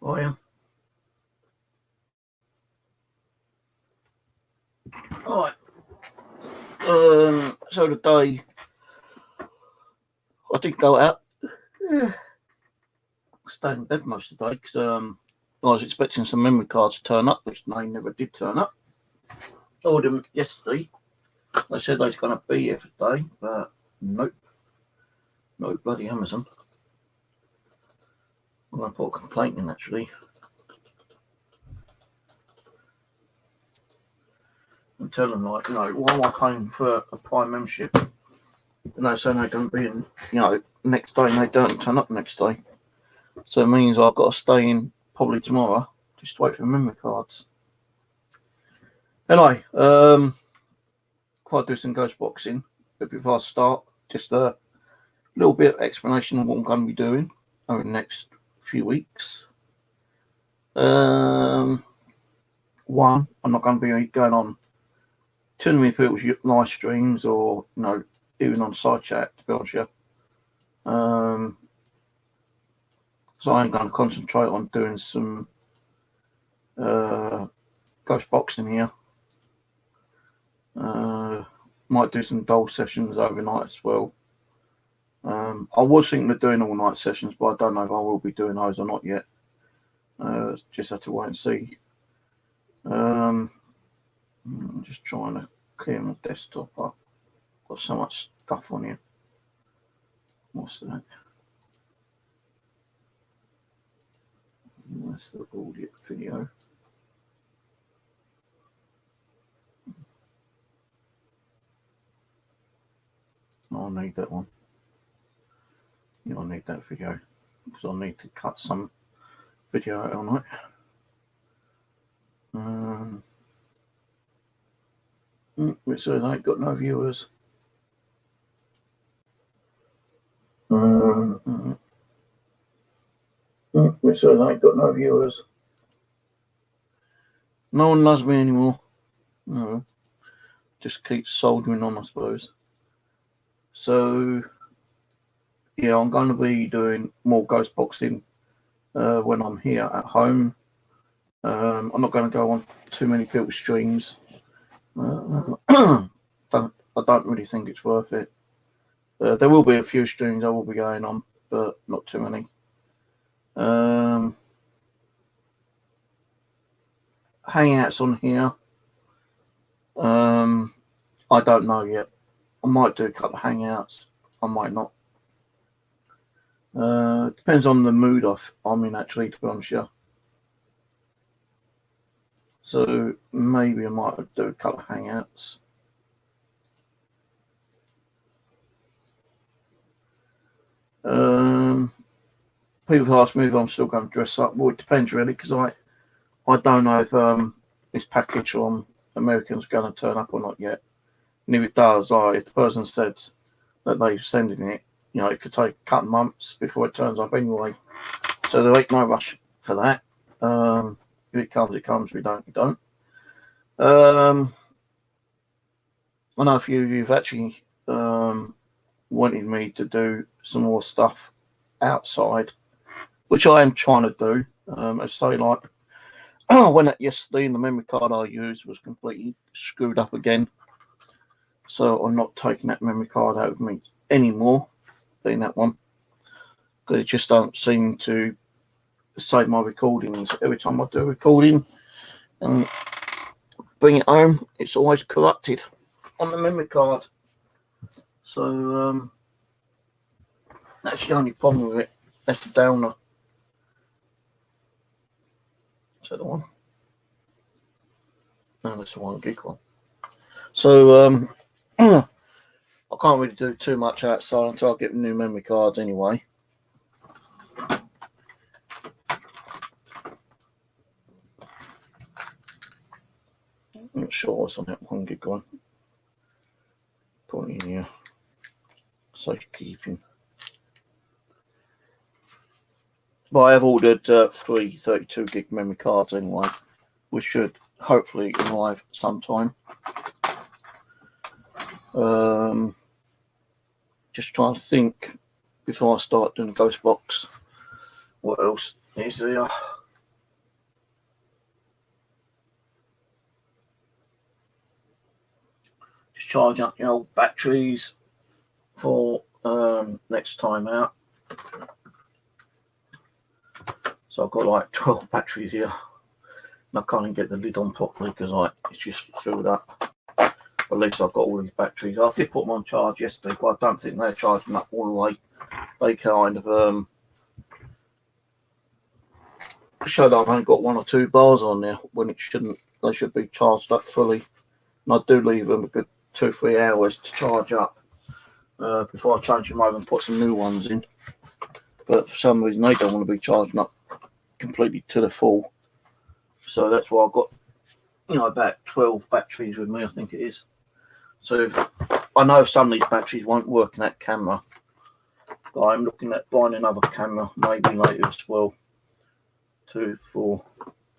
Oh yeah. Alright. So today I did go out. Stayed in bed most of the day because I was expecting some memory cards to turn up, which they never did turn up. I ordered them yesterday. They said they was going to be here for today, but nope. No bloody Amazon. I'm going to put a complaint in actually. And tell them, like, why am I paying for a Prime membership? And they're saying they're going to be in, next day, and they don't turn up next day. So it means I've got to stay in probably tomorrow, just to wait for memory cards. Anyway, before I do some ghost boxing, but before I start, just a little bit of explanation of what I'm going to be doing over the next few weeks. One, I'm not going to be going on too many people's live streams or, even on side chat, to be honest with you. So I'm going to concentrate on doing some ghost boxing here. Might do some doll sessions overnight as well. I was thinking of doing all night sessions, but I don't know if I will be doing those or not yet. Just have to wait and see. I'm just trying to clear my desktop up. Got so much stuff on here. What's that? That's the audio video. I'll need that one. I'll need that video because I'll need to cut some video out on it. It says I ain't got no viewers. It says I ain't got no viewers. No one loves me anymore. No. Just keep soldiering on, I suppose. So, yeah, I'm going to be doing more ghost boxing when I'm here at home. I'm not going to go on too many people's streams. I don't really think it's worth it. There will be a few streams I will be going on, but not too many. Hangouts on here. I don't know yet. I might do a couple of hangouts. I might not. Depends on the mood I'm in, actually, to be honest with you. So maybe I might do a couple of hangouts. People ask me if I'm still going to dress up. Well, it depends really, because I don't know if this package from American's going to turn up or not yet. And if it does, if the person said that they're sending it, it could take a couple of months before it turns up anyway. So there ain't no rush for that. If it comes, it comes. If it don't, it don't. I know a few of you've actually wanted me to do some more stuff outside, which I am trying to do. As say, like, I went out yesterday and the memory card I used was completely screwed up again. So I'm not taking that memory card out with me anymore, being that one. Because it just don't seem to save my recordings. Every time I do a recording and bring it home, it's always corrupted on the memory card. So that's the only problem with it. That's the downer. Is that the one? No, that's the 1 gig one. So I can't really do too much outside until I get the new memory cards anyway. I'm not sure what's on that 1 gig one. Put it in here. Safekeeping. But I have ordered 3 32 gig memory cards anyway, which should hopefully arrive sometime. Just trying to think before I start doing the ghost box. What else is there? just charging up the old batteries for next time out. So I've got like 12 batteries here. And I can't even get the lid on properly because it's just filled up. But at least I've got all these batteries. I did put them on charge yesterday, but I don't think they're charging up all the way. They kind of show that I've only got 1 or 2 bars on there when it shouldn't. They should be charged up fully. And I do leave them a good 2 or 3 hours to charge up before I change them over and put some new ones in. But for some reason they don't want to be charging up completely to the full. So that's why I've got, about 12 batteries with me, I think it is. So I know some of these batteries won't work in that camera, but I'm looking at buying another camera maybe later as well. 2, 4,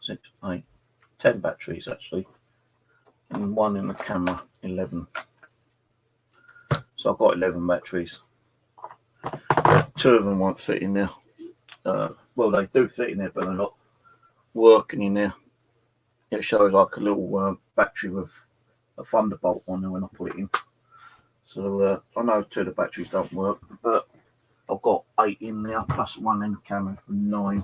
6, 8, 10 batteries actually, and 1 in the camera, 11. So I've got 11 batteries. 2 of them won't fit in there. Well, they do fit in there, but they're not working in there. It shows like a little battery with a Thunderbolt on there when I put it in. So I know 2 of the batteries don't work, but I've got 8 in there plus 1 in the camera for 9.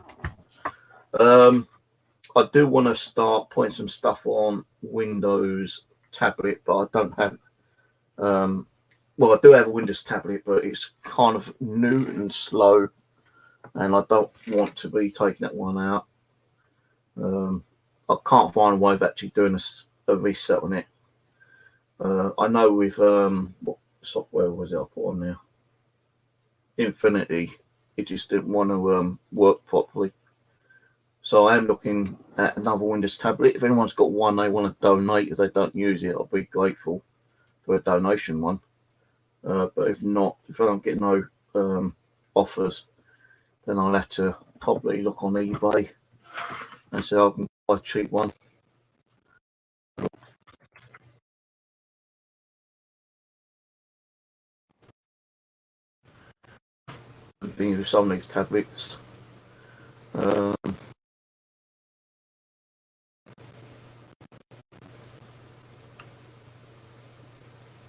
I do want to start putting some stuff on Windows tablet, but I don't have. Well, I do have a Windows tablet, but it's kind of new and slow, and I don't want to be taking that one out. I can't find a way of actually doing a reset on it. I know with what software was it I put on there? Infinity. It just didn't want to work properly. So I am looking at another Windows tablet. If anyone's got one they want to donate, if they don't use it, I'll be grateful for a donation one. But if not, if I don't get no offers, then I'll have to probably look on eBay and see if I can buy a cheap one. The thing with some of these tablets,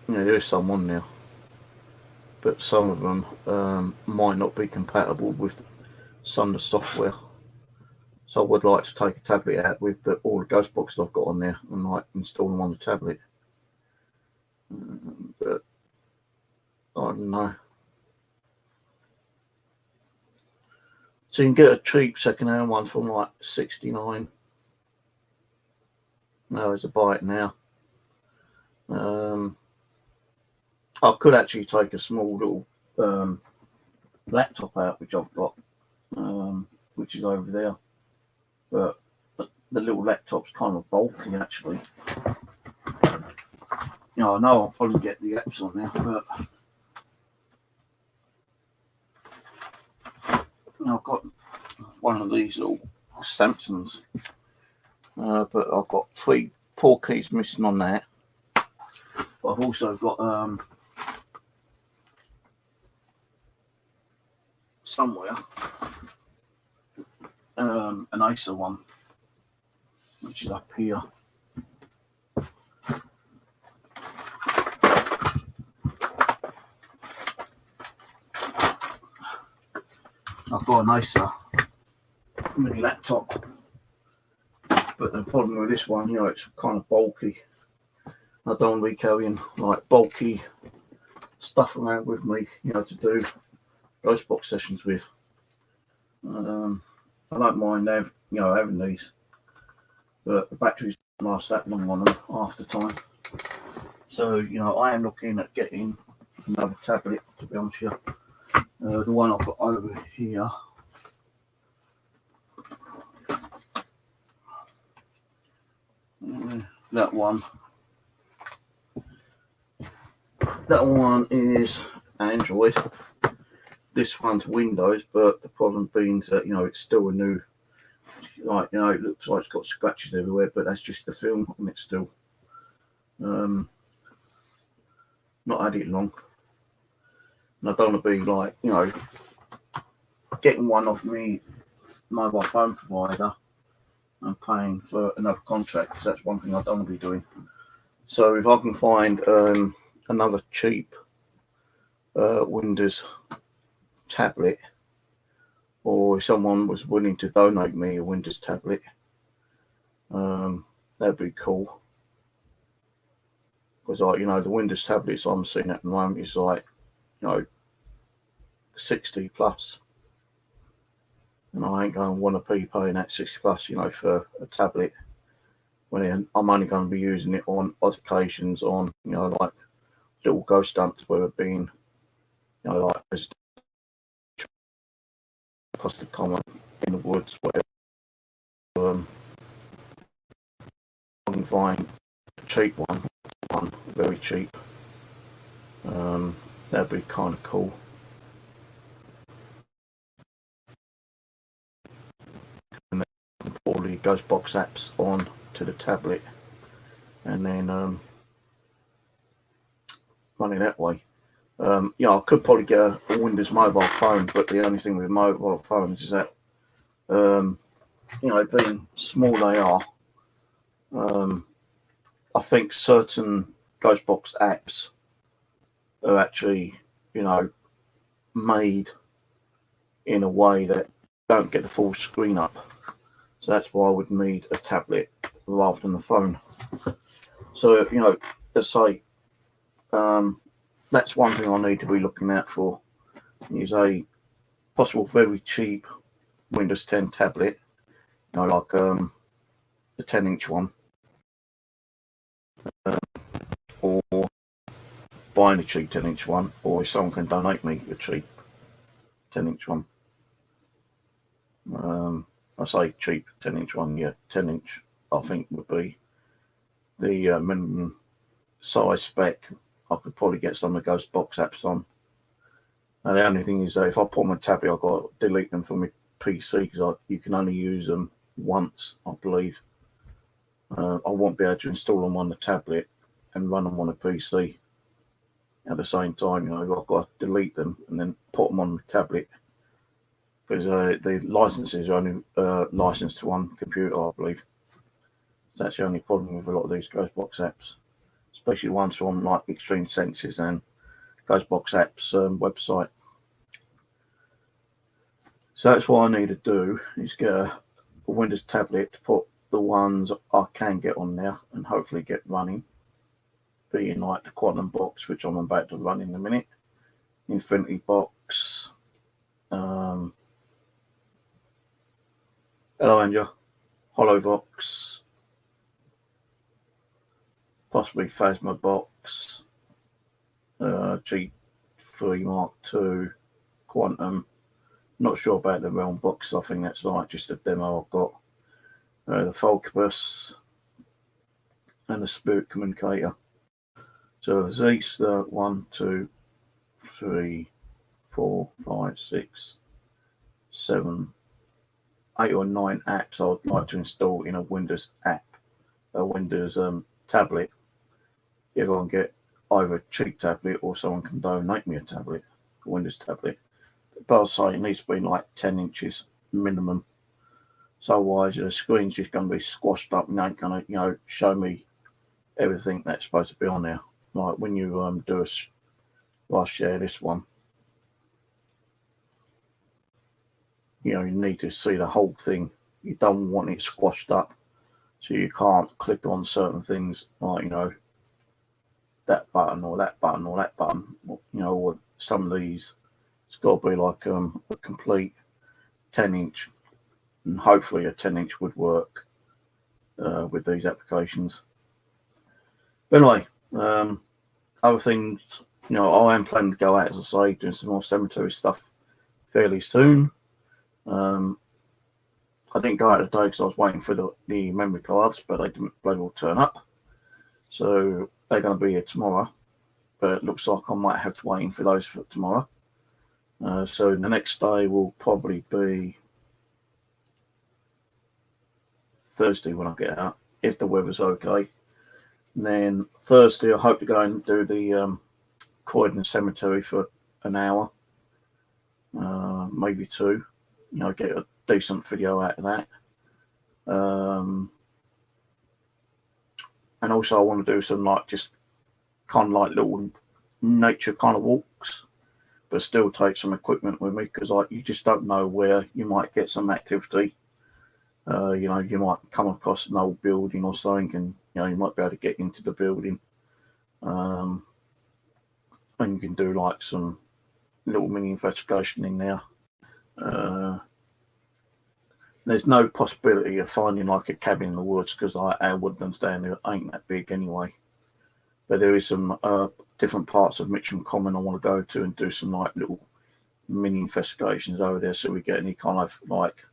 there is some on there, but some of them might not be compatible with some of the software. So I would like to take a tablet out with all the ghost boxes I've got on there and like install them on the tablet. But I don't know. So you can get a cheap second-hand one from like 69. No, there's a buy it now. I could actually take a small little laptop out, which I've got, which is over there. But the little laptop's kind of bulky, actually. I know I'll probably get the apps on there, but I've got one of these little Samsungs, but I've got 4 keys missing on that. But I've also got somewhere an Acer one, which is up here. I've got an Acer mini laptop, but the problem with this one, it's kind of bulky. I don't want to be carrying like bulky stuff around with me, to do ghost box sessions with. I don't mind having these, but the batteries don't last that long on them half the time. So I am looking at getting another tablet, to be honest with you. The one I've got over here, that one is Android. This one's Windows, but the problem being that it's still a new, it looks like it's got scratches everywhere, but that's just the film on it still. Not had it long, and I don't want to be like getting one off me mobile phone provider and paying for another contract, because that's one thing I don't want to be doing. So if I can find another cheap Windows tablet, or if someone was willing to donate me a Windows tablet, that'd be cool. Because the Windows tablets I'm seeing at the moment is 60 plus, and I ain't going to want to be paying that 60 plus, for a tablet when I'm only going to be using it on odd occasions on, like little ghost hunts where I've been, like across the common in the woods, whatever. I can find a cheap one, very cheap. That'd be kind of cool. And then put all the Ghostbox apps on to the tablet, and then run it that way. I could probably get a Windows mobile phone, but the only thing with mobile phones is that, being small they are, I think certain Ghostbox apps are actually, made in a way that don't get the full screen up. So that's why I would need a tablet rather than the phone. So, let's say that's one thing I need to be looking out for, is a possible very cheap Windows 10 tablet, like the 10-inch one, or buying a cheap 10-inch one, or if someone can donate me a cheap 10-inch one. I say cheap 10-inch one, 10-inch I think would be the minimum size spec. I could probably get some of the Ghostbox apps on. Now, the only thing is that if I put my tablet, I've got to delete them from my PC because you can only use them once, I believe. I won't be able to install them on the tablet and run them on a PC at the same time. I've got to delete them and then put them on the tablet because the licenses are only licensed to one computer, I believe. So that's the only problem with a lot of these Ghostbox apps, especially ones from like Extreme Senses and Ghostbox apps website. So that's what I need to do, is get a Windows tablet to put the ones I can get on there and hopefully get running, being like the Quantum Box, which I'm about to run in a minute, Infinity Box, hello Andrew, HoloVox, possibly Phasma Box, G3 Mark II, Quantum. Not sure about the Realm Box. I think that's like just a demo I've got. The Focus and the Spirit Communicator. So the Zeus, 1, 2, 3, 4, 5, 6, 7, 8 or 9 apps I'd like to install in a Windows app, a Windows tablet. If I can get either a cheap tablet or someone can donate me a tablet, a Windows tablet. But I'll say it needs to be like 10 inches minimum. So otherwise the screen's just going to be squashed up and ain't going to, show me everything that's supposed to be on there. Like when you do I'll share this one. You need to see the whole thing. You don't want it squashed up, so you can't click on certain things like that button or that button or that button. Or some of these, it's got to be like a complete 10-inch, and hopefully a 10-inch would work with these applications. But anyway, other things, I am planning to go out, as I say, doing some more cemetery stuff fairly soon. I didn't go out today because I was waiting for the memory cards, but they didn't bloody well turn up. So they're going to be here tomorrow, but it looks like I might have to wait for those for tomorrow. So the next day will probably be Thursday when I get out, if the weather's okay. And then Thursday, I hope to go and do the Croydon Cemetery for an hour, maybe 2. Get a decent video out of that. and also I want to do some like just kind of like little nature kind of walks, but still take some equipment with me because like you just don't know where you might get some activity. You know, you might come across an old building or something, and you know you might be able to get into the building, and you can do like some little mini investigation in there. There's no possibility of finding like a cabin in the woods because like our woodlands down there ain't that big anyway. But there is some different parts of Mitcham Common I want to go to and do some like little mini investigations over there, so we get any kind of like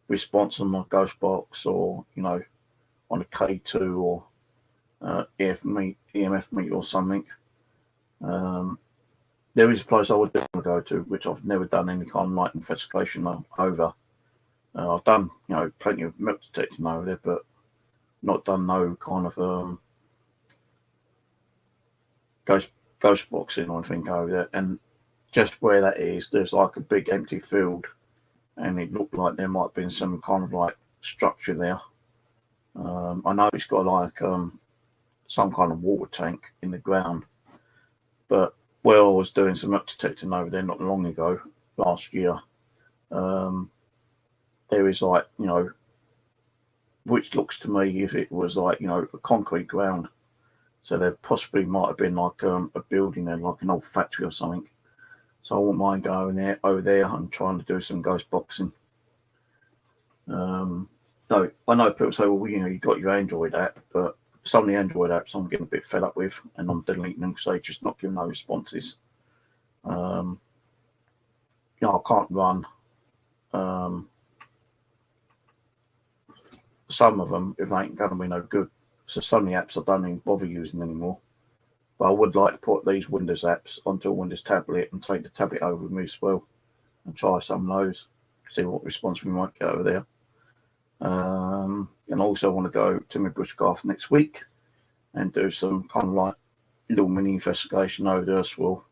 response on my ghost box or you know on a K2 or EMF meet or something. There is a place I would want to go to which I've never done any kind of like investigation over. I've done you know plenty of milk detecting over there, but not done no kind of ghost boxing or anything over there. And just where that is, there's like a big empty field, and it looked like there might have been some kind of like structure there. I know it's got like some kind of water tank in the ground, but where I was doing some milk detecting over there not long ago, last year, there is like, you know, which looks to me if it was like, you know, a concrete ground. So there possibly might have been like a building there, like an old factory or something. So I wouldn't mind going there over there and trying to do some ghost boxing. So I know people say, well, you know, you got your Android app, but some of the Android apps I'm getting a bit fed up with, and I'm deleting them because they just not giving no responses. You know, I can't run some of them if they ain't going to be no good. So some of the apps I don't even bother using anymore. But I would like to put these Windows apps onto a Windows tablet and take the tablet over with me as well and try some of those, see what response we might get over there. And I also want to go to my bushcraft next week and do some kind of like little mini investigation over there as well.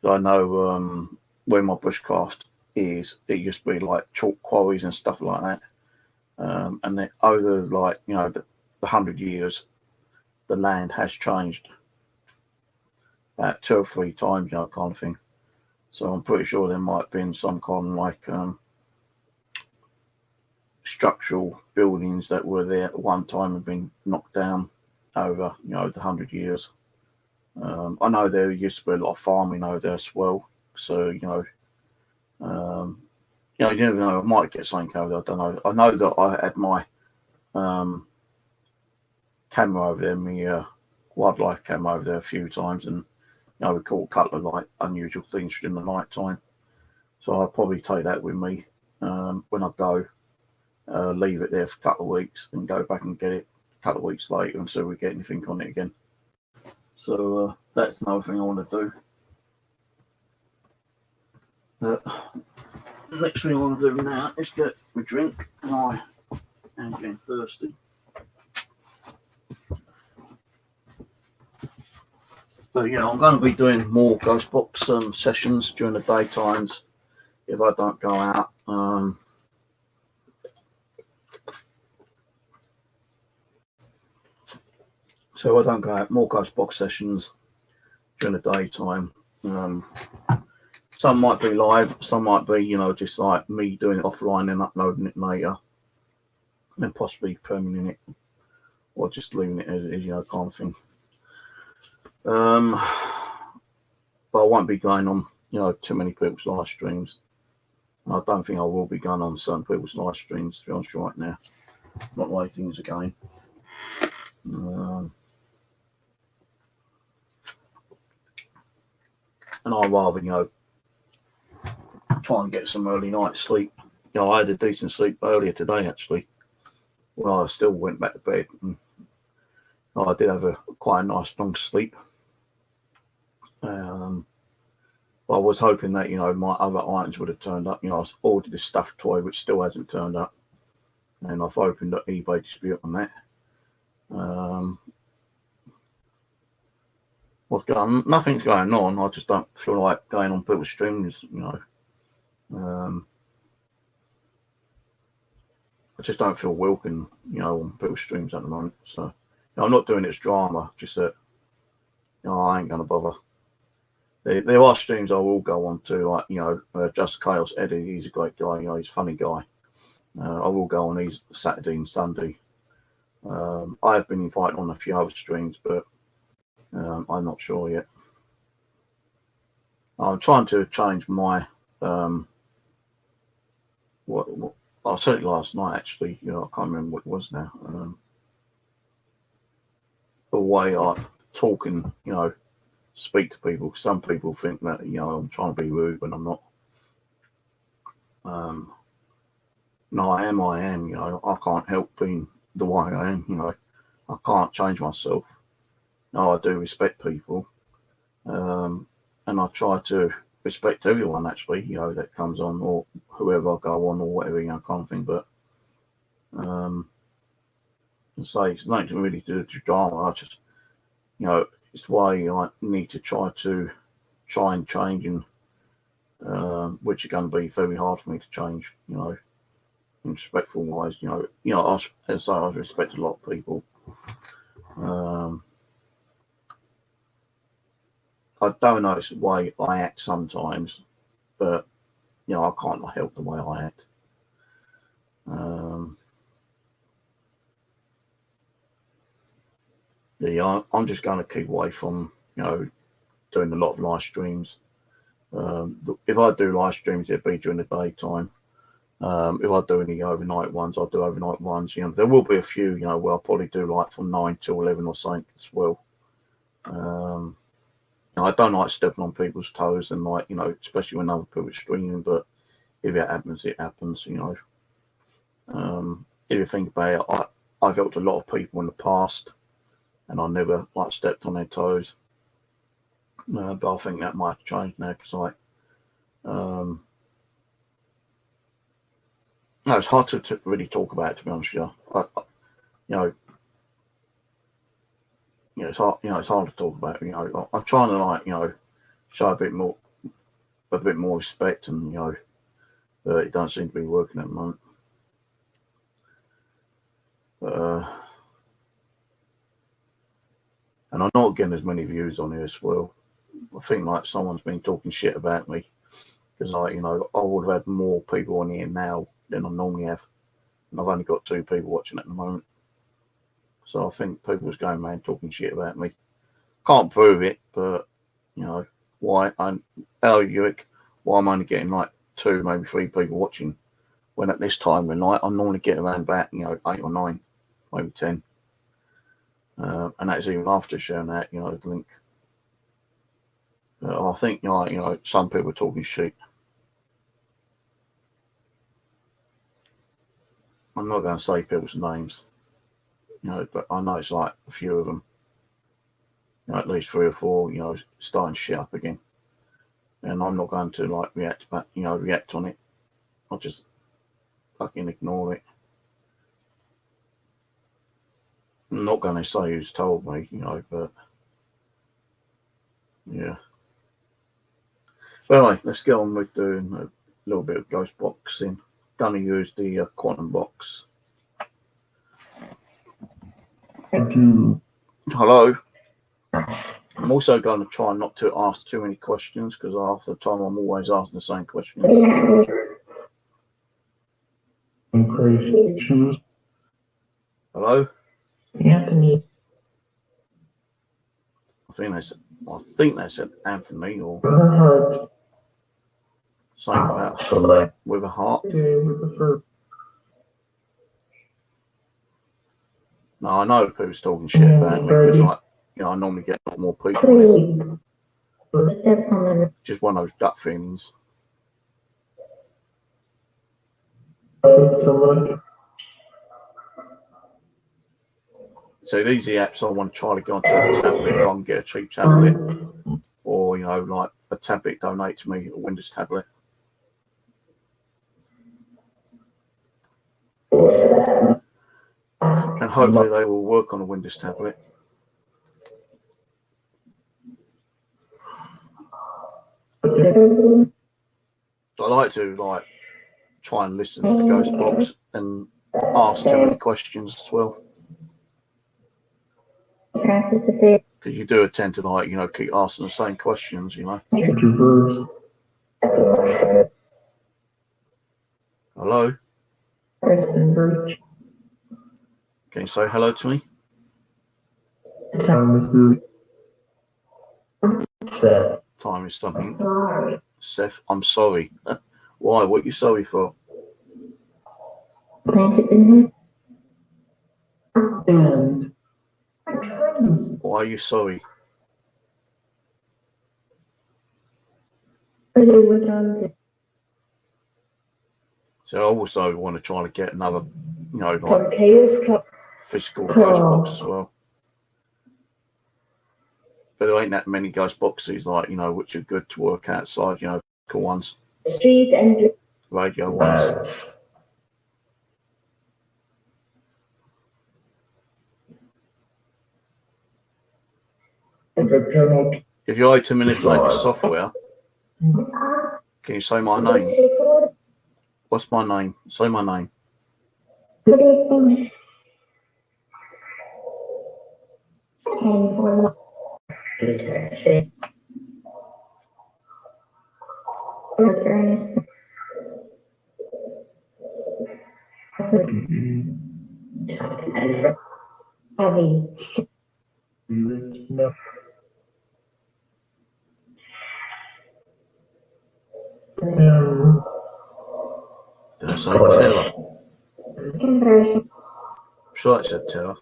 I know where my bushcraft is, it used to be like chalk quarries and stuff like that. And then over like, you know, the 100 years, the land has changed about 2 or 3 times, you know, kind of thing. So I'm pretty sure there might have been some kind of like structural buildings that were there at one time have been knocked down over, you know, the 100 years. I know there used to be a lot of farming over there as well. So, you know, you never know, I might get something over there, I don't know. I know that I had my camera over there, my wildlife camera over there a few times, and you know, we caught a couple of like unusual things during the night time. So I'll probably take that with me when I go, leave it there for a couple of weeks and go back and get it a couple of weeks later and see if we get anything on it again. So that's another thing I want to do. Next thing I want to do now is get my drink, and I am getting thirsty. But yeah, I'm going to be doing more ghost box sessions during the daytimes if I don't go out. So I don't go out, more ghost box sessions during the daytime. Some might be live, some might be, you know, just like me doing it offline and uploading it later, and possibly permanent it, or just leaving it as you know, kind of thing. But I won't be going on, you know, too many people's live streams. I don't think I will be going on some people's live streams, to be honest, right now. Not the way things are going. And I'd rather, you know, try and get some early night sleep. You know, I had a decent sleep earlier today, actually. Well, I still went back to bed. And I did have quite a nice long sleep. But I was hoping that, you know, my other items would have turned up. You know, I ordered a stuffed toy, which still hasn't turned up. And I've opened up eBay dispute on that. Nothing's going on. I just don't feel like going on people's streams, you know. I just don't feel welcome, you know, on people's streams at the moment. So I'm not doing it as drama, just that I ain't gonna bother. There are streams I will go on to, like Just Chaos Eddie. He's a great guy. He's a funny guy. I will go on these Saturday and Sunday. I have been invited on a few other streams, but I'm not sure yet. I'm trying to change my what I said it last night. Actually, I can't remember what it was now. The way I talk and speak to people. Some people think that I'm trying to be rude when I'm not. No, I am. I can't help being the way I am. I can't change myself. No, I do respect people, and I try to respect everyone actually. That comes on or whoever I go on or whatever kind of thing. But say it's nothing really to do with drama. I just it's the way I need to try and change, and which is going to be very hard for me to change. In respectful wise, as I respect a lot of people. I don't know, it's the way I act sometimes, but I can't help the way I act. I'm just going to keep away from doing a lot of live streams. If I do live streams, it'll be during the daytime. If I do any overnight ones, I'll do overnight ones. There will be a few, where I'll probably do like from 9 till 11 or something as well. I don't like stepping on people's toes and especially when other people are streaming, but if it happens, it happens, If you think about it, I've helped a lot of people in the past and I never stepped on their toes. But I think that might change now because no, it's hard to really talk about it, to be honest with you. It's hard. It's hard to talk about. I'm trying to show a bit more respect, and it doesn't seem to be working at the moment. And I'm not getting as many views on here as well. I think someone's been talking shit about me because I would have had more people on here now than I normally have, and I've only got 2 people watching at the moment. So I think people's going mad talking shit about me. Can't prove it, but why I'm only getting 2, maybe 3 people watching, when at this time of night I normally get around about 8 or 9, maybe 10, and that's even after sharing that the link. I think some people are talking shit. I'm not going to say people's names, but I know it's a few of them. At least 3 or 4, starting shit up again. And I'm not going to react on it. I'll just fucking ignore it. I'm not going to say who's told me, but yeah. But anyway, let's get on with doing a little bit of ghost boxing. Going to use the quantum box. Hello. I'm also going to try not to ask too many questions because half the time I'm always asking the same questions. Hello? Anthony. I think they said Anthony or something about with a heart. No, I know people's talking shit about me because I normally get a lot more people. Just one of those gut feelings. So these are the apps I want to try to go onto a tablet if I can get a cheap tablet, or a tablet donate to me, a Windows tablet. And hopefully they will work on a Windows tablet. I like to try and listen to the ghost box and ask too many questions as well. Francis to say. Because you do tend to, like, you know, keep asking the same questions, you know. Reverse. Hello? Preston Birch. Can you say hello to me? Time is Seth. Time is something. Sorry. Seth, I'm sorry. Why? What are you sorry for? And Why are you sorry? So I also want to try to get another, you know, like physical ghost box as well. But there ain't that many ghost boxes, like, you know, which are good to work outside, you know, cool ones. Street and Radio ones. If you like to manipulate the software, can you say my name? What's my name? Say my name. Ernest. Heavy. Did I say terror? Conversion. Sure, I said terror.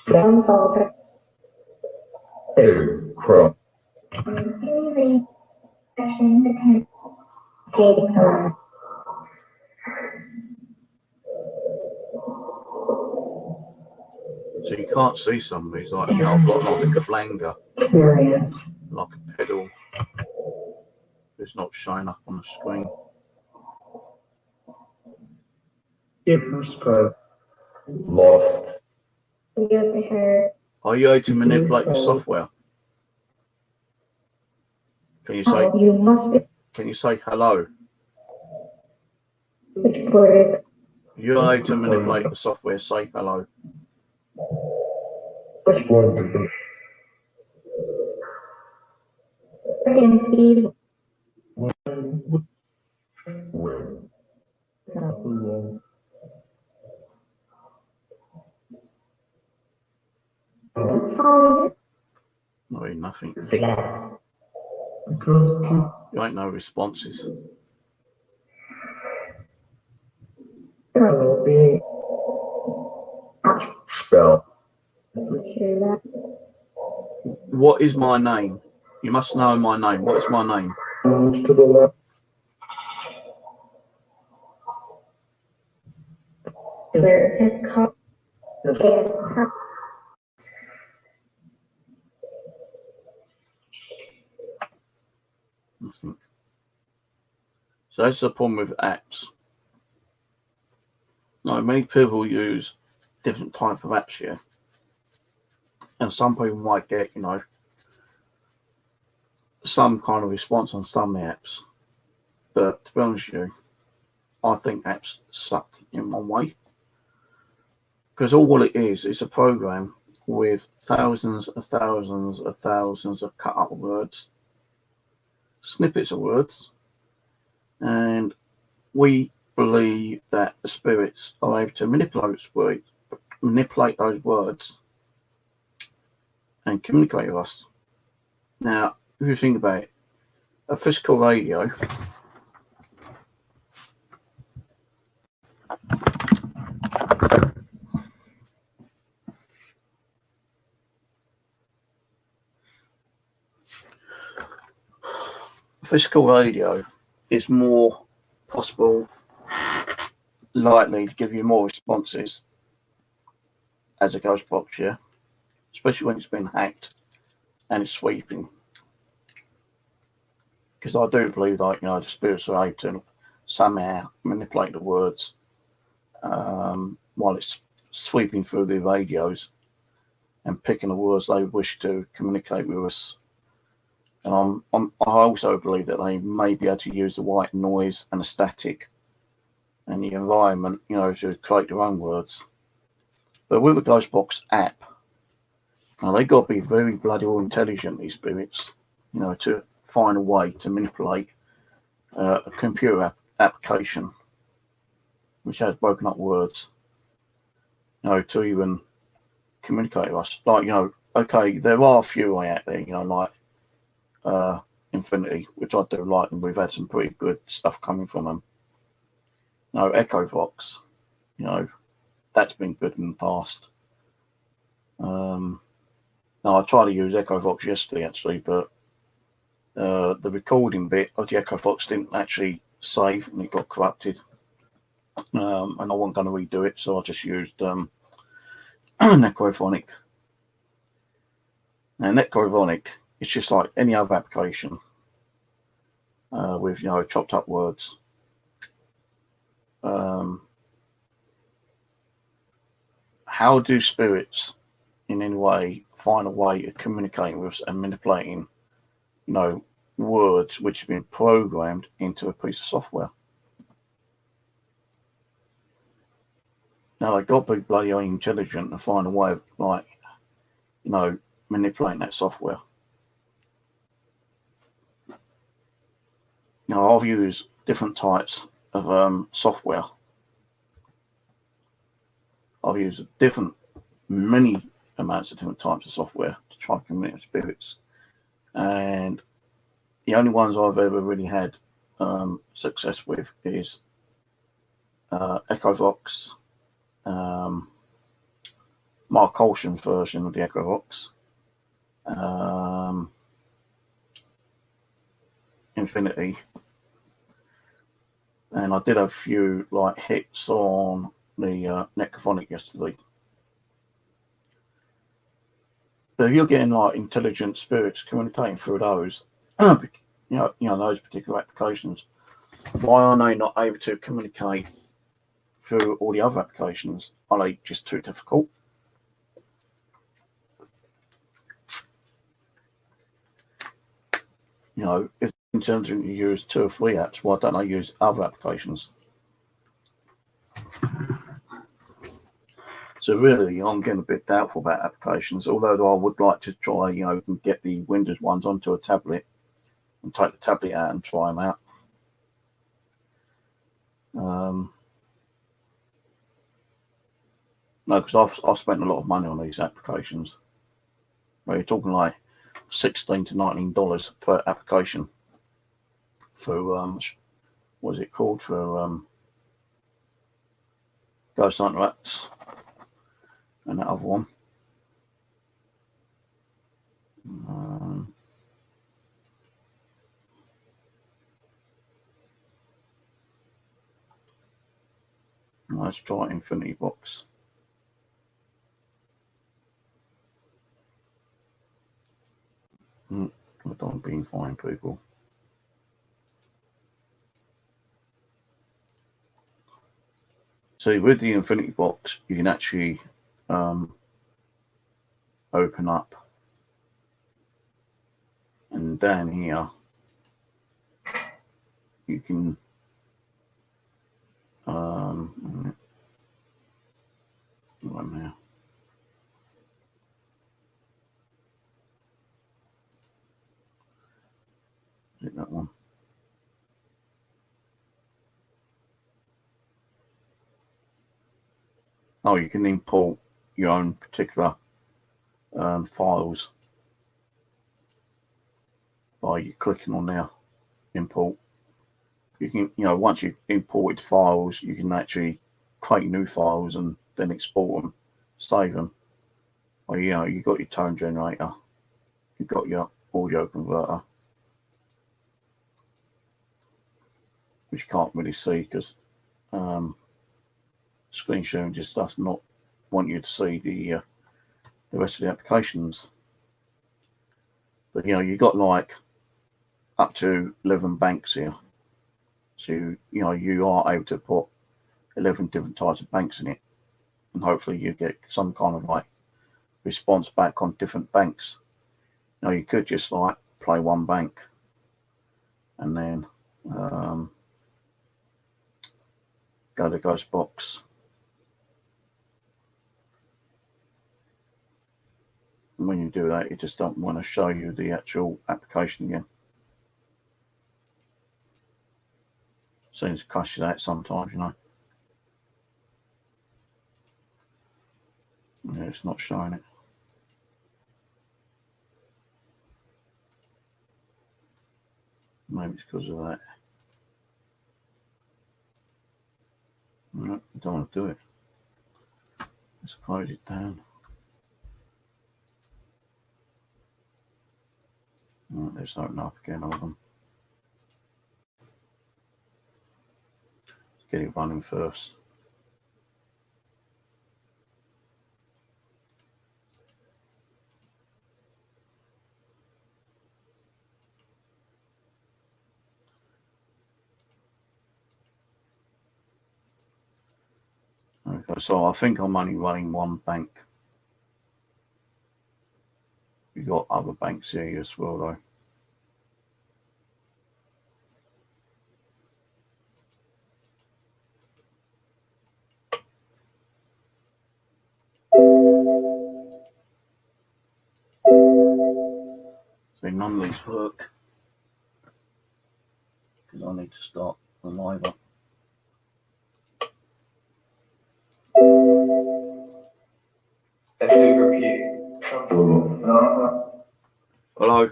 Downfall. Crow. So you can't see somebody. It's like, you know, I've got like a flanger, like a pedal. It's not showing up on the screen. Lost. Are you able to manipulate the software? Can you say? You must be Can you say hello? switchboard. You're able to manipulate the software. Say hello. Switchboard. Can see. Sorry. No, nothing. Yeah. You ain't no responses. Spell. What is my name? You must know my name. What is my name? To the left. Where his cup. Nothing. So that's the problem with apps. Now, many people use different type of apps here, and some people might get, you know, some kind of response on some apps. But to be honest with you, I think apps suck in one way, because all it is a program with thousands of thousands of thousands of cut up words, snippets of words, and we believe that the spirits are able to manipulate those words and communicate with us. Now, if you think about it, a physical radio is more possible, likely to give you more responses as a ghost box, yeah, especially when it's been hacked and it's sweeping. Because I do believe that, you know, the spirits are able to somehow manipulate the words while it's sweeping through the radios and picking the words they wish to communicate with us. And I also believe that they may be able to use the white noise and the static and the environment, you know, to create their own words. But with a Ghostbox app, now they got to be very bloody well intelligent, these spirits, you know, to find a way to manipulate a computer application which has broken up words, you know, to even communicate with us. Like, you know, okay, there are a few out there, you know, like Infinity, which I do like, and we've had some pretty good stuff coming from them. You know, EchoVox, you know, that's been good in the past. Now, I tried to use EchoVox yesterday, actually, but the recording bit of the EchoVox didn't actually save, and it got corrupted. And I wasn't going to redo it, so I just used Necrophonic. Now, Necrophonic, it's just like any other application with, you know, chopped up words. How do spirits in any way find a way of communicating with us and manipulating, you know, words which have been programmed into a piece of software? Now, they've got to be bloody intelligent and find a way of, like, you know, manipulating that software. Now, I've used different types of software. I've used many amounts of different types of software to try to communicate with spirits. And the only ones I've ever really had success with is EchoVox, Mark Olson's version of the EchoVox, Infinity, and I did have a few like hits on the Necrophonic yesterday. But if you're getting like intelligent spirits communicating through those, you know those particular applications, why are they not able to communicate through all the other applications? Are they just too difficult? You know, if intelligent you use 2 or 3 apps, why don't they use other applications? So really, I'm getting a bit doubtful about applications, although I would like to try, you know, and get the Windows ones onto a tablet and take the tablet out and try them out. No, because I've spent a lot of money on these applications. Where you're talking like $16 to $19 per application for what is it called, for Ghost Hunter apps and that other one. Let's try Infinity Box. I don't being fine, people. So with the Infinity Box, you can actually open up, and down here you can right now. Is it that one? Oh, you can import your own particular files by you clicking on there, import. You can, you know, once you've imported files, you can actually create new files and then export them, save them. Or, you know, you've got your tone generator, you've got your audio converter, which you can't really see because screen sharing just does not want you to see the rest of the applications. But, you know, you've got like up to 11 banks here. So, you know, you are able to put 11 different types of banks in it. And hopefully you get some kind of like response back on different banks. You know, you could just like play one bank and then go to Ghostbox. And when you do that, it just don't want to show you the actual application again. Seems to crush it out sometimes, you know. Yeah, it's not showing it. Maybe it's because of that. No, I don't want to do it. Let's close it down. Right, let's open up again, hold on. Let's get it running first. Okay, so I think I'm only running one bank. You've got other banks here as well, though. So none of these work because I need to start the live up. Hello.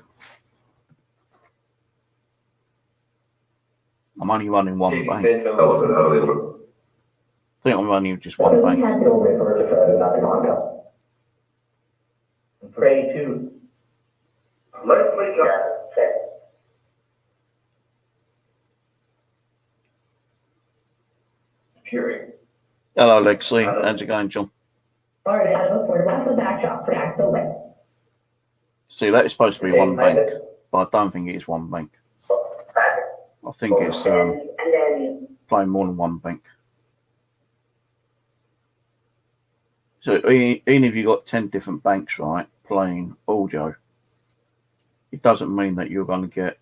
I'm only running one bank. I think I'm running just one bank. Pray to. Hello, Lexi. How's it going, John? See, that is supposed to be one bank, but I don't think it is one bank. I think it's playing more than one bank. So even if you've got 10 different banks, right, playing audio, it doesn't mean that you're going to get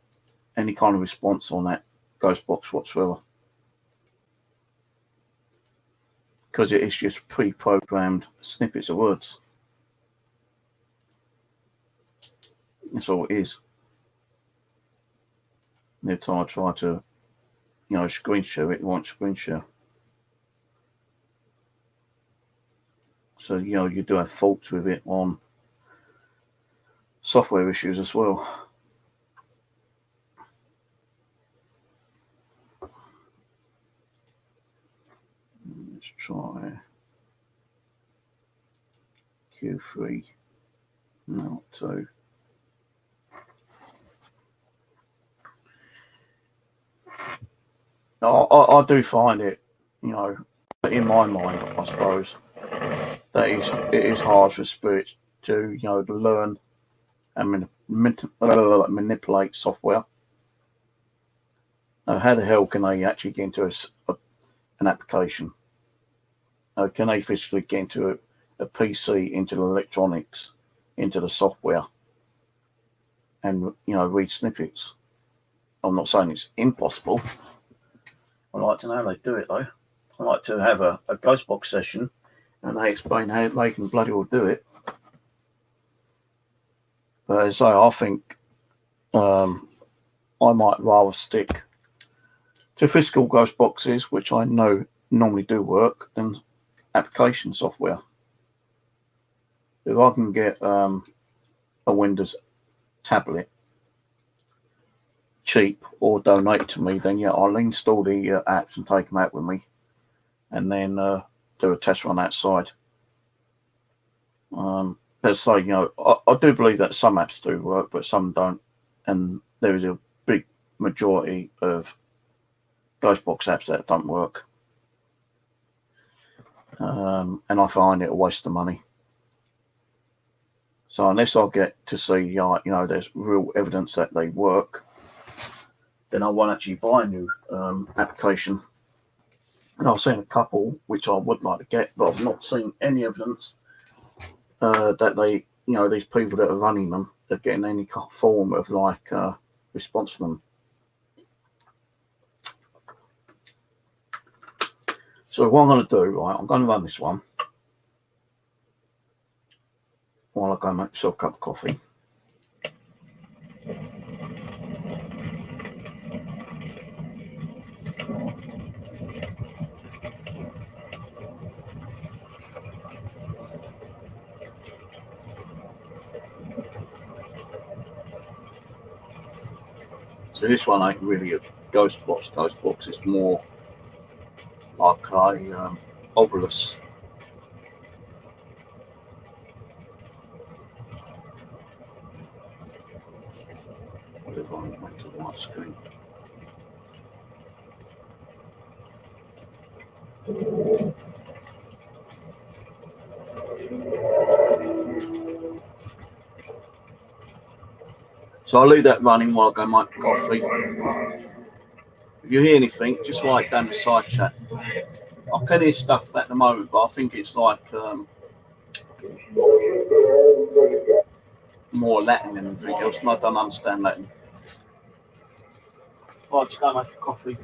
any kind of response on that ghost box whatsoever. Because it is just pre-programmed snippets of words. That's all it is. Every time I try to, screen share it, it won't screen share. So, you do have faults with it on software issues as well. Let's try Q3, no, 2. I do find it, in my mind, I suppose, that it is hard for spirits to, to learn and manipulate software. How the hell can they actually get into an application? Can they physically get into a PC, into the electronics, into the software, and read snippets? I'm not saying it's impossible. I'd like to know how they do it, though. I'd like to have a ghost box session and they explain how they can bloody well do it. But as I say, I think I might rather stick to physical ghost boxes, which I know normally do work, than application software. If I can get a Windows tablet cheap or donate to me, then yeah, I'll install the apps and take them out with me, and then do a test run outside. Let's say, I do believe that some apps do work, but some don't, and there is a big majority of Ghostbox apps that don't work, and I find it a waste of money. So unless I get to see, there's real evidence that they work, then I won't actually buy a new application. And I've seen a couple which I would like to get, but I've not seen any evidence that they, these people that are running them are getting any form of response from them. So what I'm going to do, right, I'm going to run this one. while I go make myself a cup of coffee. So this one ain't really a ghost box. It's more like a obelisk. If I make the white screen. So I'll leave that running while I go make coffee. If you hear anything, just write down the side chat. I can hear stuff at the moment, but I think it's like more Latin than anything else, and I don't understand Latin. I'll just go make a coffee.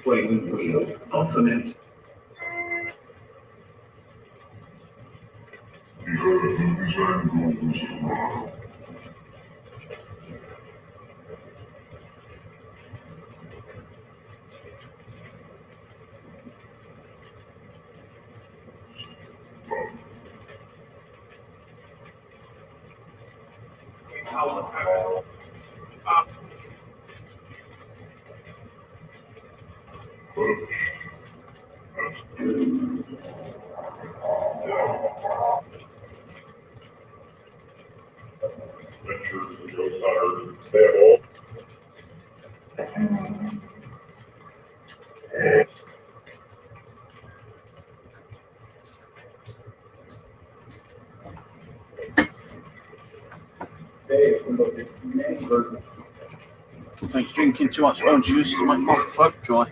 Playing wheel often it. I think drinking too much orange juice to make my throat dry.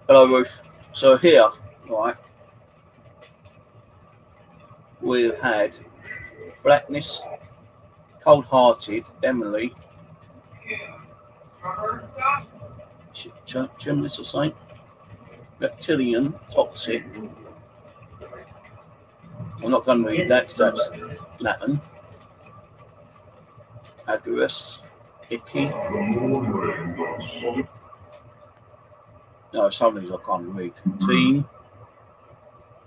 Hello, Ruth. So here, right, we've had Blackness, Cold Hearted, Emily, Gymnast or something, Reptilian, Toxic. I'm not going to read that because that's Latin. Agorus, Icky. No, some of these I can't read. Teen,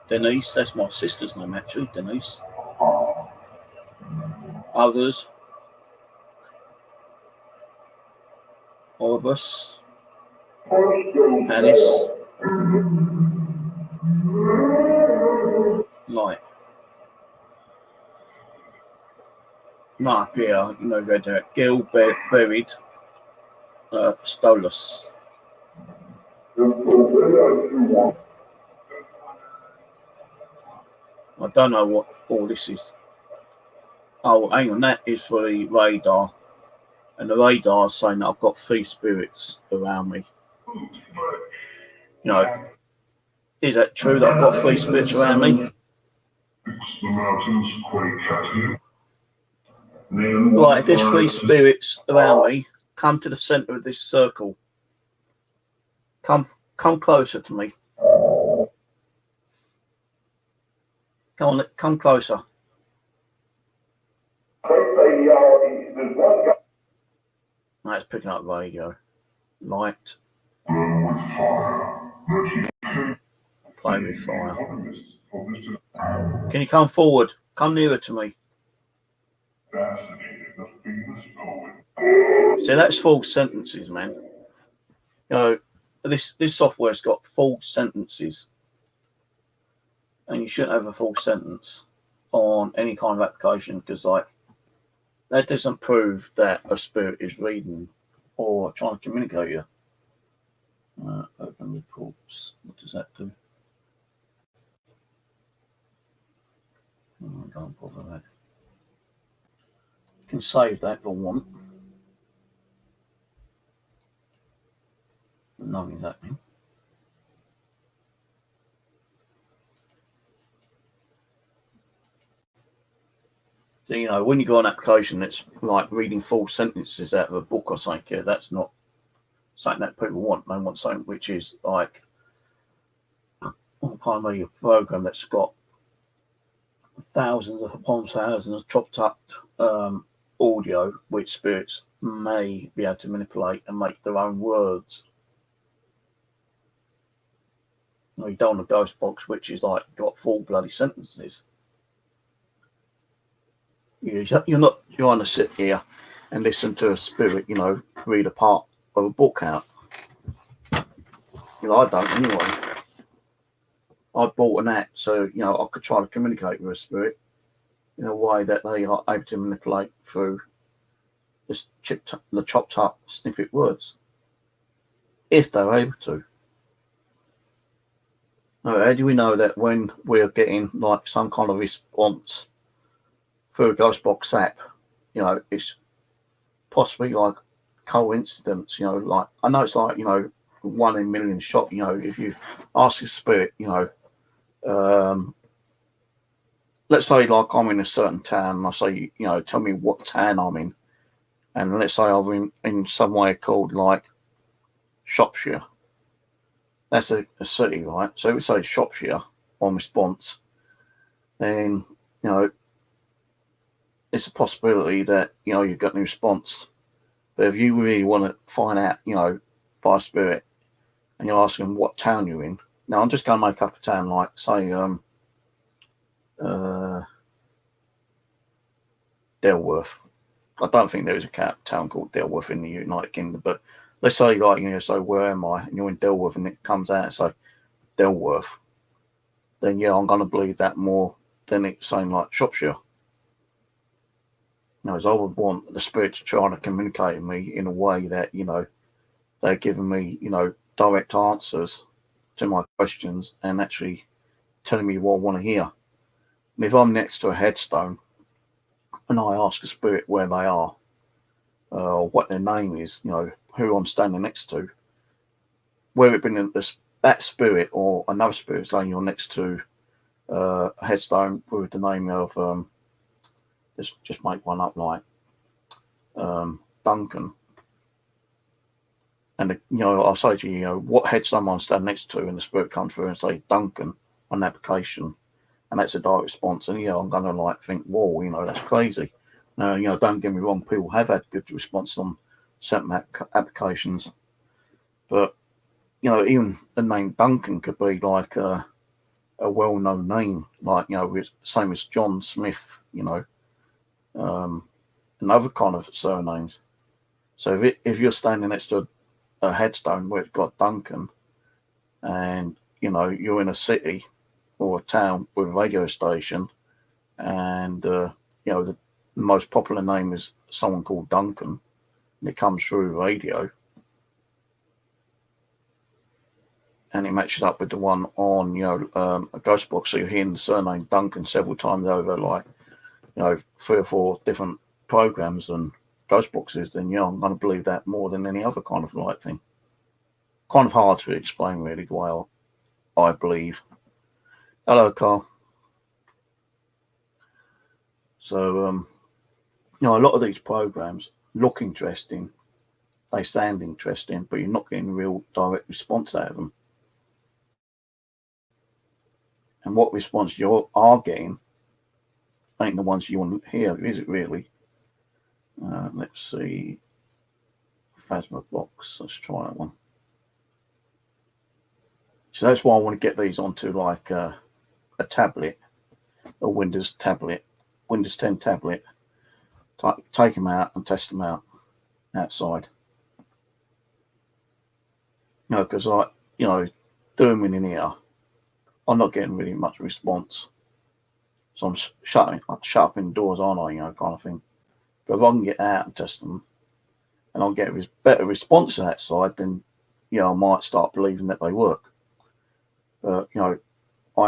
Denise, that's my sister's name actually, Denise. Others, Orbus, Alice, Light. Mark, yeah, you know, read that. Gil, Buried, Stolas. I don't know what all this is. Oh, hang on, that is for the radar. And the radar is saying that I've got 3 spirits around me. You know, is that true that I've got 3 spirits around me? Right, if there's 3 spirits around me, come to the centre of this circle. Come closer to me. Come on, come closer. There's one guy. That's picking up radio. Light. Play with fire. Can you come forward? Come nearer to me. See, that's full sentences, man. You know, this software's got full sentences, and you shouldn't have a full sentence on any kind of application, because like that doesn't prove that a spirit is reading or trying to communicate with you. Open reports. What does that do? Oh, don't bother that. You can save that if I want. Nothing's happening. So, you know, when you go on an application that's like reading full sentences out of a book or something, yeah, that's not something that people want. They want something which is like, pardon me, a program that's got thousands upon thousands of chopped up audio, which spirits may be able to manipulate and make their own words. You don't want a ghost box which is like got full bloody sentences. You're not going to sit here and listen to a spirit, you know, read a part of a book out. You know, I don't anyway. I bought an app so, you know, I could try to communicate with a spirit in a way that they are able to manipulate through this the chopped up snippet words, if they're able to. Now, how do we know that when we're getting like some kind of response through a Ghostbox app, you know, it's possibly like coincidence, you know, like I know it's like, you know, 1 in a million shot, you know, if you ask a spirit, you know, let's say like I'm in a certain town and I say, you know, tell me what town I'm in. And let's say I'm in somewhere called like Shropshire. That's a city, right? So if we say Shropshire on response, then, you know, it's a possibility that, you know, you've got a response. But if you really want to find out, you know, by spirit, and you're asking what town you're in, now I'm just going to make up a town like, say, Delworth. I don't think there is a town called Delworth in the United Kingdom, but let's say, like, you know, so where am I? And you're in Delworth, and it comes out and say Delworth. Then, yeah, I'm going to believe that more than it saying like Shropshire. You know, as I would want the spirits trying to communicate with me in a way that, you know, they're giving me, you know, direct answers to my questions and actually telling me what I want to hear. And if I'm next to a headstone and I ask a spirit where they are, what their name is, you know, who I'm standing next to, whether it be that spirit or another spirit saying you're next to a headstone with the name of, just make one up like Duncan. And, you know, I'll say to you, you know, what headstone I'm standing next to, and the spirit comes through and say Duncan on the application. And that's a direct response. And, yeah, I'm going to like think, whoa, you know, that's crazy. Now, you know, don't get me wrong, people have had good response on certain applications. But, you know, even the name Duncan could be like a well-known name, like, you know, with same as John Smith, you know, and other kind of surnames. So if you're standing next to a headstone where it's got Duncan, and, you know, you're in a city or a town with a radio station, and, you know, the most popular name is someone called Duncan, and it comes through radio, and it matches up with the one on, you know, a ghost box. So you're hearing the surname Duncan several times over, like, you know, 3 or 4 different programs and ghost boxes, then, yeah, I'm going to believe that more than any other kind of like thing. Kind of hard to explain, really, the way I believe. Hello, Carl. So, you know, a lot of these programs look interesting, they sound interesting, but you're not getting real direct response out of them. And what response you are getting ain't the ones you want to hear, is it really? Let's see. Phasma-Box. Let's try that one. So that's why I want to get these onto like a tablet, a Windows tablet, Windows 10 tablet. Take them out and test them out outside. You know, because doing them in here, I'm not getting really much response. So I'm shutting doors, aren't I? You know, kind of thing. But if I can get out and test them, and I'll get a better response on that side, then I might start believing that they work. But I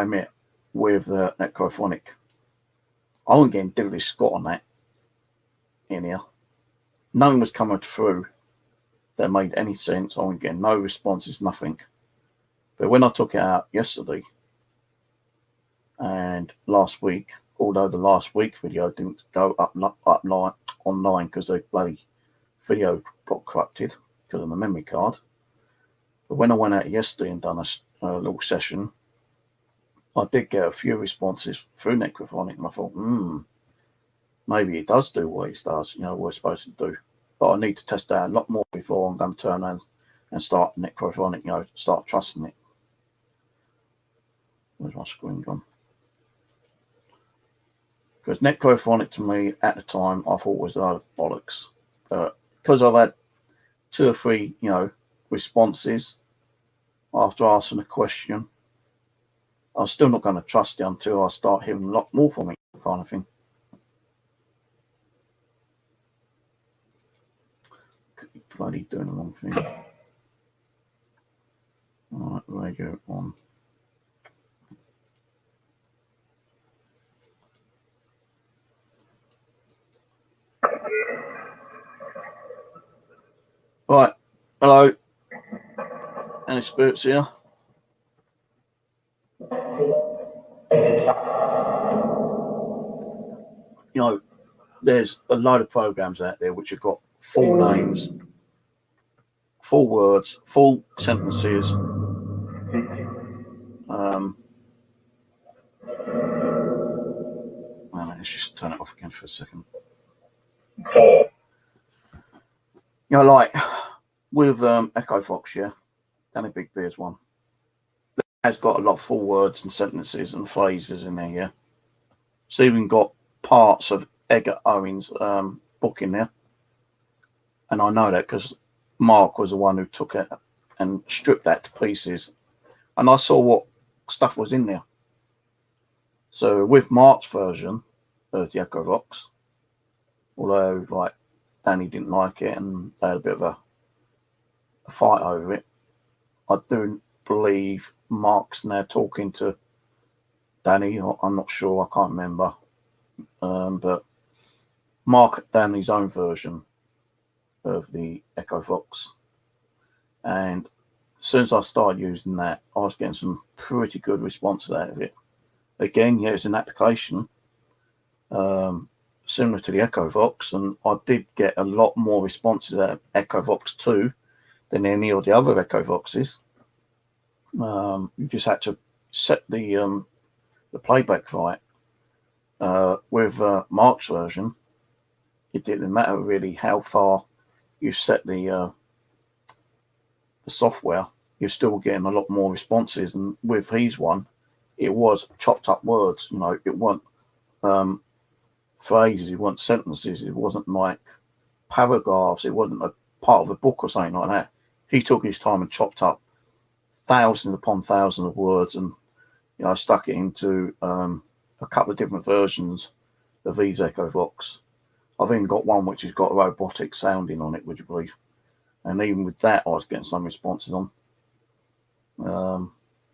admit with the Necrophonic, I wasn't getting diddly squat on that in here. None was coming through that made any sense. I wasn't getting no responses, nothing. But when I took it out yesterday and last week, although the last week video didn't go up online because the bloody video got corrupted because of the memory card. But when I went out yesterday and done a little session, I did get a few responses through Necrophonic, and I thought, maybe it does do what it does, what it's supposed to do. But I need to test out a lot more before I'm going to turn around and start Necrophonic, start trusting it. Where's my screen gone? Because Necrophonic to me at the time I thought was bollocks. Because I've had 2 or 3, responses after asking a question, I'm still not going to trust it until I start hearing a lot more from it, kind of thing. Bloody doing the wrong thing. Alright, radio on. Right, hello. Any spirits here? There's a load of programs out there which have got full names, full words, full sentences. Let's just turn it off again for a second. Like with Echo Fox, Danny Big Beard's one. It has got a lot of full words and sentences and phrases in there, yeah. It's even got parts of Edgar Owen's book in there. And I know that because Mark was the one who took it and stripped that to pieces. And I saw what stuff was in there. So with Mark's version of the Echo Vox, although like Danny didn't like it and they had a bit of a fight over it, I do believe Mark's now talking to Danny. I'm not sure, I can't remember. But Mark had done his own version of the Echo Vox. And as soon as I started using that, I was getting some pretty good responses out of it. Again, it's an application similar to the Echo Vox, and I did get a lot more responses out of Echo Vox 2 than any of the other Echo Voxes. You just had to set the playback right. With Mark's version, it didn't matter really how far you set the software, you're still getting a lot more responses. And with his one, it was chopped up words. It wasn't phrases, it wasn't sentences, it wasn't like paragraphs, it wasn't a part of a book or something like that. He took his time and chopped up thousands upon thousands of words, and stuck it into a couple of different versions of these Echo Vox. I've even got one which has got robotic sounding on it, would you believe? And even with that, I was getting some responses on.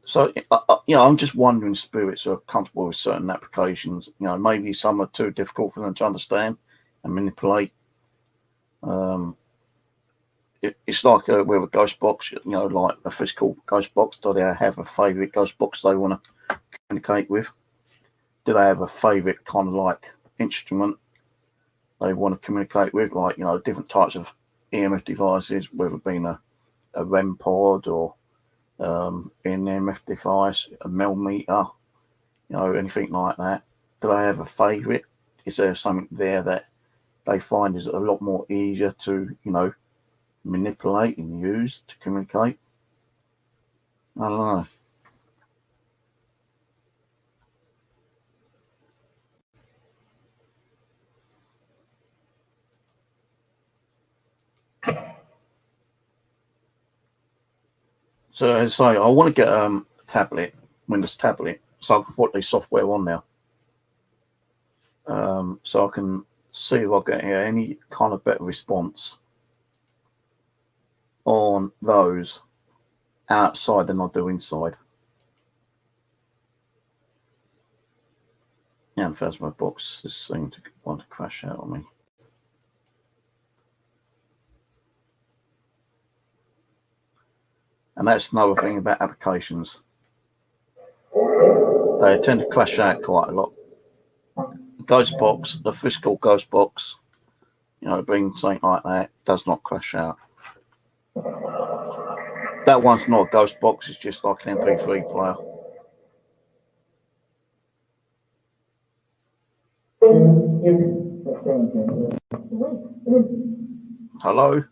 So I'm just wondering, spirits are comfortable with certain applications. Maybe some are too difficult for them to understand and manipulate. It's like with a ghost box, like a physical ghost box. Do they have a favourite ghost box they want to communicate with? Do they have a favourite kind of like instrument they want to communicate with? Like, different types of EMF devices, whether it being a REM pod or an EMF device, a millimeter, anything like that? Do they have a favourite? Is there something there that they find is a lot more easier to, manipulate and use to communicate? I don't know. So as I say, I want to get a tablet, Windows tablet, so I can put the software on there. So I can see if I get any kind of better response on those outside than I do inside. Yeah, and first my box is seeming to want to crash out on me. And that's another thing about applications. They tend to crash out quite a lot. Ghostbox, the physical Ghostbox, being something like that, does not crash out. That one's not a Ghostbox, it's just like an MP3 player. Hello?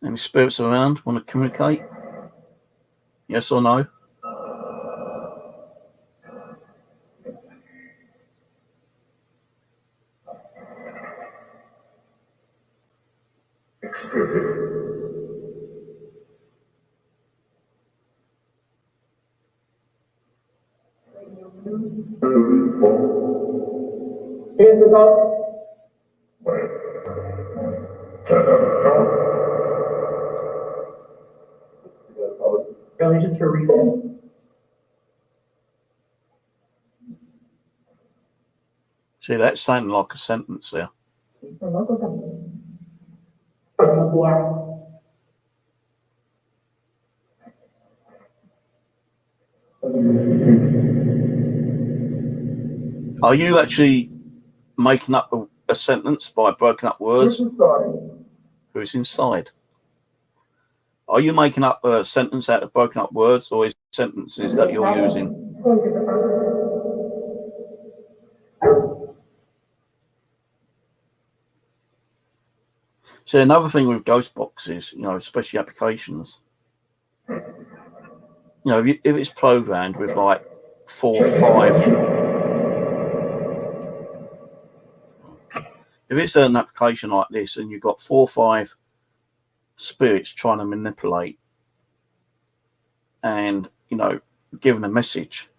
Any spirits around? Want to communicate? Yes or no? Really, just for reason. See, that's sounding like a sentence there. Are you actually making up a sentence by broken up words? Who's inside? Are you making up a sentence out of broken up words, or is it sentences that you're using? So another thing with ghost boxes, especially applications, if it's programmed with like 4 or 5, if it's an application like this and you've got 4 or 5 spirits trying to manipulate and, giving a message,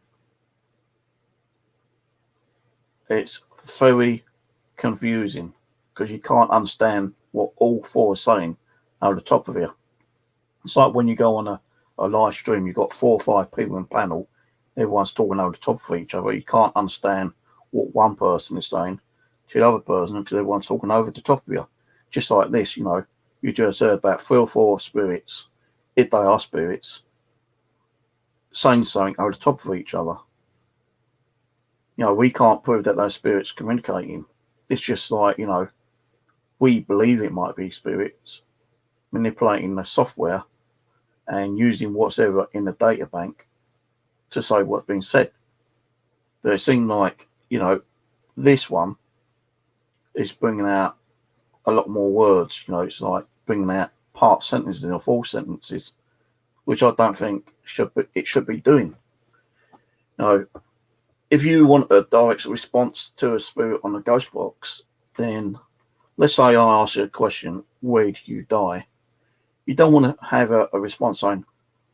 it's very confusing because you can't understand what all 4 are saying over the top of you. It's like when you go on a live stream, you've got 4 or 5 people in panel, everyone's talking over the top of each other. You can't understand what one person is saying to the other person because everyone's talking over the top of you. Just like this, you just heard about 3 or 4 spirits, if they are spirits, saying something over the top of each other. We can't prove that those spirits communicating. It's just like, we believe it might be spirits manipulating the software and using whatever in the data bank to say what's being said. But it seemed like, this one is bringing out a lot more words. It's like bringing out part sentences or full sentences, which I don't think it should be doing. If you want a direct response to a spirit on the ghost box, then let's say I ask you a question, where did you die? You don't want to have a response saying,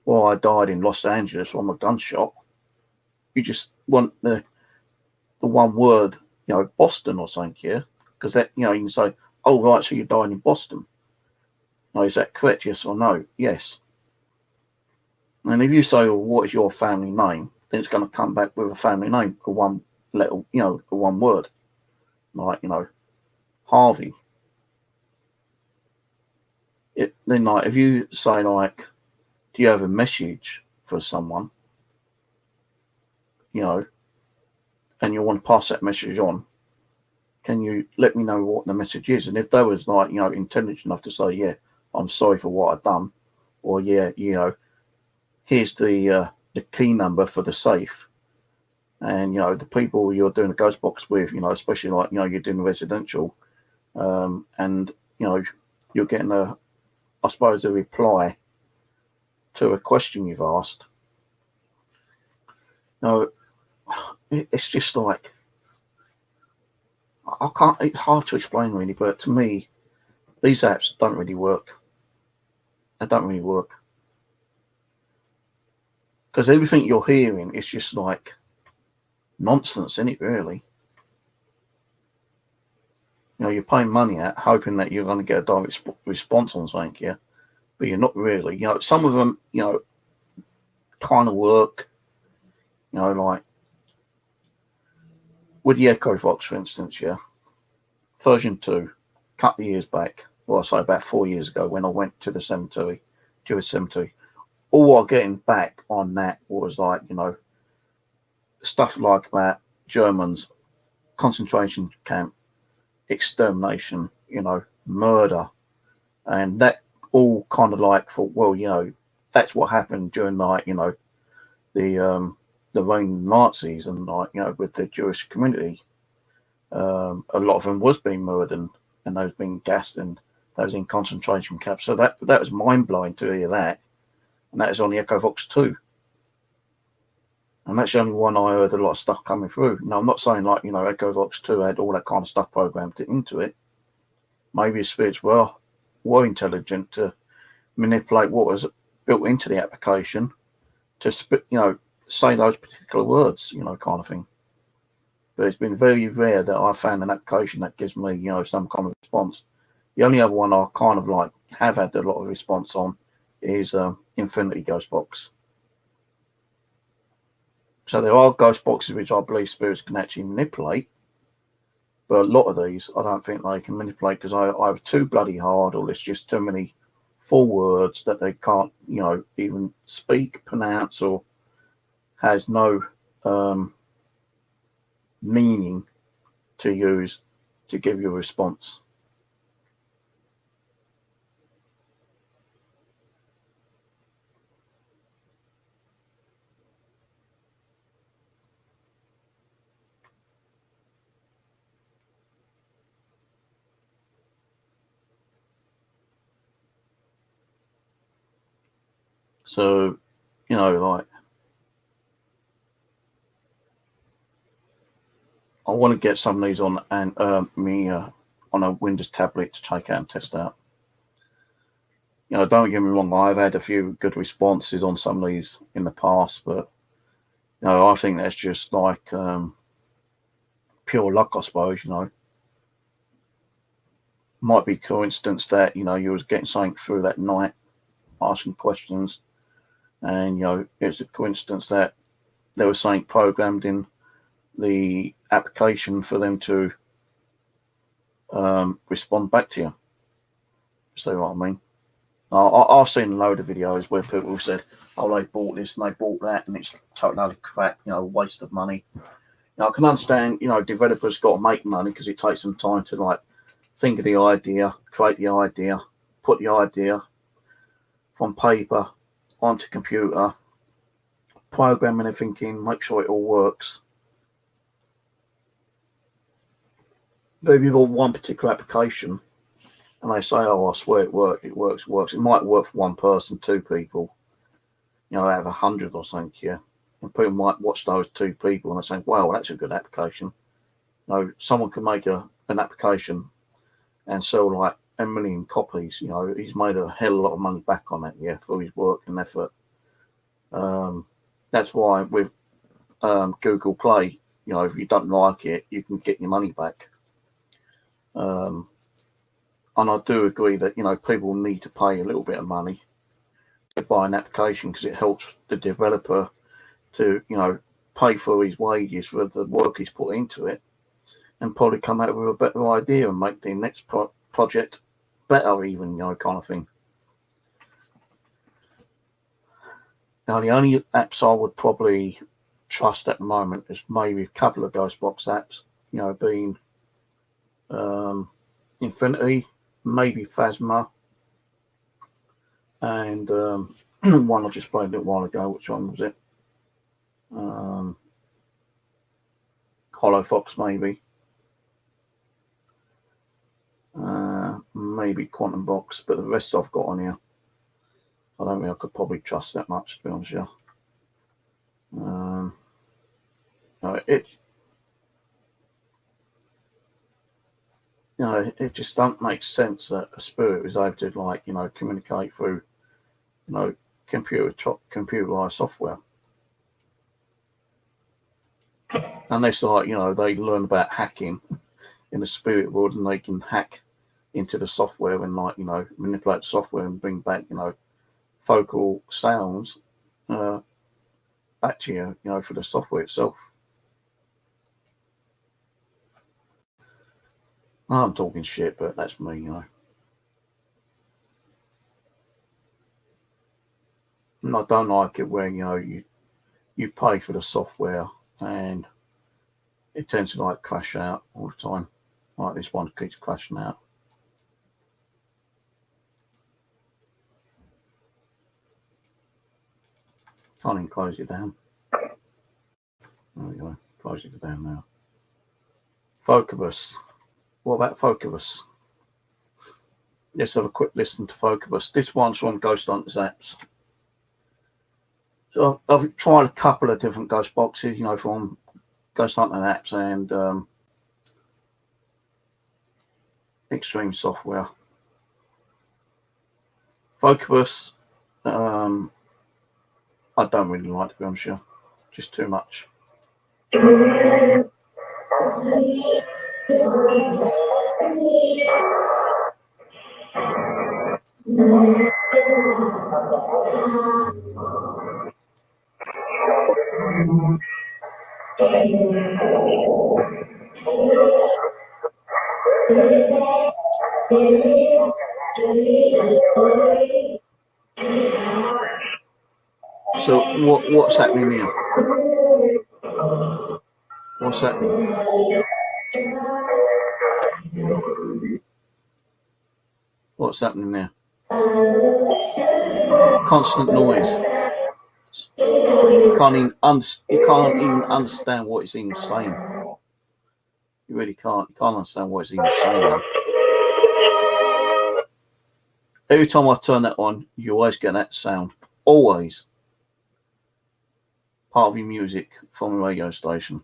well, I died in Los Angeles from a gunshot. You just want the one word, Boston or something here, because that, you can say, oh, right, so you died in Boston. Now, is that correct? Yes or no? Yes. And if you say, well, what is your family name? Then it's going to come back with a family name, a one letter, a one word, like, Harvey. Then, like, if you say, like, do you have a message for someone, and you want to pass that message on, can you let me know what the message is? And if they was like, intelligent enough to say, yeah, I'm sorry for what I've done, or yeah, here's the the key number for the safe. And, you know, the people you're doing a ghost box with, you know, especially like, you know, you're doing residential, and, you know, you're getting a reply to a question you've asked. You know, it's just like, it's hard to explain really, but to me, these apps don't really work. They don't really work. Because everything you're hearing is just like nonsense, isn't it, really? You know, you're paying money out, hoping that you're going to get a direct response on something, yeah? But you're not really. You know, some of them, you know, kind of work. You know, like with the EchoVox, for instance, yeah? Version 2, a couple of years back, well, I say about 4 years ago, when I went to the cemetery, Jewish cemetery, all I'm getting back on that was like, you know, stuff like that, Germans, concentration camp, extermination, you know, murder, and that all kind of like thought, well, you know, that's what happened during like, you know, the reign Nazis and like, you know, with the Jewish community. A lot of them was being murdered and those being gassed and those in concentration camps. So that was mind blowing to hear that, and that is on the EchoVox 2. And that's the only one I heard a lot of stuff coming through. Now, I'm not saying like, you know, EchoVox 2 had all that kind of stuff programmed into it. Maybe the spirits were intelligent to manipulate what was built into the application to, you know, say those particular words, you know, kind of thing. But it's been very rare that I found an application that gives me, you know, some kind of response. The only other one I kind of like have had a lot of response on is Infinity Ghost Box. So there are ghost boxes which I believe spirits can actually manipulate, but a lot of these I don't think they can manipulate because I either too bloody hard or there's just too many full words that they can't, you know, even speak, pronounce, or has no meaning to use to give you a response. So, you know, like, I want to get some of these on on a Windows tablet to take out and test out. You know, don't get me wrong, I've had a few good responses on some of these in the past, but you know, I think that's just like pure luck, I suppose. You know, might be coincidence that, you know, you was getting something through that night, asking questions, and you know, it's a coincidence that there was something programmed in the application for them to respond back to you. See what I mean? I've seen a load of videos where people have said, oh, they bought this and they bought that and it's totally crap, you know, waste of money. Now, I can understand, you know, developers got to make money because it takes them time to like think of the idea, create the idea, put the idea from paper onto computer, program everything in, make sure it all works. But if you've got one particular application and they say, oh, I swear it works. It might work for one person, two people, you know, out of 100 or something, yeah. And people might watch those two people and they say, wow, that's a good application. You know, someone can make an application and sell like 1 million copies. You know, he's made a hell of a lot of money back on it, yeah, for his work and effort. That's why with Google Play, you know, if you don't like it, you can get your money back. And I do agree that, you know, people need to pay a little bit of money to buy an application because it helps the developer to, you know, pay for his wages for the work he's put into it and probably come out with a better idea and make the next project better even, you know, kind of thing. Now, the only apps I would probably trust at the moment is maybe a couple of Ghostbox apps, you know, being Infinity, maybe Phasma, and one I just played a little while ago. Which one was it? Hollow Fox maybe. Maybe Quantum Box, but the rest I've got on here, I don't think I could probably trust that much, to be honest with you. No, it just don't make sense that a spirit was able to, like, communicate through, computerized software. Unless, like, they learn about hacking in the spirit world and they can hack into the software and, like, manipulate the software and bring back, focal sounds back to you, for the software itself. I'm talking shit, but that's me, And I don't like it where, you pay for the software and it tends to, like, crash out all the time. Like this one keeps crashing out. Can't even close it down. There we go. Close it down now. Focubus. What about Focubus? Let's have a quick listen to Focubus. This one's from Ghost Hunters apps. So I've tried a couple of different ghost boxes, from Ghost Hunter apps and Extreme Software. Focubus, I don't really like, to be honest with you. Just too much. So what's happening here? What's happening? What's happening there? Constant noise. You can't even understand what it's even saying. You really can't. You can't understand what it's even saying. Man. Every time I turn that on, you always get that sound. Always. Part of your music from the radio station.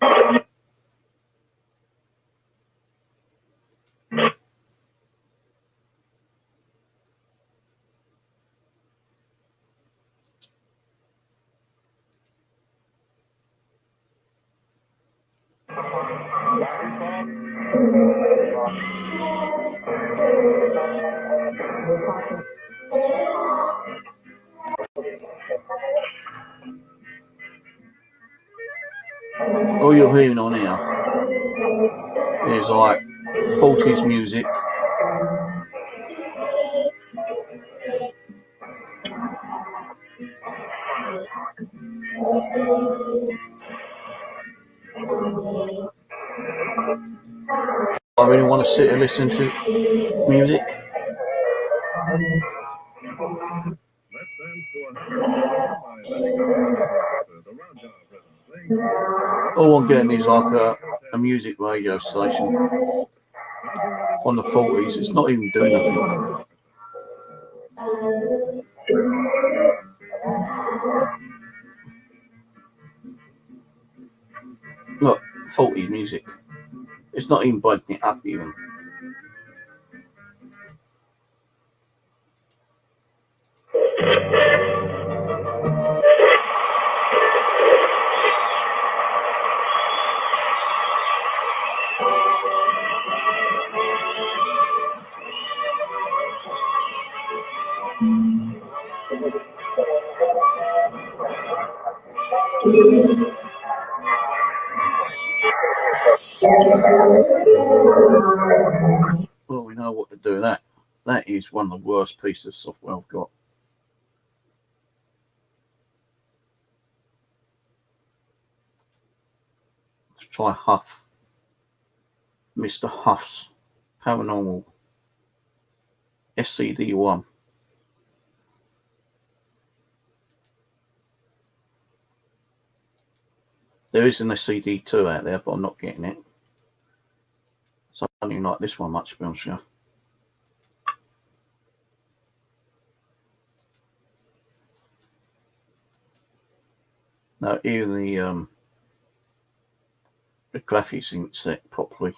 All you're hearing on here is like 40s music. I really want to sit and listen to music. All I'm getting is like a music radio station from the 40s. It's not even doing nothing. Look, 40s music. It's not even breaking it up even. Well, we know what to do with that. That is one of the worst pieces of software I've got. Let's try Huff. Mr. Huff's Paranormal SCD-1. There is an SCD2 out there, but I'm not getting it. So I don't even like this one much, to be honest with you. No, even the graphics ain't set properly.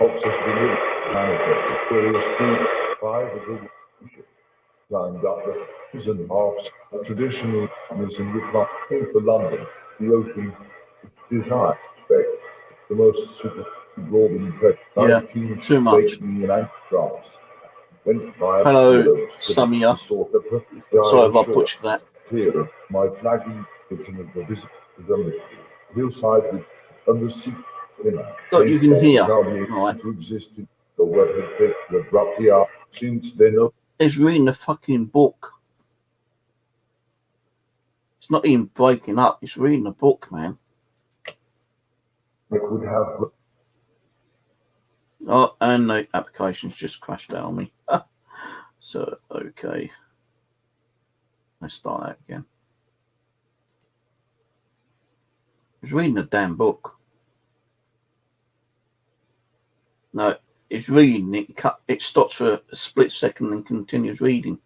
Access delivery manager, where there's 5 of the lined up the prison halves, traditional in reply for London, the open desire, the most super broad press, Yeah, too much. Hello, Samia. Sorry if I butchered that. Clear of my flagging vision of the visit to the hillside with under sea. Look, you can hear. Right. To exist in the weapon pit abruptly up since then. He's reading the fucking book. It's not even breaking up. He's reading the book, man. It would have. Oh, and the application's just crashed out on me. So, okay. Let's start that again. He's reading the damn book. No, it's reading it. It stops for a split second and continues reading.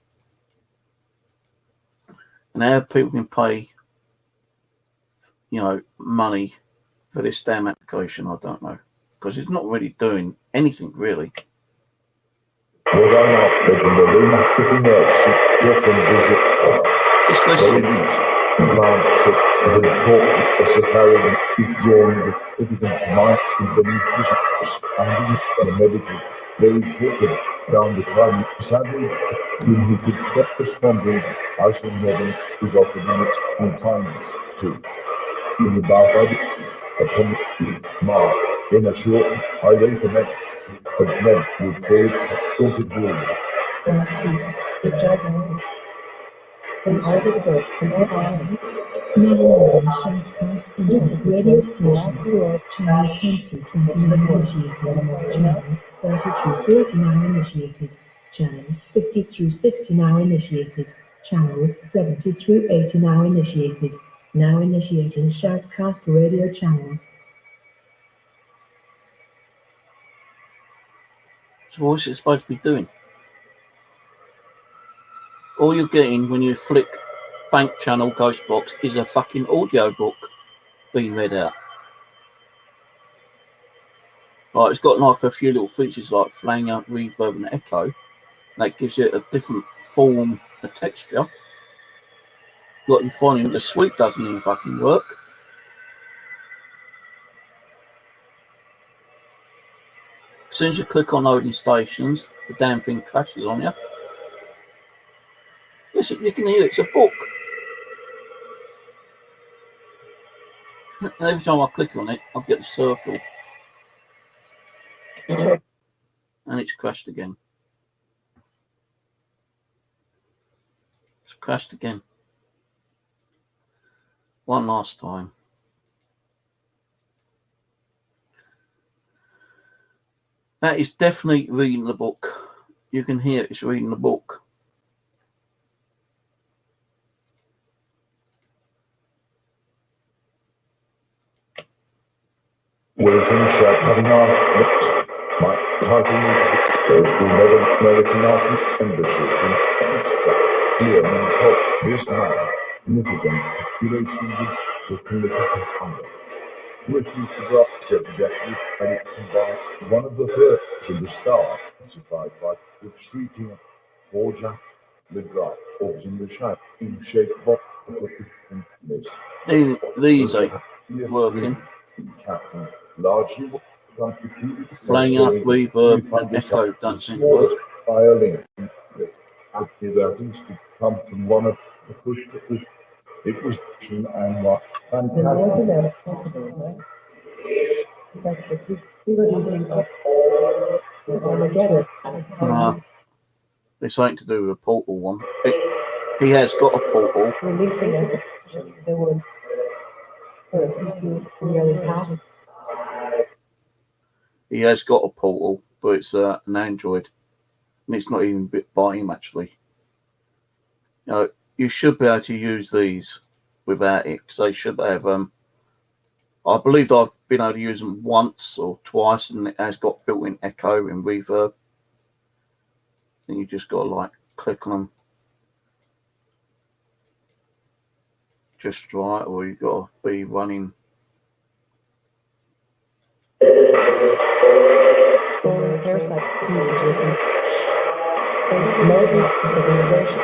And how people can pay, money for this damn application, I don't know, because it's not really doing anything really. Just listen. Plants should report as a carrying be drawn evident to mind beneath physics and in the medical. They put it down the crime savage when he could get responding. I shall never is offered minutes and times to. In the body upon the mark in a short I lay for men, but men would trade haunted wolves. Mail-order shoutcast internet radio stations. Channels 10 through 29 initiated. Channels 30 through 49 initiated. Channels 50 through 60 now initiated. Channels 70 through 80 now initiated. Now initiating shoutcast radio channels. So what's it supposed to be doing? All you're getting when you flick bank channel ghost box is a fucking audio book being read out. Right, it's got like a few little features like flanger, reverb and echo. That gives it a different form, a texture. Like you're finding the suite doesn't even fucking work. As soon as you click on loading stations, the damn thing crashes on you. Listen, you can hear it's a book. And every time I click on it, I'll get the circle. And it's crashed again. It's crashed again. One last time. That is definitely reading the book. You can hear it's reading the book. Whereas in the shop having our lips, my title is the American Arctic membership in extract here and top this man, significant population with the political hunger. Written to the said exactly and it combines one of the thirds from the star, classified by the shrieking Borja Legrand, or in the shape in shape of this. These are working. Captain. Largely flying up reverb and echo don't seem to work. By a link. That is to come from one of the push. It was and what There's something to do with a portal one. He has got a portal. Releasing as they were nearly half. He has got a portal, but it's an Android, and it's not even bit by him actually. You know, you should be able to use these without it, because they should have. I believe I've been able to use them once or twice, and it has got built-in echo and reverb. And you just got to like click on them just right, or you've got to be running. Parasite diseases within modern civilization.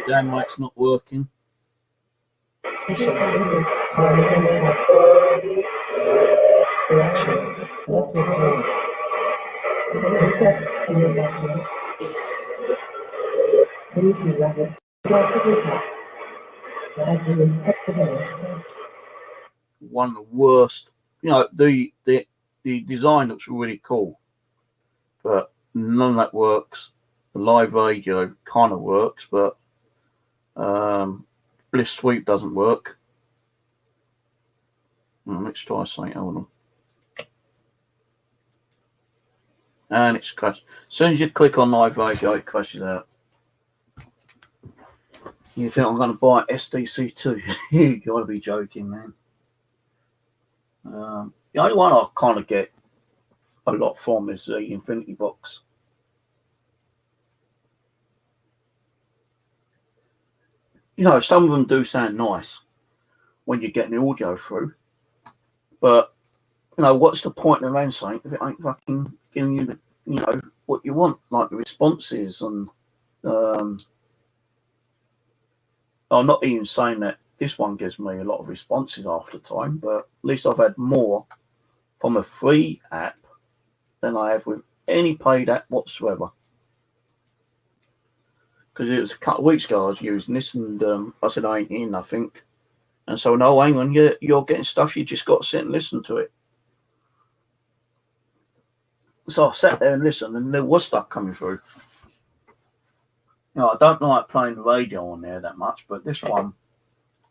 Damn mic's not working. Patients interest reaction, less report. Some effect in the background. Briefly rapid. One of the worst. You know, the design looks really cool, but none of that works. The live radio kind of works, but Bliss Sweep doesn't work. Let's try something. Hold on. And it's crashed. As soon as you click on live radio, it crashes out. You think I'm going to buy SDC2? You got to be joking, man. The only one I kind of get a lot from is the Infinity Box. You know, some of them do sound nice when you're getting the audio through, but you know, what's the point of around something if it ain't fucking giving you the, you know, what you want, like the responses and I'm not even saying that this one gives me a lot of responses after time, but at least I've had more from a free app than I have with any paid app whatsoever. Because it was a couple of weeks ago I was using this, and I said I ain't hearing nothing. And so, no, hang on, you're getting stuff, you just got to sit and listen to it. So I sat there and listened, and there was stuff coming through. You know, I don't like playing the radio on there that much, but this one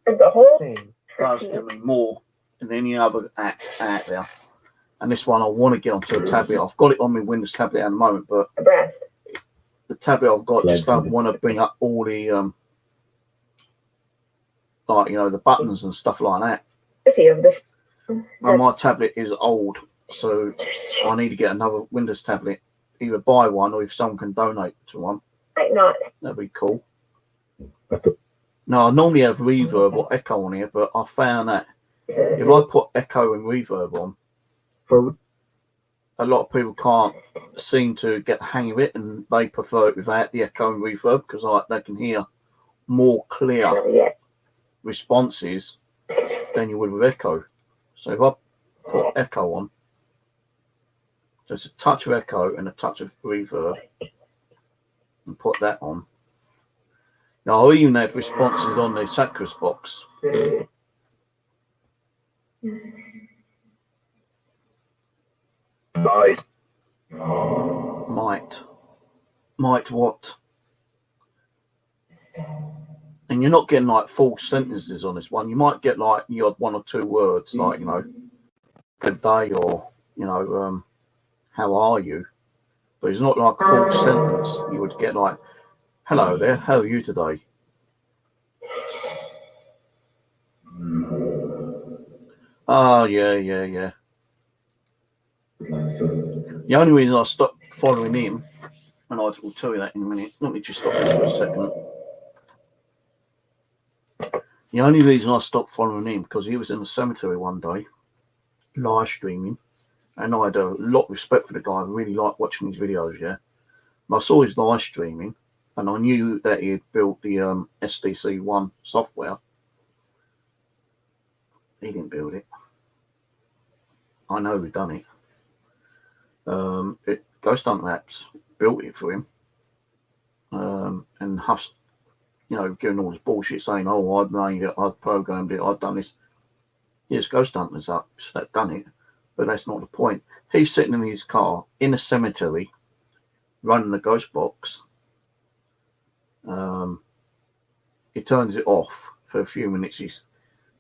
The whole thing. does give me more than any other app out there. And this one I want to get onto a tablet. I've got it on my Windows tablet at the moment, but Breast. the tablet I've got just don't want to bring up all the like, you know, the buttons and stuff like that. Of this. And my tablet is old, so I need to get another Windows tablet. Either buy one, or if someone can donate to one, Might not. that'd be cool. Now, I normally have reverb or echo on here, but I found that if I put echo and reverb on, a lot of people can't seem to get the hang of it, and they prefer it without the echo and reverb, because like they can hear more clear Yeah. responses than you would with echo. So if I put echo on, just a touch of echo and a touch of reverb, and put that on. Now I even had responses on the Sacris box. Might what? And you're not getting like full sentences on this one. You might get like you had one or two words, like, you know, good day, or, you know, how are you? But it's not like a full sentence. You would get like, hello there, how are you today? Oh, yeah. The only reason I stopped following him, and I will tell you that in a minute. Let me just stop this for a second. The only reason I stopped following him, because he was in the cemetery one day, live streaming, and I had a lot of respect for the guy. I really liked watching his videos, yeah. And I saw his live streaming, and I knew that he had built the SDC1 software. He didn't build it. I know who done it. Ghost Hunt Labs built it for him. And Huff's, you know, giving all this bullshit saying, oh, I've made it, I've programmed it, I've done this. Yes, Ghost Hunters up that done it, but that's not the point. He's sitting in his car in a cemetery running the ghost box. He turns it off for a few minutes. He's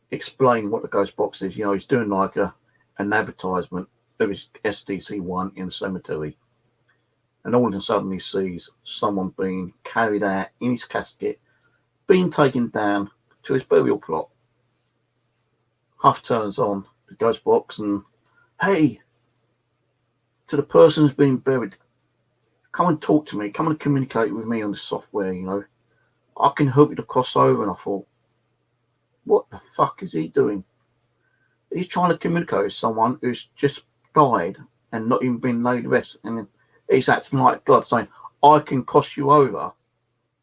explaining what the ghost box is. You know, he's doing like an advertisement of his SDC1 in the cemetery. and all of a sudden he sees someone being carried out in his casket, being taken down to his burial plot. Huff turns on the ghost box and, hey, to the person who's been buried, come and talk to me, come and communicate with me on the software, you know. I can help you to cross over. And I thought, what the fuck is he doing? He's trying to communicate with someone who's just died and not even been laid to rest. And he's acting like God, saying, I can cross you over.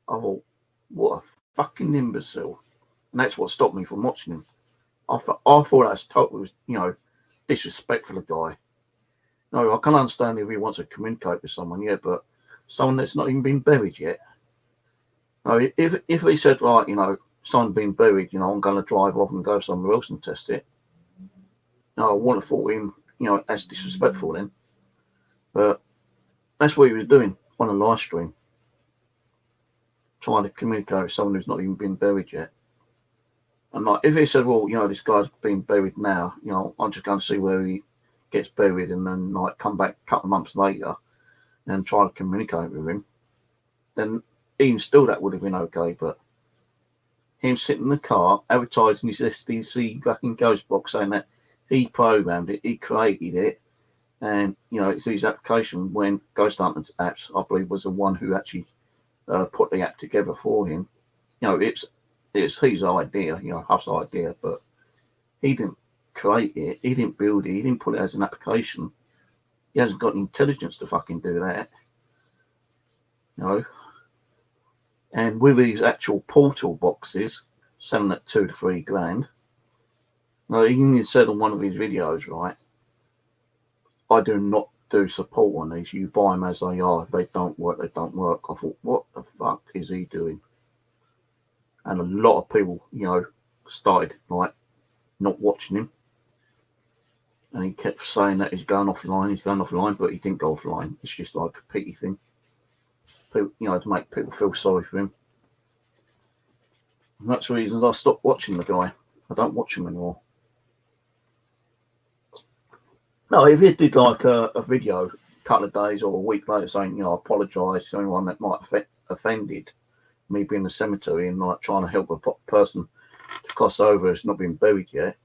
I thought, what a fucking imbecile. And that's what stopped me from watching him. I thought that's totally, you know, disrespectful of the guy. No, I can understand if he wants to communicate with someone, yeah, but someone that's not even been buried yet. No, if he said, right, you know, someone been buried, you know, I'm going to drive off and go somewhere else and test it. No, I wouldn't have thought him, you know, as disrespectful then. But that's what he was doing on a live stream, trying to communicate with someone who's not even been buried yet. And like, if he said, well, you know, this guy's been buried now, you know, I'm just going to see where he gets buried and then like come back a couple of months later and try to communicate with him, then even still that would have been okay. But him sitting in the car advertising his SDC fucking ghost box, saying that he programmed it, he created it, and you know it's his application, when Ghost Hunters apps, I believe, was the one who actually put the app together for him. You know, it's his idea, you know, Huff's idea, but he didn't create it, he didn't build it, he didn't put it as an application. He hasn't got the intelligence to fucking do that, you know. And with his actual portal boxes, selling at $2 to $3 grand. Now, he even said on one of his videos, right, I do not do support on these. You buy them as they are. If they don't work, they don't work. I thought, what the fuck is he doing? And a lot of people, you know, started like not watching him. And he kept saying that he's going offline, but he didn't go offline. It's just like a pity thing. People, you know, to make people feel sorry for him. And that's the reason I stopped watching the guy. I don't watch him anymore. No, if he did like a video a couple of days or a week later saying, you know, I apologise to anyone that might have offended me being in the cemetery and like trying to help a person to cross over who's not been buried yet,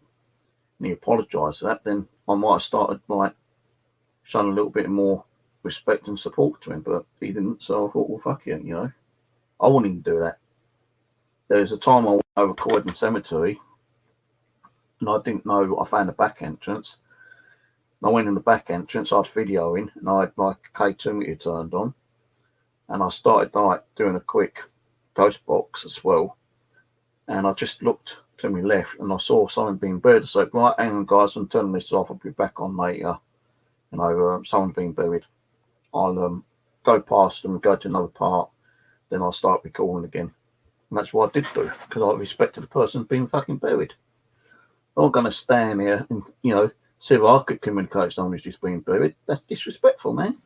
and he apologised for that, then I might have started like showing a little bit more respect and support to him, but he didn't. So I thought, well, fuck you, you know, I wouldn't even do that. There was a time I went over Croydon Cemetery and I didn't know I found a back entrance. And I went in the back entrance, I was videoing, and I had like a K2 meter turned on, and I started like doing a quick ghost box as well. And I just looked to my left and I saw something being buried. I said, right, hang on guys, I'm turning this off, I'll be back on later. You know, someone's being buried. I'll go past them, go to another part, then I'll start recording again. And that's what I did do, because I respected the person being fucking buried. I'm not going to stand here and, you know, see if I could communicate with someone who's just been buried. That's disrespectful, man.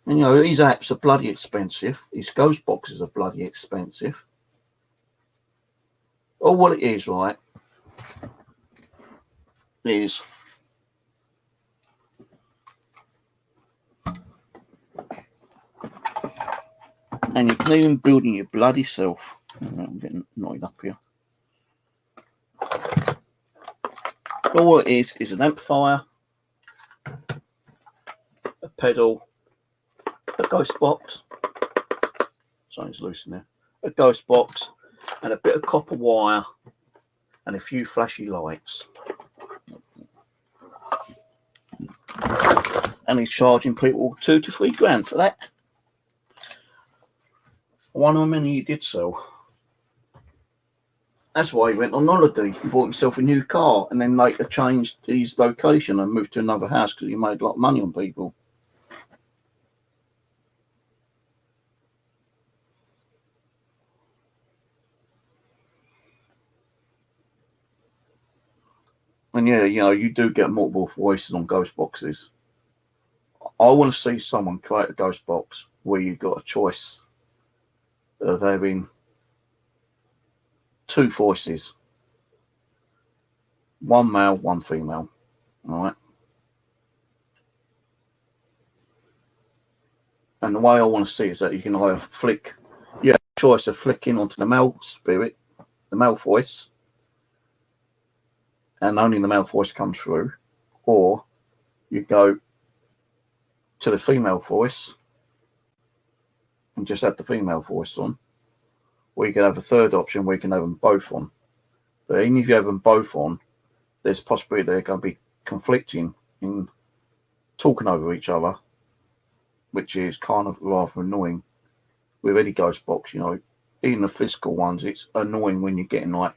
And, you know, these apps are bloody expensive. These ghost boxes are bloody expensive. All what it is, right, is and you can even build in your bloody self. I'm getting annoyed up here. All it is an amplifier, a pedal, a ghost box. Something's loose in there. A ghost box, and a bit of copper wire, and a few flashy lights. And he's charging people $2 to $3 grand for that. I wonder how many he did sell. That's why he went on holiday. He bought himself a new car and then later changed his location and moved to another house because he made a lot of money on people. And yeah, you know, you do get multiple voices on ghost boxes. I want to see someone create a ghost box where you've got a choice of having 2 voices, 1 male, 1 female. All right. And the way I want to see it is that you can either flick, you have a choice of flicking onto the male spirit, the male voice, and only the male voice comes through, or you go to the female voice and just have the female voice on, or you can have a third option where you can have them both on. But even if you have them both on, there's possibly they're going to be conflicting in talking over each other, which is kind of rather annoying with any ghost box. You know, even the physical ones, it's annoying when you're getting like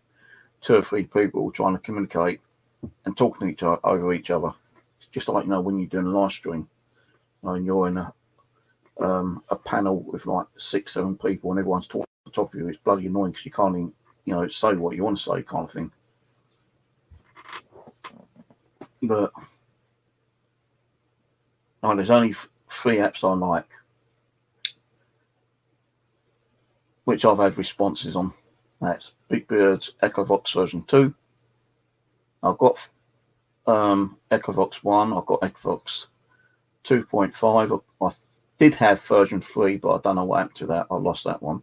2 or 3 people trying to communicate and talking to each other over each other. It's just like, you know, when you're doing a live stream, you know, and you're in a panel with like 6, 7 people and everyone's talking at the top of you. It's bloody annoying because you can't even, you know, say what you want to say, kind of thing. But no, there's only 3 apps I like, which I've had responses on. That's Big Beard's Echovox version 2. I've got Echovox 1. I've got Echovox 2.5. I did have version 3, but I don't know what happened to that. I lost that one.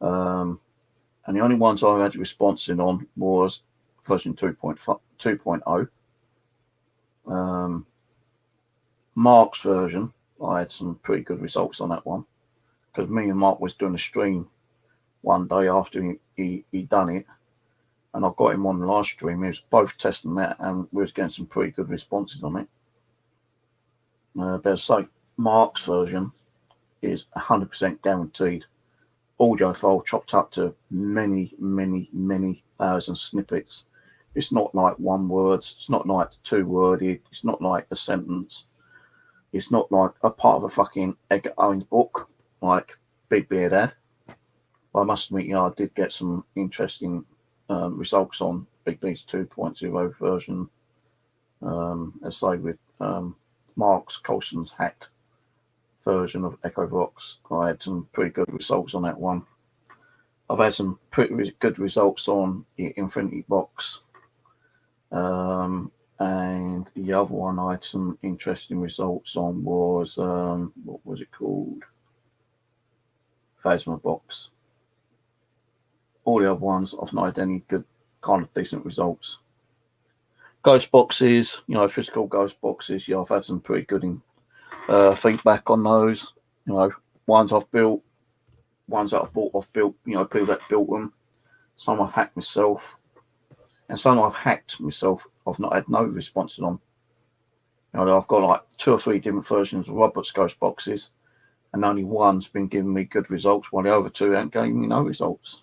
And the only ones I had responses on was version 2.0. Mark's version, I had some pretty good results on that one, because me and Mark was doing a stream one day after he done it, and I got him on the live stream. He was both testing that, and we was getting some pretty good responses on it. But as I say, Mark's version is 100% guaranteed audio file chopped up to many, many, many thousand snippets. It's not like 1 word. It's not like 2 worded. It's not like a sentence. It's not like a part of a fucking Edgar Owens book like Big Beard had. But I must admit, you know, I did get some interesting results on Big Beard's 2.0 version. As I say, with Mark's Coulson's hacked version of Echovox, I had some pretty good results on that one. I've had some pretty good results on the Infinity Box. And the other one I had some interesting results on was, what was it called? Phasma Box. All the other ones, I've not had any good, kind of decent results. Ghost boxes, you know, physical ghost boxes, yeah, I've had some pretty good feedback on those. You know, ones I've built, ones that I've bought off built, you know, people that built them. Some I've hacked myself. And some I've hacked myself, I've not had no responses on. You know, I've got like 2 or 3 different versions of Robert's ghost boxes, and only one's been giving me good results, while the other 2 haven't given me no results.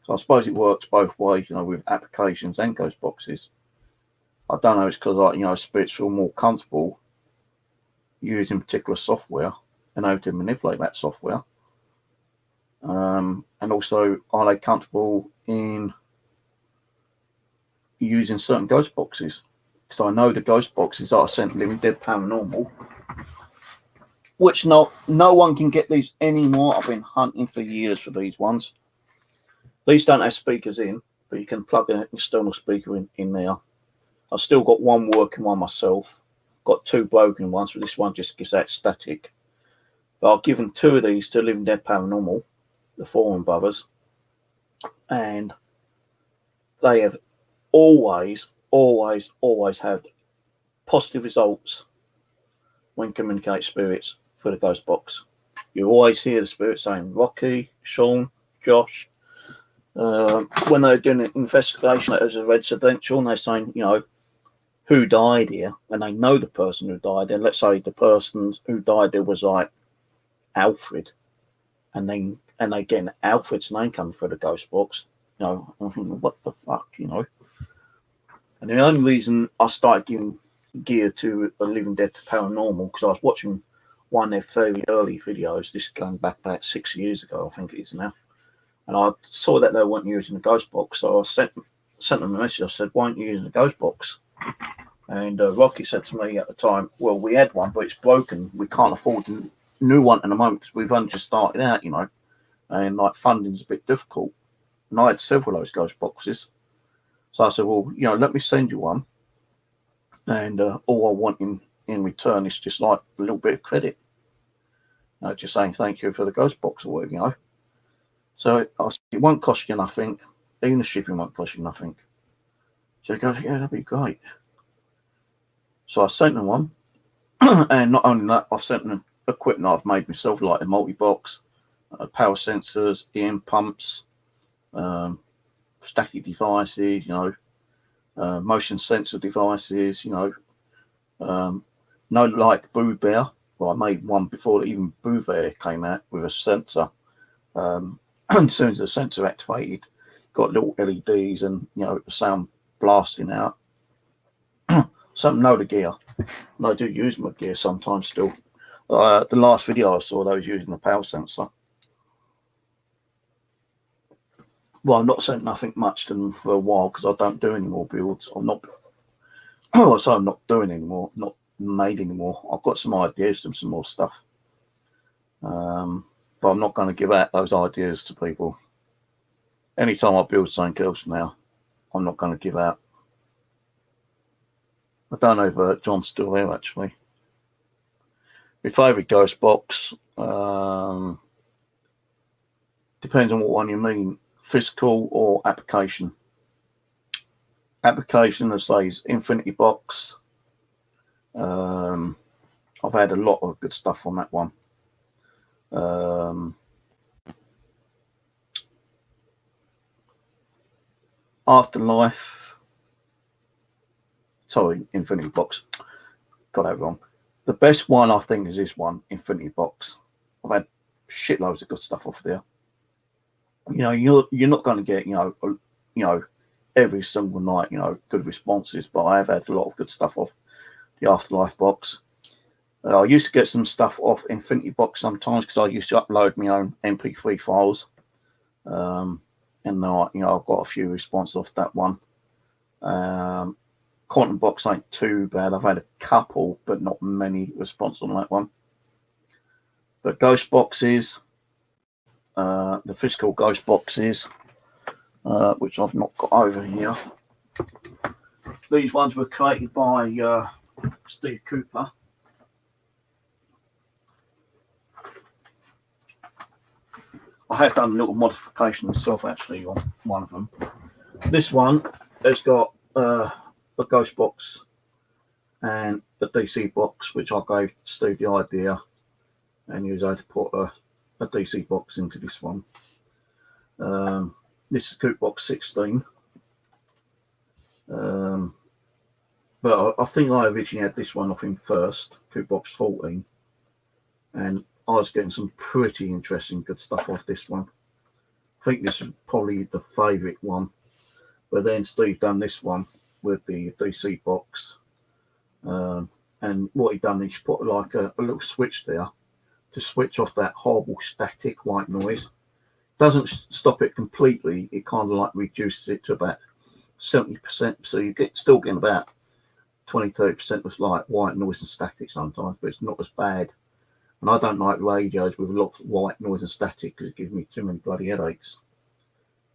So I suppose it works both ways, you know, with applications and ghost boxes. I don't know, it's because, like, you know, spirits feel more comfortable using particular software and able to manipulate that software. And also, are they comfortable in using certain ghost boxes? Because I know the ghost boxes are sent Living Dead Paranormal, which no one can get these anymore. I've been hunting for years for these ones. These don't have speakers in, but you can plug an external speaker in there. I've still got 1 working one myself. Got 2 broken ones, but this one just gives that static. But I've given 2 of these to Living Dead Paranormal, the Foreman brothers, and they have always had positive results when communicating spirits for the ghost box. You always hear the spirit saying Rocky, Sean, Josh. When they're doing an investigation as a residential, and they're saying, you know, who died here, and they know the person who died there. Let's say the person who died there was like Alfred, and they get Alfred's name coming through the ghost box. You know, I'm thinking, what the fuck, you know? And the only reason I started giving gear to a Living Dead Paranormal, because I was watching one of their very early videos, this is going back about 6 years ago, I think it is now. And I saw that they weren't using the ghost box, so I sent them a message. I said, why aren't you using the ghost box? And Rocky said to me at the time, well, we had one, but it's broken. We can't afford a new one at the moment because we've only just started out, you know, and like funding's a bit difficult. And I had several of those ghost boxes. So I said, well, you know, let me send you one. And all I want in return is just like a little bit of credit. just saying thank you for the ghost box or whatever, you know. So I said, it won't cost you nothing. Even the shipping won't cost you nothing. So he goes, yeah, that'd be great. So I sent them one. And not only that, I've sent them equipment I've made myself, like a multi-box, power sensors, EM pumps, static devices, you know, motion sensor devices, you know, no, like Boo Bear. Well, I made one before even Boo Bear came out with a sensor. And as soon as the sensor activated, got little LEDs and, you know, sound blasting out. Some know the gear. And I do use my gear sometimes still. The last video I saw, they was using the power sensor. Well, I've not sent nothing much to them for a while because I don't do any more builds. I'm not. So I'm not doing anymore. Not made anymore. I've got some ideas and some more stuff. But I'm not going to give out those ideas to people. Anytime I build something else now, I'm not going to give out. I don't know if John's still there actually. My favourite ghost box, depends on what one you mean, physical or application. Application, as I say, is Infinity Box. I've had a lot of good stuff on that one. Afterlife. Sorry, Infinity Box. Got that wrong. The best one, I think, is this one, Infinity Box. I've had shitloads of good stuff off there. You know, you're not going to get, you know, every single night, you know, good responses, but I have had a lot of good stuff off the Afterlife box. I used to get some stuff off Infinity Box sometimes because I used to upload my own MP3 files. And now, you know, I've got a few responses off that one. Quantum Box ain't too bad. I've had a couple, but not many responses on that one. But ghost boxes, the physical ghost boxes, which I've not got over here. These ones were created by Steve Cooper. I have done a little modification myself actually on one of them. This one has got a ghost box and a DC box, which I gave Steve the idea, and he was able to put a DC box into this one. This is Coop Box 16. But I think I originally had this one off him first, Coop Box 14. And I was getting some pretty interesting good stuff off this one. I think this is probably the favourite one. But then Steve done this one with the DC box. And what he done is put like a little switch there to switch off that horrible static white noise. Doesn't stop it completely. It kind of like reduces it to about 70%. So you still getting about 20-30% of like white noise and static sometimes, but it's not as bad. And I don't like radios with lots of white noise and static because it gives me too many bloody headaches.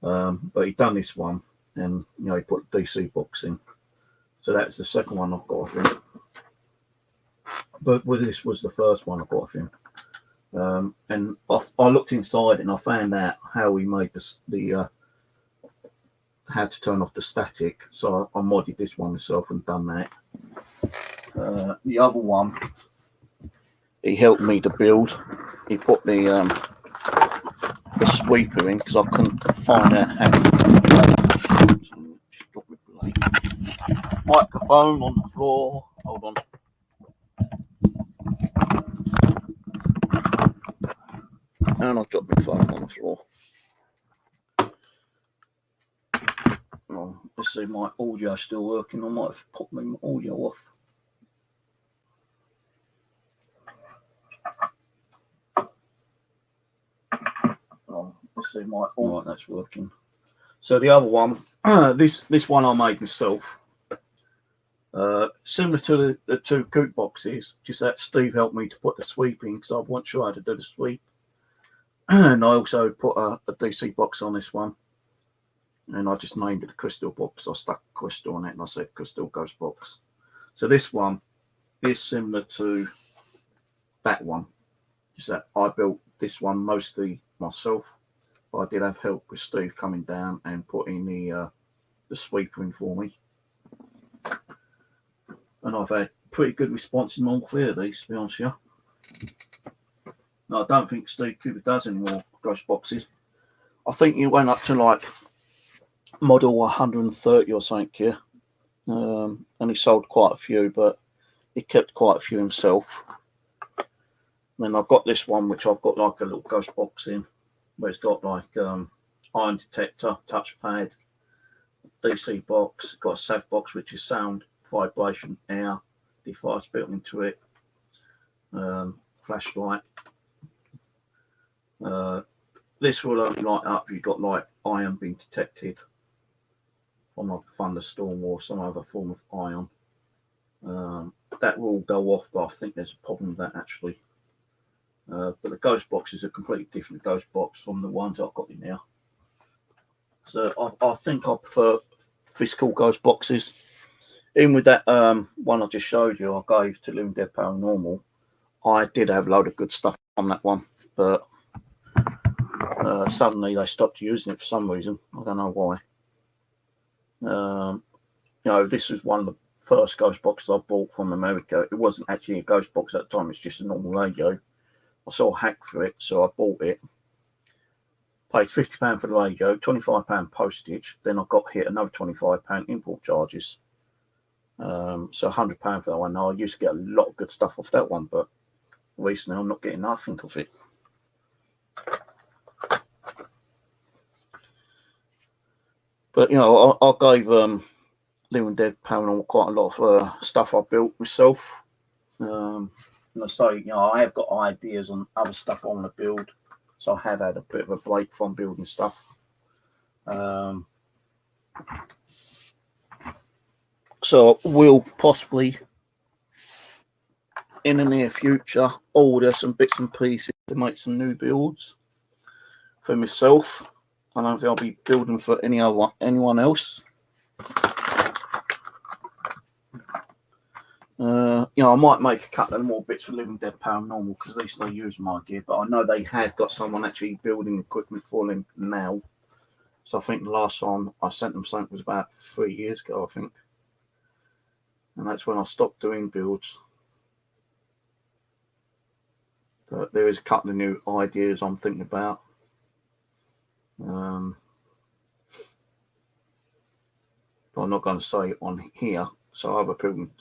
But he done this one, and you know, he put the DC box in. So that's the second one I've got off him. But with this was the first one I got off him. And I looked inside and I found out how he made how to turn off the static. So I modded this one myself and done that. The other one, he helped me to build. He put the sweeper in because I couldn't find out how to stop me playing. Microphone on the floor. Hold on. And I've dropped my phone on the floor. Well, let's see, my audio's still working. I might have popped my audio off. Let's see, my all right, that's working. So the other one, this one I made myself. Similar to the two Coop boxes, just that Steve helped me to put the sweep in because I wasn't sure how to do the sweep. And I also put a DC box on this one. And I just named it the Crystal Box. I stuck Crystal on it and I said Crystal Ghost Box. So this one is similar to that one. is that I built this one mostly myself. But I did have help with Steve coming down and putting the sweeper in for me. And I've had pretty good response in all three of these, to be honest with you. No, I don't think Steve Cooper does any more ghost boxes. I think he went up to like model 130 or something here. And he sold quite a few, but he kept quite a few himself. Then I've got this one, which I've got like a little ghost box in, where it's got like iron detector, touchpad, DC box, got a SAV box, which is sound, vibration, air, device built into it, flashlight. This will only light up if you've got like iron being detected from like a thunderstorm or some other form of ion. That will go off, but I think there's a problem with that actually. But the ghost box is a completely different ghost box from the ones I've got in there. So I think I prefer physical ghost boxes. Even with that one I just showed you, I gave to Living Dead Paranormal, I did have a load of good stuff on that one, but suddenly they stopped using it for some reason. I don't know why. You know, this was one of the first ghost boxes I bought from America. It wasn't actually a ghost box at the time, it's just a normal radio. I saw a hack for it, so I bought it. Paid £50 for the radio, £25 postage. Then I got hit another £25 import charges. So £100 for that one. Now, I used to get a lot of good stuff off that one, but recently I'm not getting nothing of it. But, you know, I gave Living Dead Paranormal quite a lot of stuff I built myself. And I say, you know, I have got ideas on other stuff I want to build. So I have had a bit of a break from building stuff. So we'll possibly, in the near future, order some bits and pieces to make some new builds for myself. I don't think I'll be building for anyone else. You know, I might make a couple of more bits for Living Dead Paranormal because at least they use my gear, but I know they have got someone actually building equipment for them now. So I think the last time I sent them something was about 3 years ago, I think. And that's when I stopped doing builds. But there is a couple of new ideas I'm thinking about. But I'm not going to say it on here, so other people can,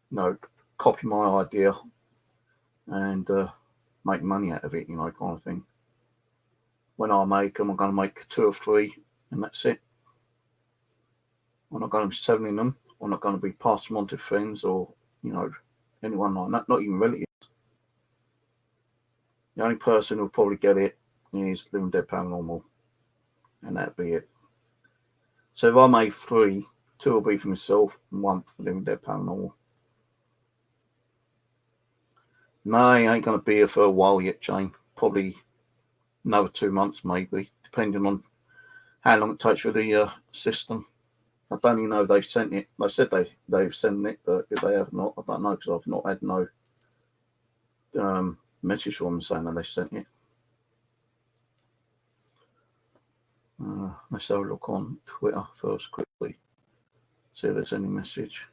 you know, copy my idea and make money out of it, you know, kind of thing. When I make them, I'm going to make 2 or 3, and that's it. I'm not going to be selling them. I'm not going to be passing them on to friends or, you know, anyone like that, not even relatives. The only person who'll probably get it is Living Dead Paranormal, and that'd be it. So if I made 3, 2 will be for myself and 1 for Living Dead Paranormal. No, I ain't going to be here for a while yet, Jane. Probably another 2 months, maybe, depending on how long it takes for the system. I don't even know if they've sent it. They said they've sent it, but if they have not, I don't know, because I've not had no message from them saying that they sent it. Let's have a look on Twitter first quickly. See if there's any message.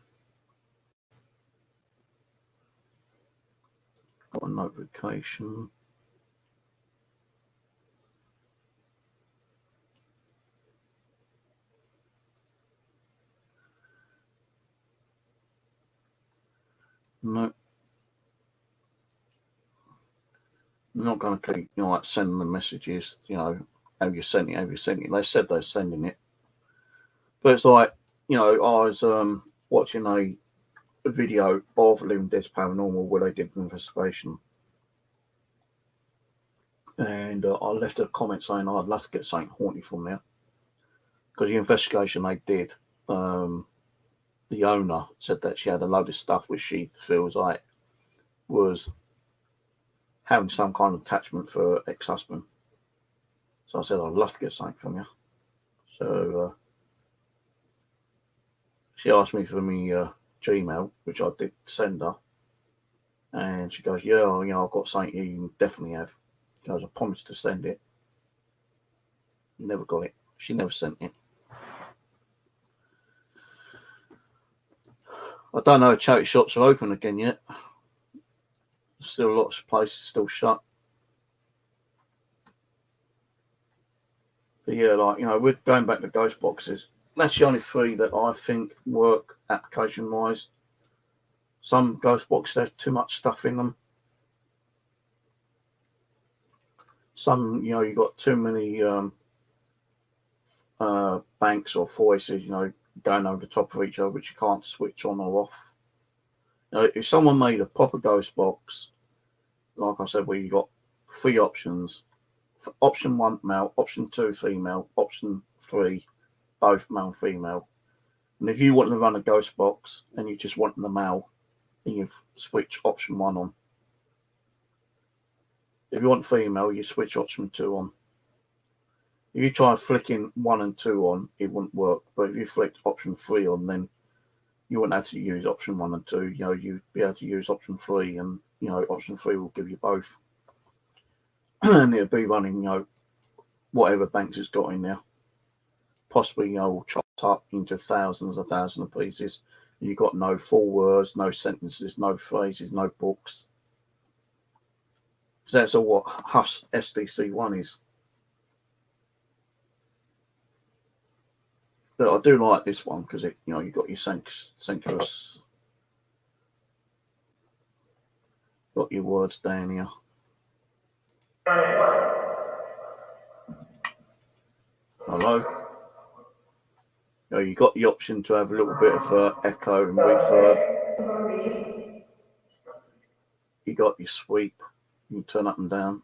Got a notification. No. I'm not going to keep, you know, like sending the messages, you know, have you sent it, have you sent it? They said they're sending it. But it's like, you know, I was watching a video of Living Dead Paranormal where they did an investigation. And I left a comment saying I'd love to get something haunted from there. Because the investigation they did, the owner said that she had a load of stuff which she feels like was having some kind of attachment for her ex-husband. So I said, I'd love to get something from you. So she asked me for my Gmail, which I did send her. And she goes, yeah, I've got something here you can definitely have. She goes, I promised to send it. Never got it. She never sent it. I don't know if charity shops are open again yet. Still lots of places still shut. But yeah, we're going back to ghost boxes. That's the only 3 that I think work application-wise. Some ghost boxes have too much stuff in them. Some, you've got too many banks or voices, going over the top of each other, which you can't switch on or off. If someone made a proper ghost box, like I said, where you got 3 options: option 1 male, option 2 female, option 3 both male and female. And if you want to run a ghost box and you just want the male, then you switch option 1 on. If you want female, you switch option 2 on. If you try flicking 1 and 2 on, it wouldn't work. But if you flicked option 3 on, then you wouldn't have to use option 1 and 2. You'd be able to use option 3, and option 3 will give you both. And it'll be running, whatever banks it's got in there. Possibly, all chopped up into thousands of pieces. And you've got no full words, no sentences, no phrases, no books. So that's all what Huff's SDC1 is. But I do like this one because it, you've got your Synchronous, got your words down here. Hello. You got the option to have a little bit of echo and reverb. You got your sweep. You can turn up and down.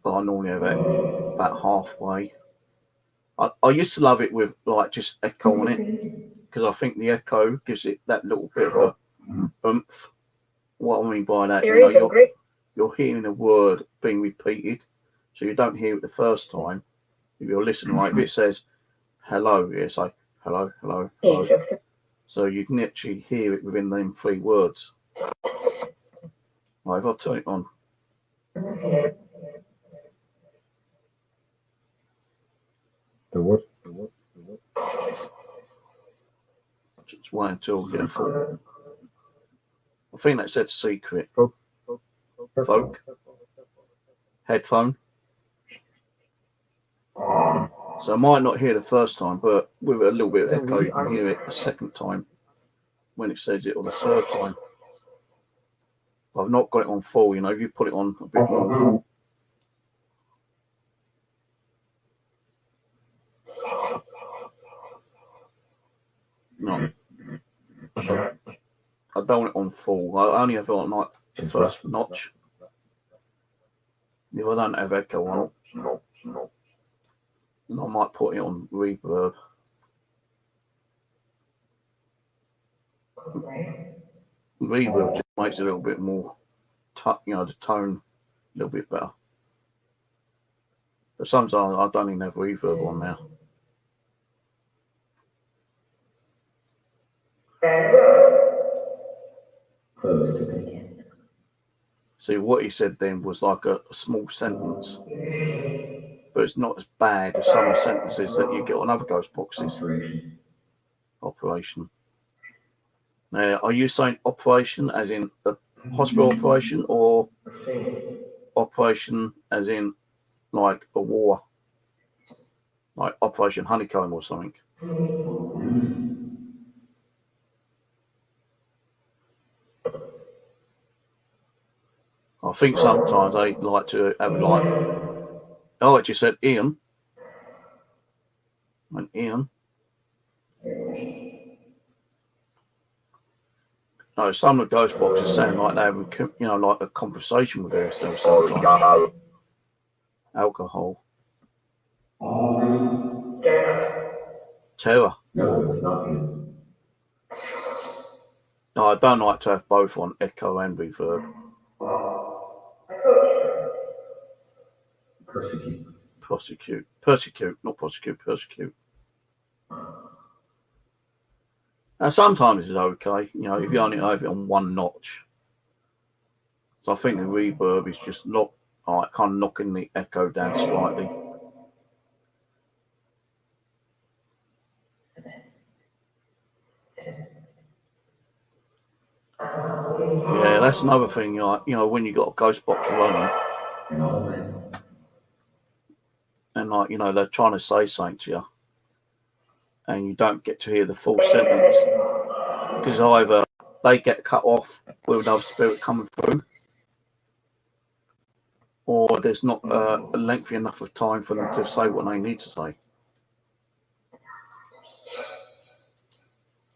But I normally have it about halfway. I used to love it with just echo on it, because I think the echo gives it that little bit of a oomph. What I mean by that, you're hearing a word being repeated, so you don't hear it the first time. If you're listening, if it says hello, it's like hello, hello, hello. So you can actually hear it within them 3 words. Right, if I turn it on. The what? Just wait until we get a full. I think that said secret. Folk. Headphone. So I might not hear the first time, but with a little bit of echo, you can hear it a second time when it says it, or the third time. I've not got it on full, if you put it on a bit more. No. I don't want it on full. I only have it on the first notch. If I don't have echo on it, then I might put it on reverb. Reverb just makes it a little bit more, the tone a little bit better. But sometimes I don't even have reverb on now. Closed it again. See, what he said then was like a small sentence, but it's not as bad as some of the sentences that you get on other ghost boxes. Operation. Now, are you saying operation as in a hospital operation, or operation as in like a war, like Operation Honeycomb or something? I think sometimes they like to have oh, it just said Ian. And Ian. No, some of the ghost boxes sound like they have, like a conversation with themselves sometimes. Alcohol. Terror. No, it's not you. No, I don't like to have both on echo and reverb. Persecute. Persecute, not prosecute, persecute. And sometimes it's okay, you know, if you only have it on one notch. So I think the reverb is just kind of knocking the echo down slightly. Yeah, that's another thing. Like, you know, when you got a ghost box running, and like, you know, they're trying to say something to you, and you don't get to hear the full sentence because either they get cut off with another spirit coming through, or there's not a lengthy enough of time for them to say what they need to say.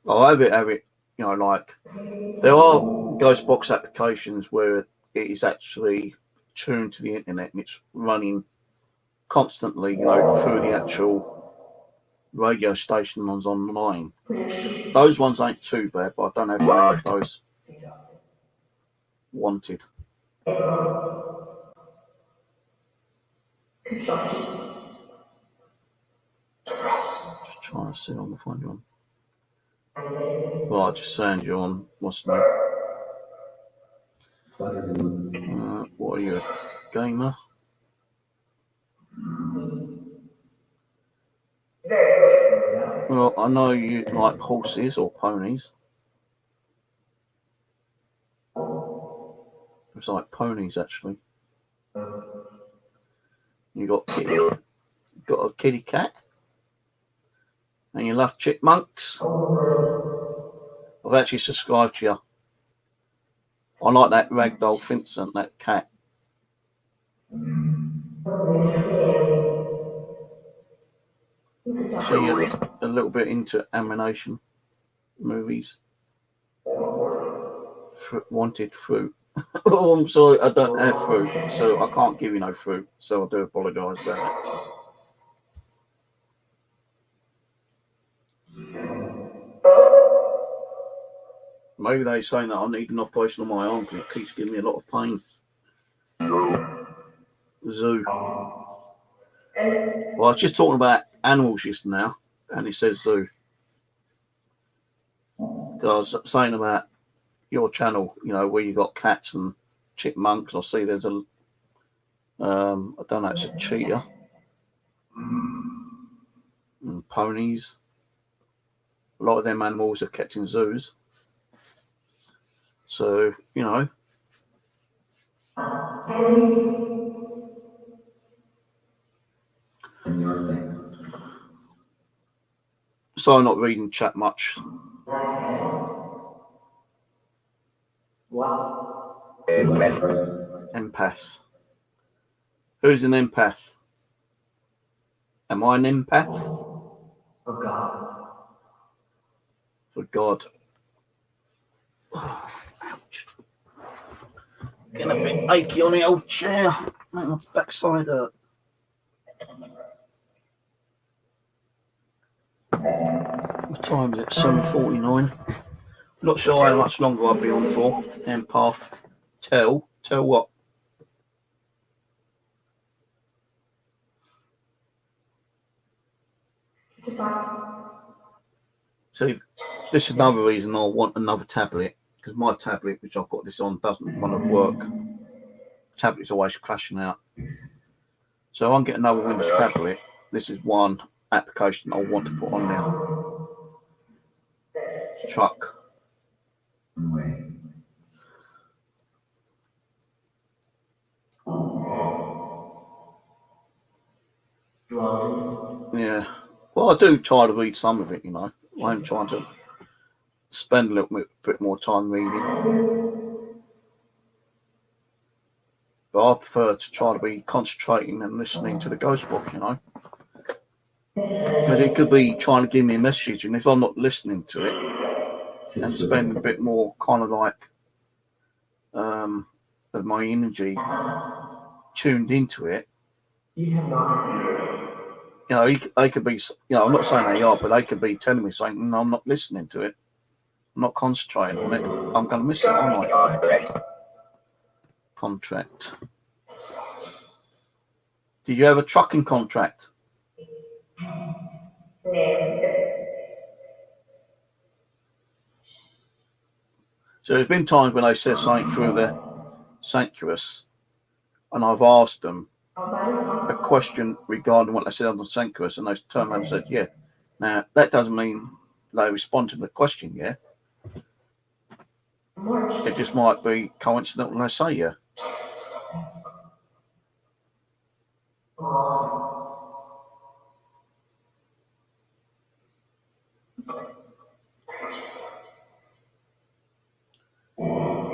I'll have it, you know, like there are ghost box applications where it is actually tuned to the internet and it's running constantly, you know, through the actual radio station ones online. Those ones ain't too bad, but I don't have any of those wanted. Just trying to see if I can find you on. Well, I'll just send you on. What's the name? What are you, a gamer? Well, I know you like horses or ponies. It's like ponies, actually. You got a kitty cat, and you love chipmunks. I've actually subscribed to you. I like that Ragdoll Vincent, that cat. So you're a little bit into animation movies. Wanted fruit. Oh, I'm sorry, I don't have fruit, so I can't give you no fruit. So I do apologise about that. Maybe they're saying that I need an operation on my arm because it keeps giving me a lot of pain. Zoo. Well, I was just talking about animals just now, and it says zoo. I was saying about your channel, you know, where you got cats and chipmunks. I see there's a, I don't know, it's a cheetah and ponies. A lot of them animals are kept in zoos. So, you know. So I'm not reading chat much. Empath. Who's an empath? Am I an empath? For God. Ouch. Getting a bit achy on the old chair. Make my backside hurt. What time is it? 7:49. Not sure how much longer I'll be on for. Empath. Tell what? See, this is another reason I want another tablet, because my tablet, which I've got this on, doesn't want to work. Tablet's always crashing out. So I'm getting another Windows tablet. This is one application I want to put on there. Truck. Yeah. Well, I do try to read some of it, you know. I am trying to spend a little bit more time reading. But I prefer to try to be concentrating and listening to the ghost book, you know. Because it could be trying to give me a message, and if I'm not listening to it and spend a bit more kind of like of my energy tuned into it, you know, they could be, you know, I'm not saying they are, but they could be telling me something, and I'm not listening to it. I'm not concentrating on it. I'm going to miss it, aren't I? Contract. Did you have a trucking contract? So there's been times when they said something through the Sanctuous, and I've asked them a question regarding what they said on the Sanctuous, and they turned around and said, yeah. Now, that doesn't mean they respond to the question, yeah? It just might be coincidental when they say, yeah.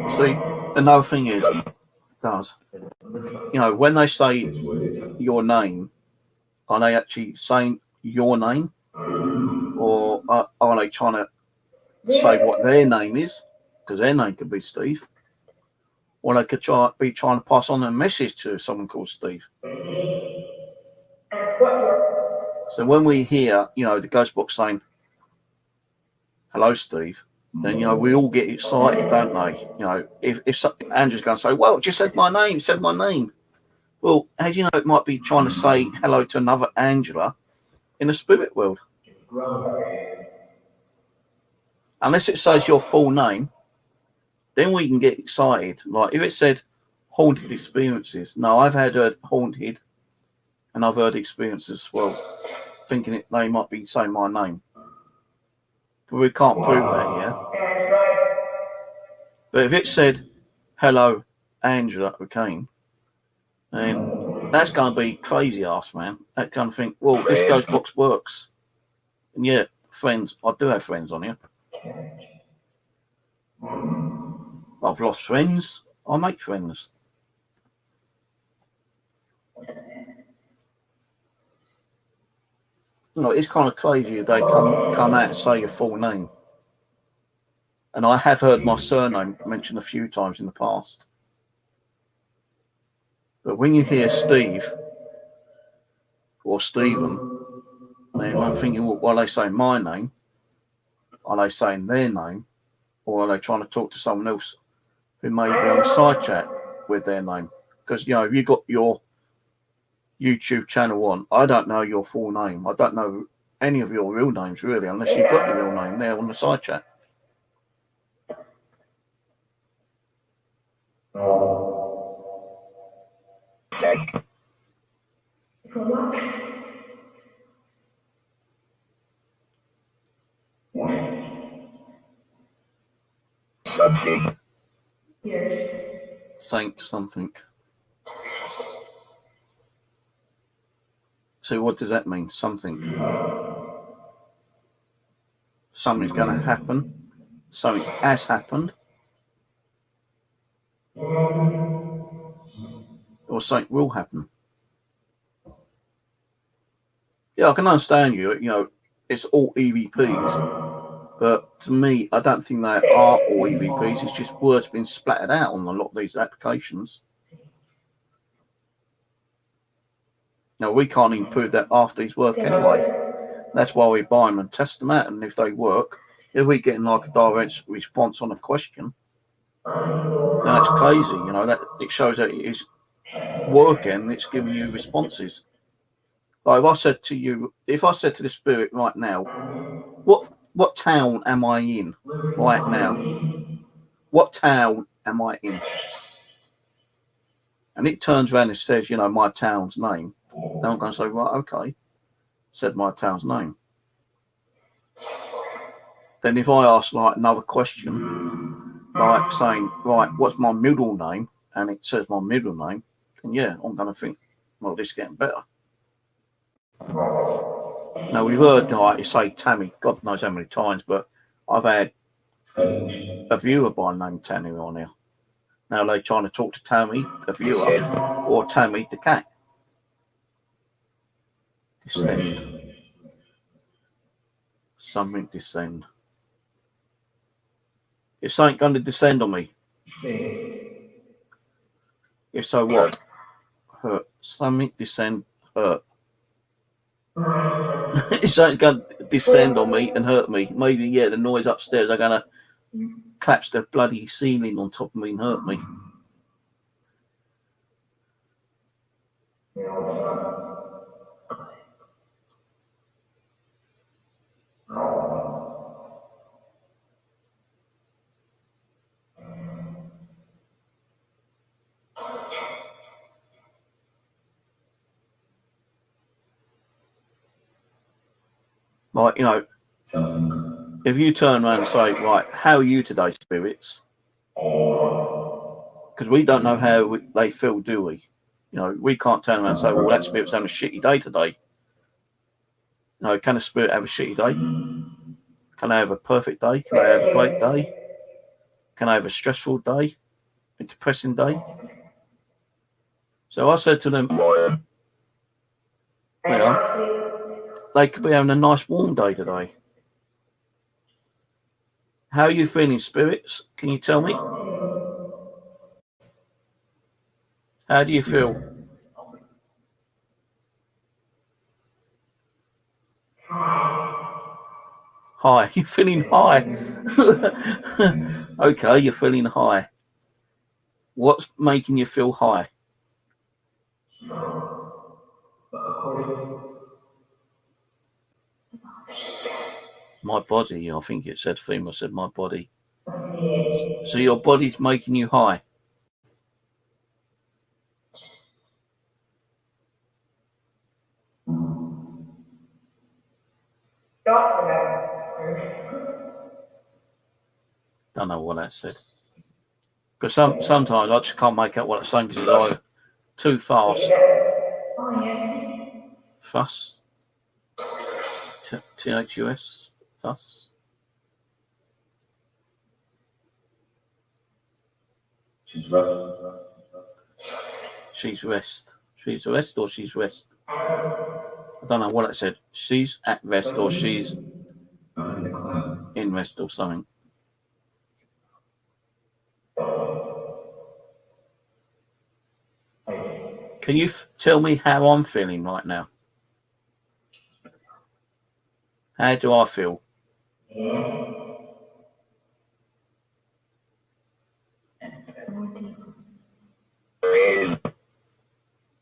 See, another thing is, when they say your name, are they actually saying your name? Or are they trying to say what their name is? Because their name could be Steve. Or they could be trying to pass on a message to someone called Steve. So when we hear, the ghost box saying, hello, Steve, then, we all get excited, don't they? If Andrew's going to say, well, it just said my name. Well, how do you know it might be trying to say hello to another Angela in the spirit world? Unless it says your full name, then we can get excited. Like if it said haunted experiences. No, I've had haunted and I've heard experiences as well, thinking they might be saying my name. But we can't prove that, yeah? But if it said, hello, Angela O'Kane, then that's going to be crazy ass, man. That kind of think, well, this ghost box works. And yeah, friends, I do have friends on here. I've lost friends. I make friends. It's kind of crazy if they come out and say your full name. And I have heard my surname mentioned a few times in the past. But when you hear Steve or Stephen, then I'm thinking, well, are they saying my name? Are they saying their name? Or are they trying to talk to someone else who may be on a side chat with their name? Because, if you've got your YouTube channel on, I don't know your full name. I don't know any of your real names, really, unless you've got your real name there on the side chat. Thank something. So what does that mean? Something. Something's going to happen. Something has happened. Or something will happen. Yeah, I can understand you. It's all EVPs. But to me, I don't think they are all EVPs. It's just words being splattered out on a lot of these applications. Now, we can't even prove that half these work anyway. That's why we buy them and test them out. And if they work, if we're getting like a direct response on a question, then that's crazy. That it shows that it is working. It's giving you responses. Like if I said to the spirit right now, what town am I in right now? What town am I in? And it turns around and says, my town's name. Then I'm going to say, right, okay, said my town's name. Then if I ask like another question, like saying, right, what's my middle name? And it says my middle name, then yeah, I'm going to think, well, this is getting better. Now we've heard like you say Tammy, God knows how many times, but I've had a viewer by the name Tammy on here. Now they're trying to talk to Tammy, the viewer, or Tammy, the cat. Descend. Something descend. Is something going to descend on me? If so, what? Hurt. Something descend, hurt. Is something going to descend on me and hurt me? Maybe, yeah, the noise upstairs are going to collapse the bloody ceiling on top of me and hurt me. Like, you know, Something. if you turn around and say, right, how are you today, spirits? Because we don't know how they feel, do we? You know, we can't turn around and say, well, that spirit's having a shitty day today. No, can a spirit have a shitty day? Can they have a perfect day? Can they have a great day? Can I have a stressful day? A depressing day? So I said to them, you know, they could be having a nice warm day today. How are you feeling, spirits? Can you tell me? How do you feel? High. You're feeling high. Okay, you're feeling high. What's making you feel high? My body. I think it said female, said my body. So your body's making you high. Don't know what that said. Because sometimes I just can't make out what it's saying because it's either too fast. Fuss. THUS. Fuss. She's rough. She's rest. She's rest or she's rest. I don't know what it said. She's at rest or she's Behind the cloud. in rest or something. Can you tell me how I'm feeling right now? How do I feel?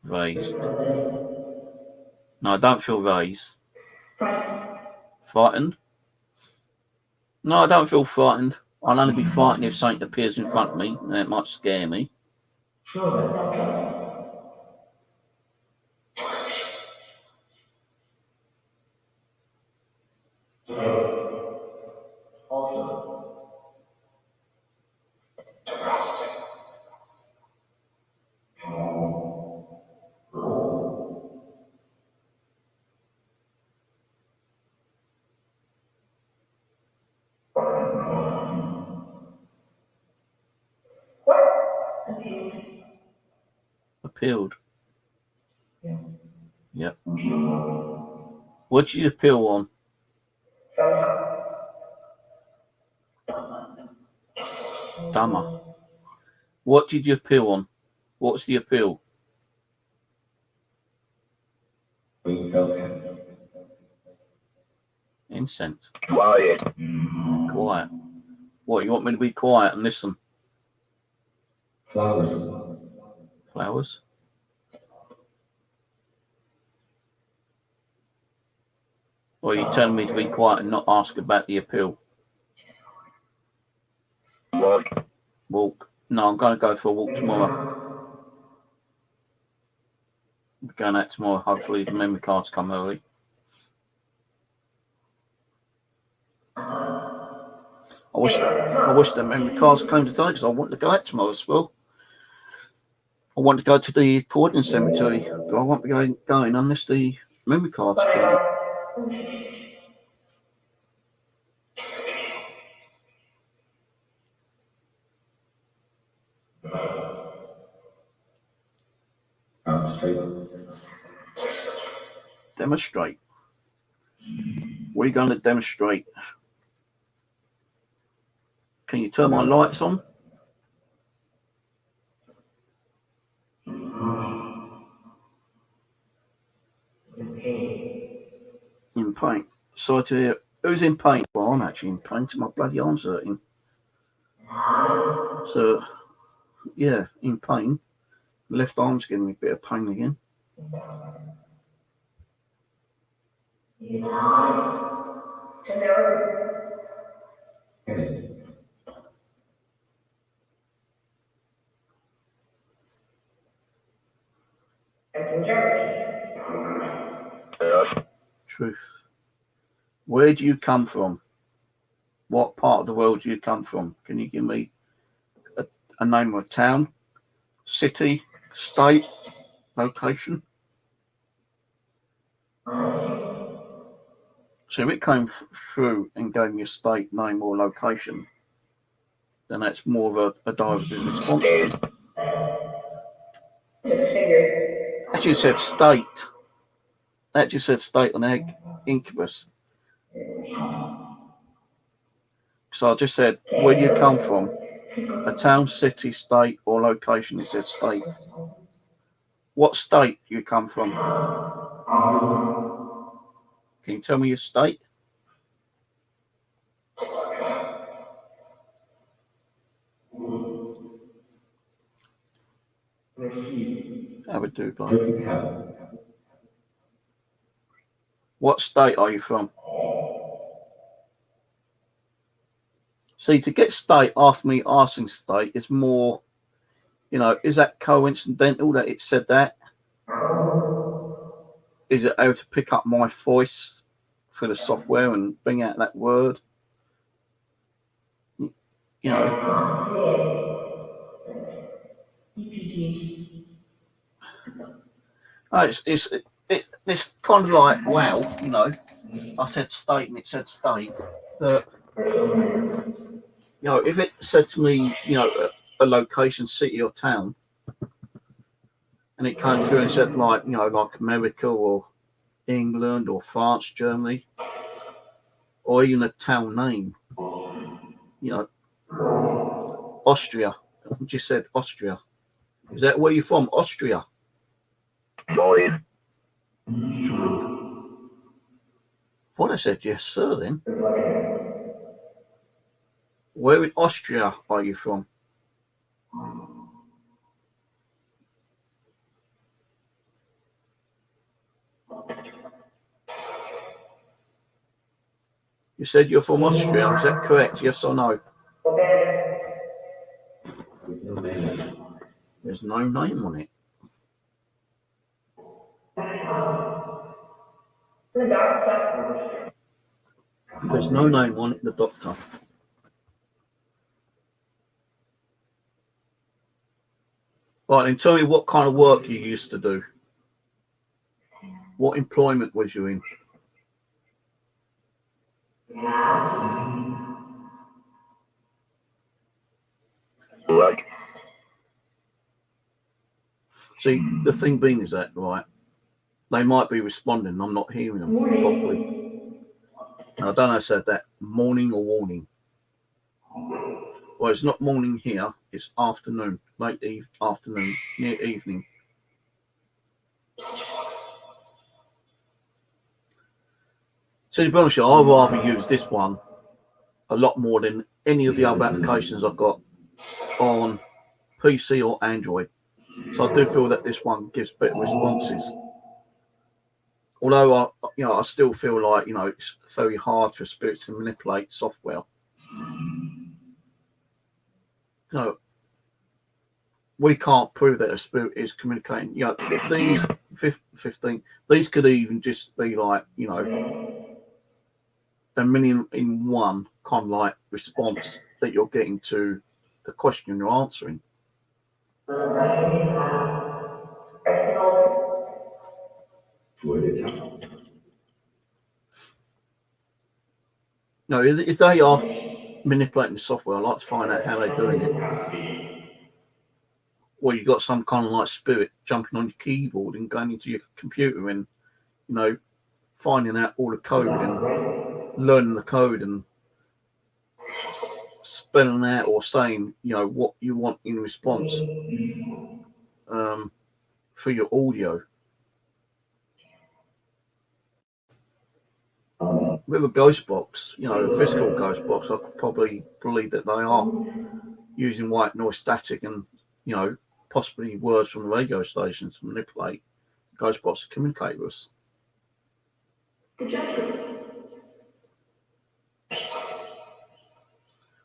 Raised. No, I don't feel raised. Frightened? No, I don't feel frightened. I'll only be frightened if something appears in front of me, and it might scare me. Appealed. Yeah. Yep. What did you appeal on? Dhamma. What did you appeal on? What's the appeal? We felt hands. Incense. Quiet. Quiet. What, you want me to be quiet and listen? Flowers. Flowers? Or are you telling me to be quiet and not ask about the appeal? Walk. Walk. No, I'm going to go for a walk tomorrow. We're going out tomorrow. Hopefully the memory cards come early. I wish the memory cards came today because I want to go out tomorrow as well. I want to go to the Croydon Cemetery, but I won't be going unless the memory cards turn up. Demonstrate. What are you going to demonstrate? Can you turn my lights on? In pain. Sorry to hear. Who's in pain? Well, I'm actually in pain till my bloody arm's hurting. So, yeah, in pain. Left arm's giving me a bit of pain again. Truth. Where do you come from? What part of the world do you come from? Can you give me a name of a town, city, state, location? So if it came through and gave me a state, name or location, then that's more of a direct response. Actually said state. That just said state on egg incubus. So I just said where do you come from? A town, city, state, or location. It says state. What state do you come from? Can you tell me your state? That would do, Look Blind. as hell. What state are you from? See, to get state after me asking state is more, is that coincidental that it said that? Is it able to pick up my voice through the software and bring out that word? It's kind of like, wow, I said state and it said state. But, if it said to me, a location, city or town, and it came through and said like America or England or France, Germany, or even a town name, Austria. I just said Austria. Is that where you're from? Austria. Join. Thought I said yes, sir, then. Where in Austria are you from? You said you're from Austria, is that correct? Yes or no? There's no name. There's no name on it. There's no name on it, the doctor. Right, and tell me what kind of work you used to do. What employment was you in? Right. See, the thing being is that, right, they might be responding, I'm not hearing them properly. I don't know if I said that, morning or warning. Well, it's not morning here, it's afternoon, late afternoon, near evening. So to be honest with you, I'd rather use this one a lot more than any of the other applications I've got on PC or Android. So I do feel that this one gives better responses. Although I still feel like it's very hard for spirits to manipulate software. We can't prove that a spirit is communicating. These 15, these could even just be like a million in one kind of like response that you're getting to the question you're answering. No, if they are manipulating the software, I'd like to find out how they're doing it. Or you've got some kind of like spirit jumping on your keyboard and going into your computer and, finding out all the code and learning the code and spelling out or saying, what you want in response for your audio. With a ghost box, a physical ghost box, I could probably believe that they are using white noise static and, possibly words from the radio stations to manipulate ghost box to communicate with us.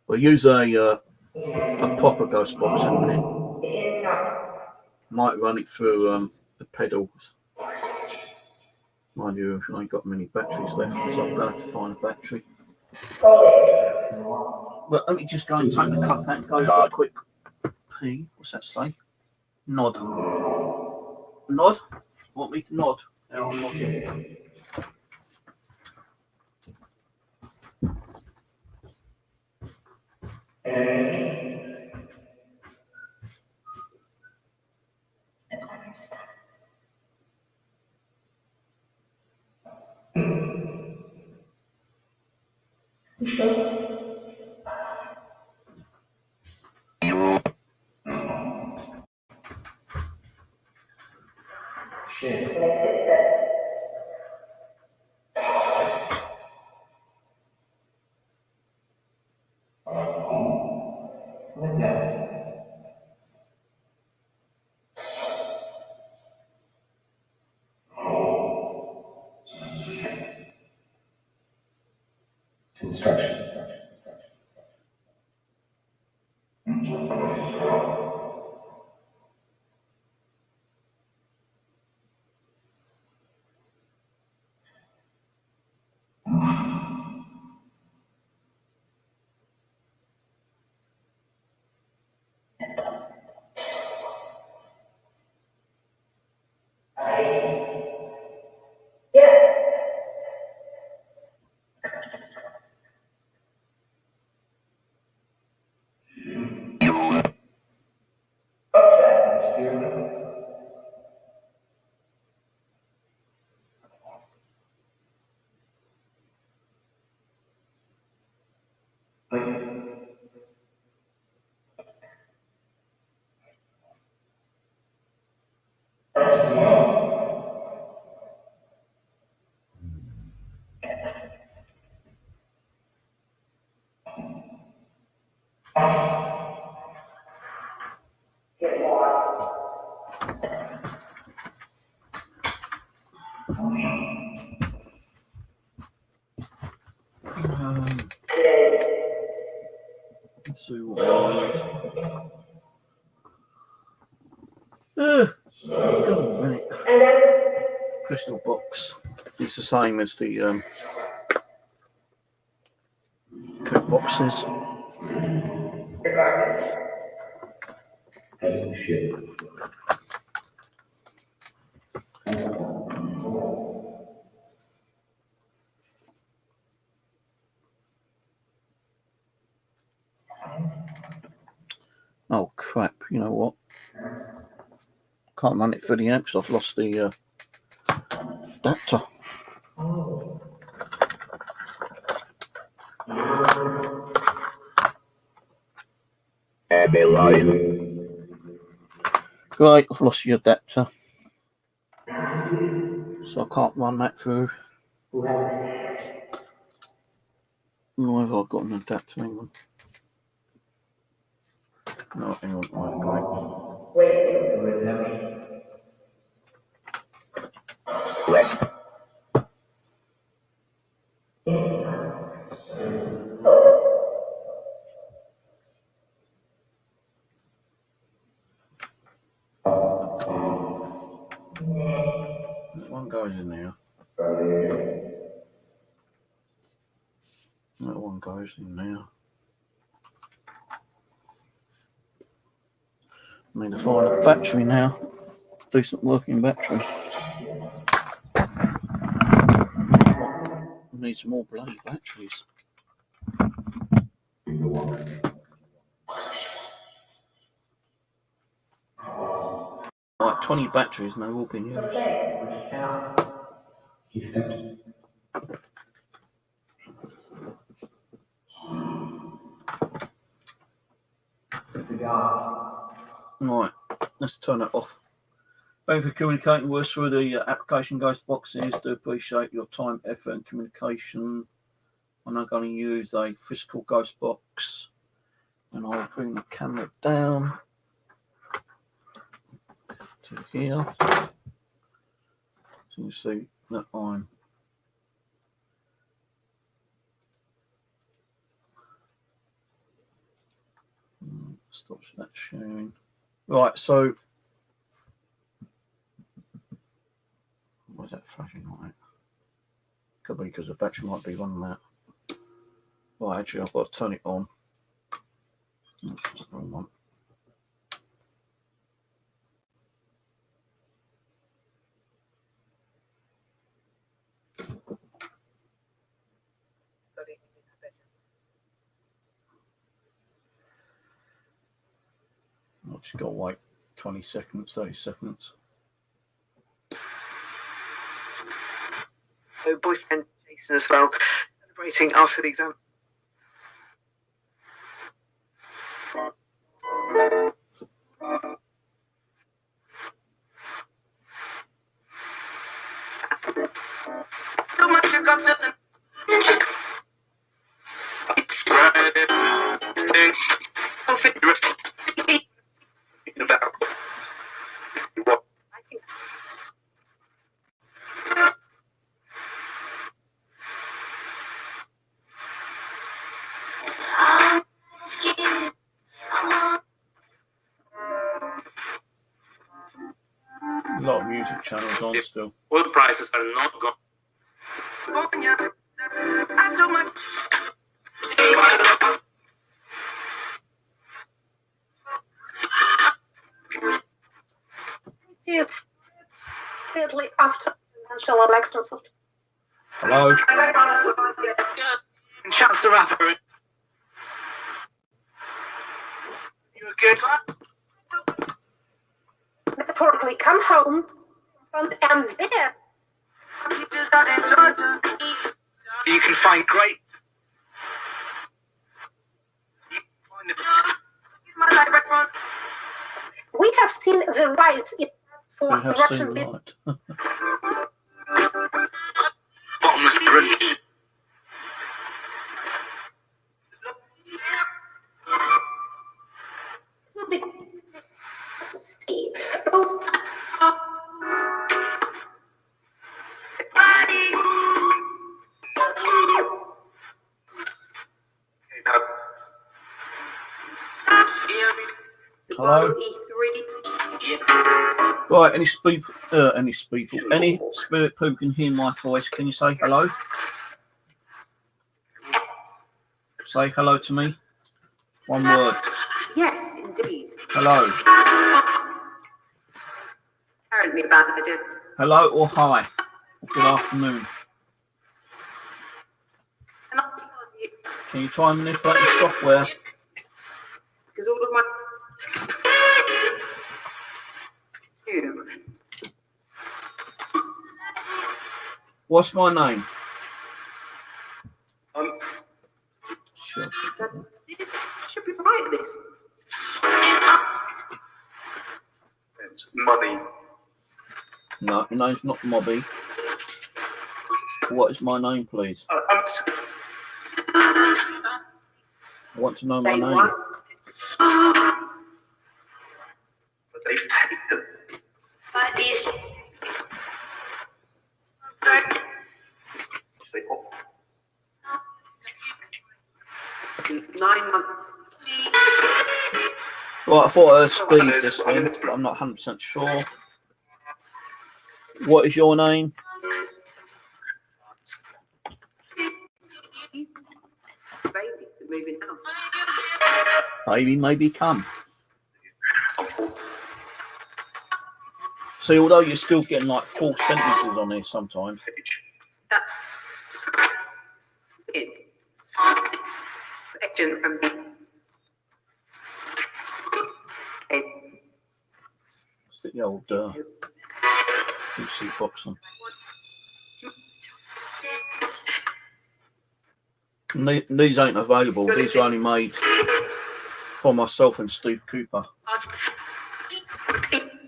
We'll use a proper ghost box in a minute. Might run it through the pedals. Mind you, I ain't got many batteries left, so I'm going to have to find a battery. But let me just go and take the cup out and go for a quick pee. What's that say? Nod. Nod? Want me to nod? Now I'm nodding. Instruction. Let's see what got a minute. Crystal box. It's the same as the coat boxes. Heading ship. Oh crap! You know what? Can't run it through the amps. I've lost the adapter. Oh. Right, I've lost the adapter, so I can't run that through. Nor have I got an adapter. Hang on. No, hang on. That one goes in there. That one goes in there. Need to find a battery now. Decent working battery. Need some more bloody batteries. Like 20 batteries and they've all been used. He stepped. Right, let's turn that off. Thank you for communicating with us through the application ghost boxes. Do appreciate your time, effort, and communication. I'm now going to use a physical ghost box, and I'll bring the camera down to here. So you can see that I'm stops that sharing. Right, so why's that flashing like that? Could be because the battery might be running out. Well, actually, I've got to turn it on. That's the wrong one. I've just got to wait 20 seconds, 30 seconds. So boyfriend Jason as well, celebrating after the exam. A lot of music channels on still. Oil prices are not gone. Immediately after presidential elections. Hello? Chance the rapper. You good? Metaphorically come home and there. You can find great. We have seen the rise in for We have Russian seen light. Bottomless grin. Steve. Hello? E3. Right, any spirit who can hear my voice, can you say hello? Say hello to me. One word. Yes, indeed. Hello. Apparently a bad idea. Hello or hi. Or good afternoon. And I'll tell you, Can you try and manipulate the software? because all of my two. What's my name? Sure. That should be right, this. Money. No, your name's not Mobby. What is my name, please? I want to know my They name. want But they've taken. but this Say, oh, 9 months. Right, I thought I heard Steve this then, but I'm not 100% sure. What is your name? Baby, moving out. Baby, maybe come. See, although you're still getting like full sentences on here sometimes. That's it. Action from me. Okay. Stick the old PC box on. These ain't available. These are only made for myself and Steve Cooper.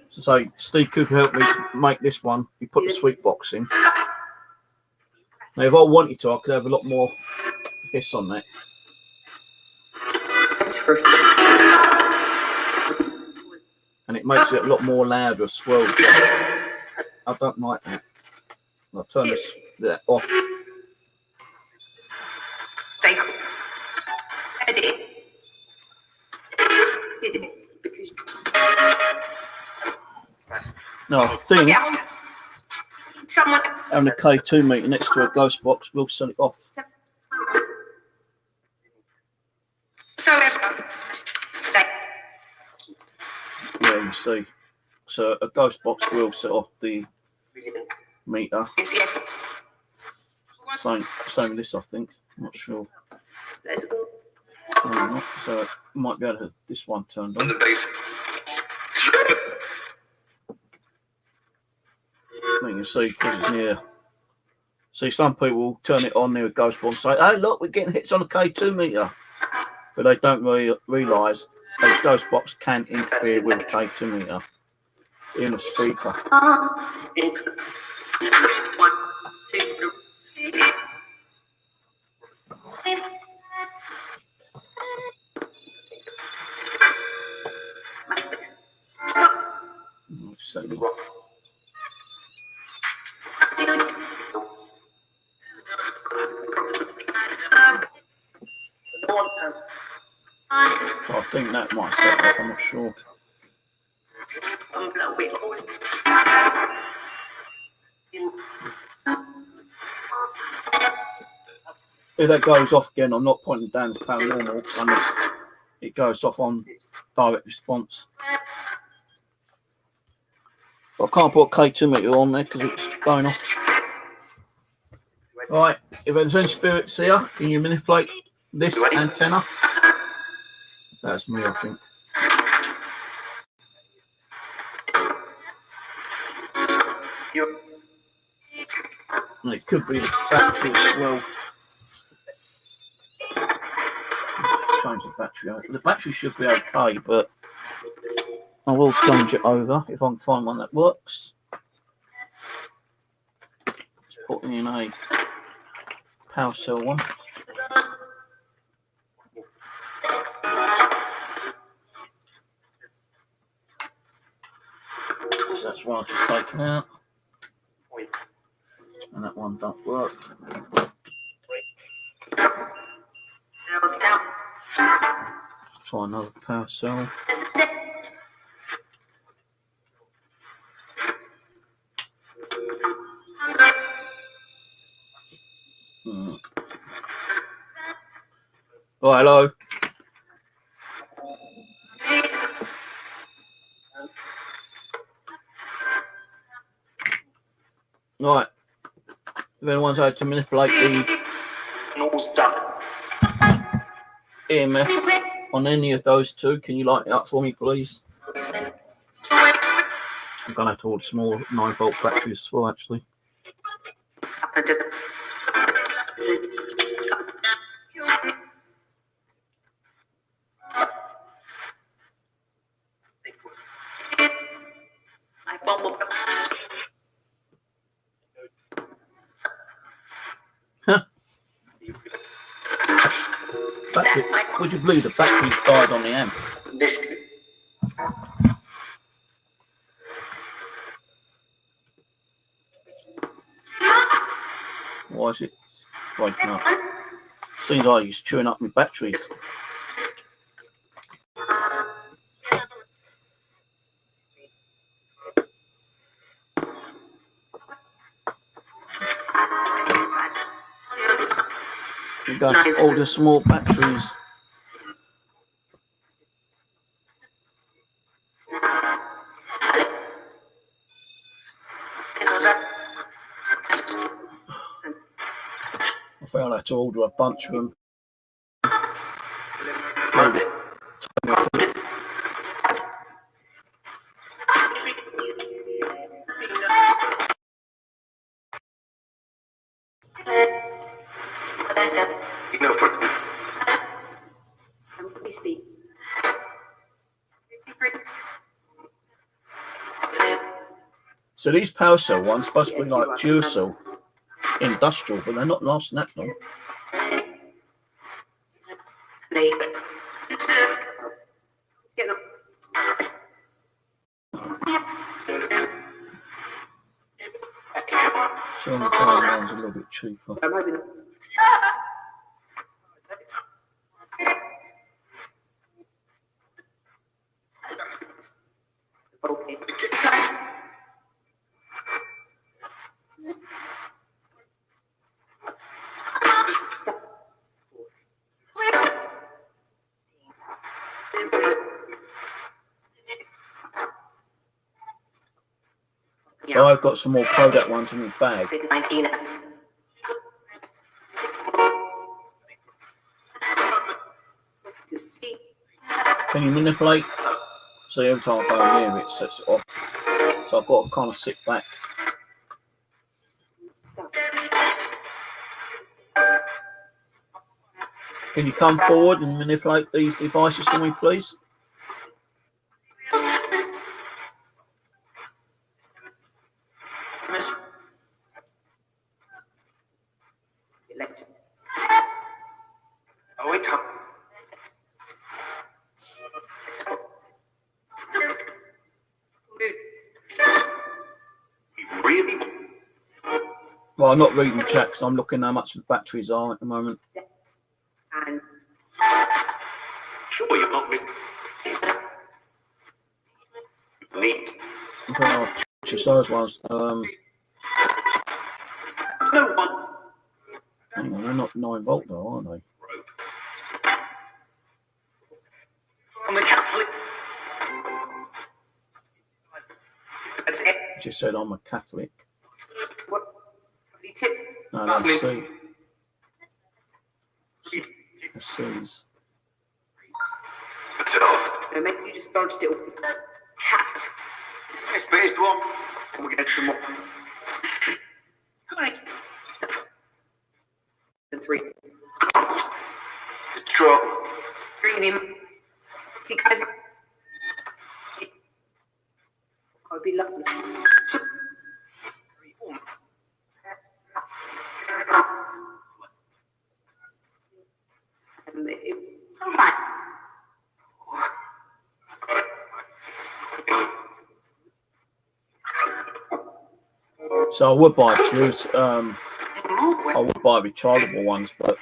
So Steve Cooper helped me make this one. He put the sweet box in. Now, if I wanted to, I could have a lot more hiss on that. And it makes it a lot more louder as well. I don't like that. I'll turn this off. Take edit. Did it because No, I think someone having a K2 meter next to a ghost box will set it off. Yeah, you see. So a ghost box will set off the meter. Same with this, I think. I'm not sure. No, not. So it might be able to have this one turned on. On the base. You can see because it's near. See, some people will turn it on near a ghost box and say, "Hey, look, we're getting hits on a K2 meter," but they don't realise a ghost box can interfere with a K2 meter in a speaker. 1, 2, 3. So, I think that might set off, I'm not sure. If that goes off again, I'm not pointing down as paranormal unless it goes off on direct response. I can't put a K2 meter on there because it's going off. Right, if there's any spirits here, can you manipulate this antenna? That's me, I think. And it could be the battery as well. Change the battery out. The battery should be okay, but I will change it over if I can find one that works. Let's put in a power cell one. So that's one I've just taken out. And that one don't work. Try another power cell. Oh, hello. Right. If anyone's had to manipulate the EMF on any of those two, can you light it up for me, please? I'm going to have to order some more 9-volt batteries as well, actually. Battery, would you believe the battery's died on the amp? Why is it breaking up? Seems like he's chewing up my batteries. We're going to order some more batteries. I found I had to order a bunch of them. So these power cell ones supposed to be like Duracell industrial, but they're not lasting that long. So the power one's a little bit cheaper. So I've got some more Kodak ones in the bag. 19. To see. Can you manipulate? So every time I go near it, sets it off. So I've got to kind of sit back. Can you come forward and manipulate these devices for me, please? Electric. Oh, wait up. Really? Well, I'm not reading the chat because I'm looking how much the batteries are at the moment. And Sure, you're not with. Neat. Okay, I'll just those ones. No one. Hang on, they're not 9 volt though, are they? On the capsule. I just said I'm a Catholic. what? The tip. No, that's C. That's C's. No, maybe you just dodged it. Cat. Yes, but it's one. We'll get some more. Come on. And 3. Drop. Green him. You guys. I'd be lovely. So I would buy juice. I would buy rechargeable ones, but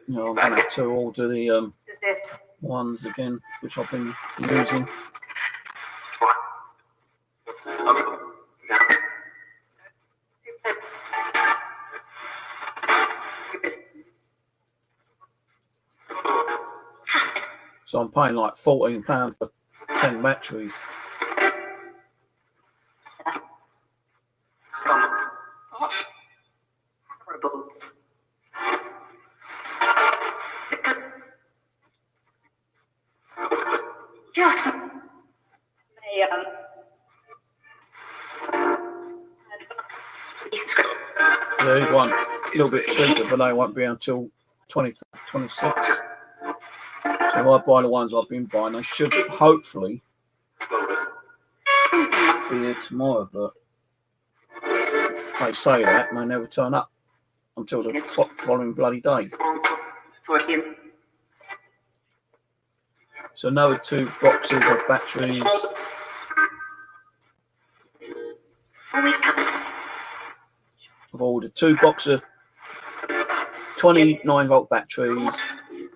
you know, I'm going to have to order the ones again, which I've been using. So I'm paying like £14 for 10 batteries. There's one a little bit cheaper, but they won't be until 2026. So if I buy the ones I've been buying, they should hopefully be here tomorrow, but they say that and they never turn up until the following bloody day. So another 2 boxes of batteries. I've ordered 2 boxes of 29 volt batteries,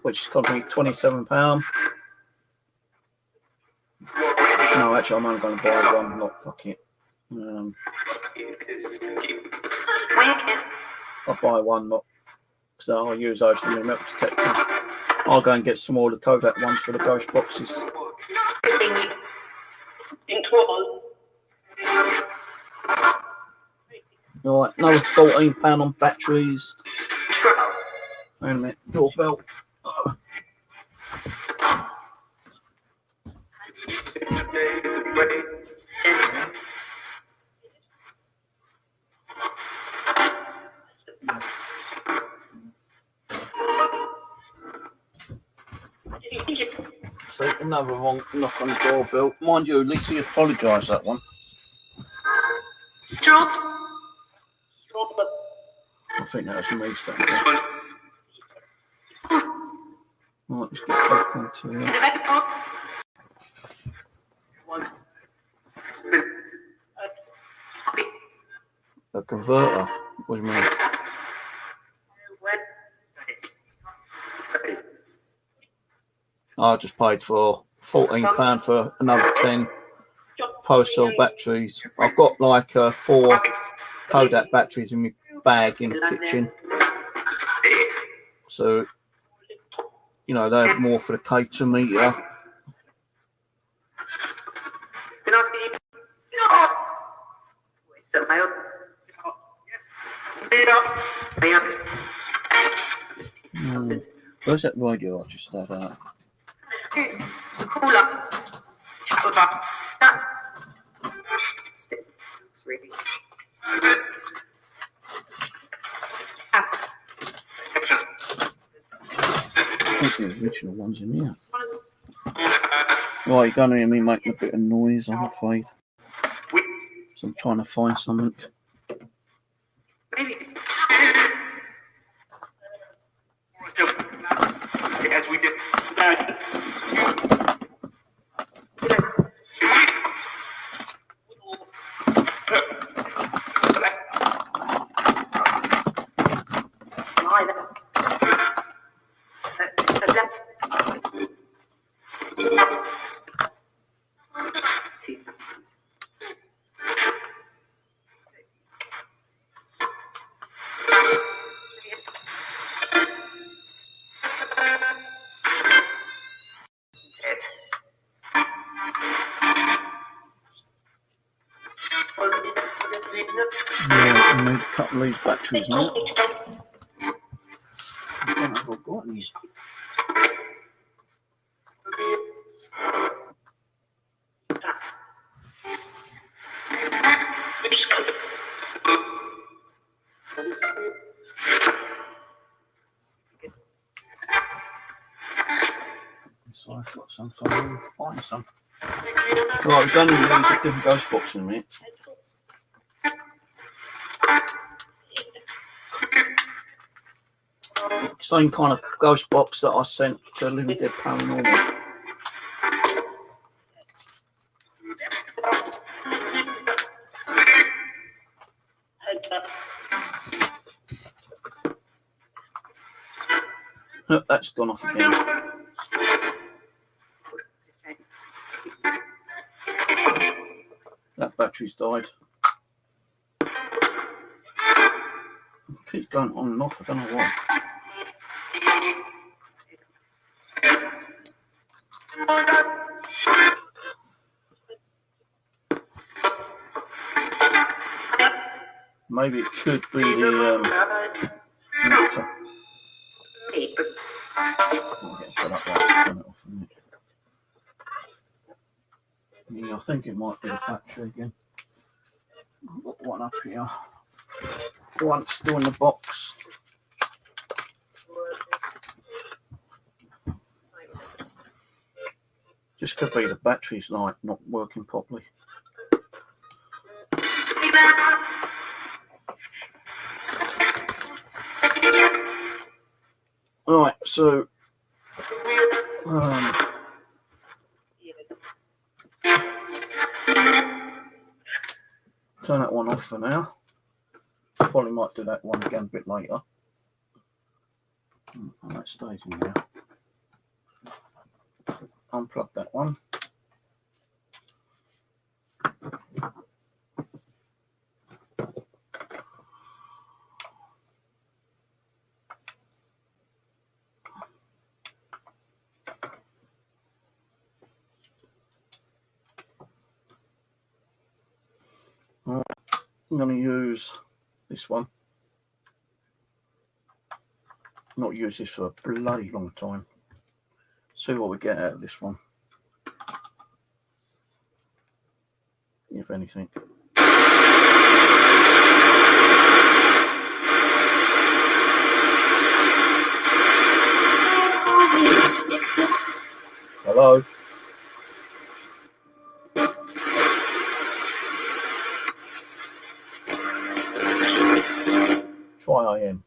which cost me £27. No, actually, I'm only going to buy one, not fuck it. I'll buy one, not because I'll use those for my metal detector. I'll go and get some more of the Kodak ones for the ghost boxes. Right, another £14 on batteries. Wait a minute, doorbell. So another wrong knock on the doorbell. Mind you, at least he apologised that one. George. I think that was me saying. Right, let's get back onto it. A converter. What do you mean? I just paid for £14 for another 10 post cell batteries. I've got like 4 Kodak batteries in my bag in the kitchen. So, you know, they have more for the K2 meter. Where's that radio I just had out? Cooler. Chat with her. Stop. It's really. I think the original one's in here. Right, you're going to hear me making a bit of noise, I'm afraid. So I'm trying to find something. Maybe. As we did. Yeah, I need a couple of these batteries now. I don't know if I've got any. So I've got some, so I'm going to find some. Right, we're going to use a different ghost box in a minute. Same kind of ghost box that I sent to Living Dead Paranormal. Oh, that's gone off again. That battery's died. It keeps going on and off, I don't know why. Maybe it could be the meter. I'll get fed up right, turn it off a minute. Yeah, I think it might be the battery again. I've got one up here. One still in the box. Just could be the battery's like not working properly. Alright, so turn that one off for now. Probably might do that one again a bit later. And that stays in there. Unplug that one. I'm going to use this one. Not use this for a bloody long time. See what we get out of this one. If anything. Hello? Try IM.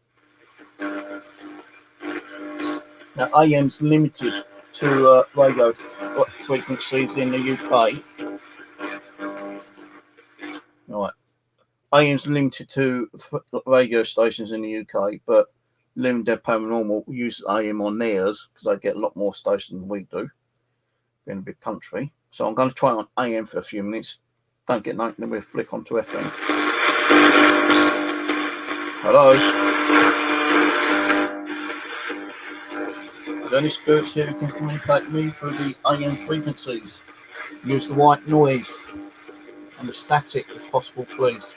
Now, AM's limited to radio frequencies in the UK. Right. AM's limited to radio stations in the UK, but Living Dead Paranormal use AM on theirs because they get a lot more stations than we do, being a big country. So I'm going to try on AM for a few minutes. Don't get nothing, then we'll flick onto FM. Hello? Are there any spirits here who can communicate with me through the AM frequencies? Use the white noise and the static if possible, please.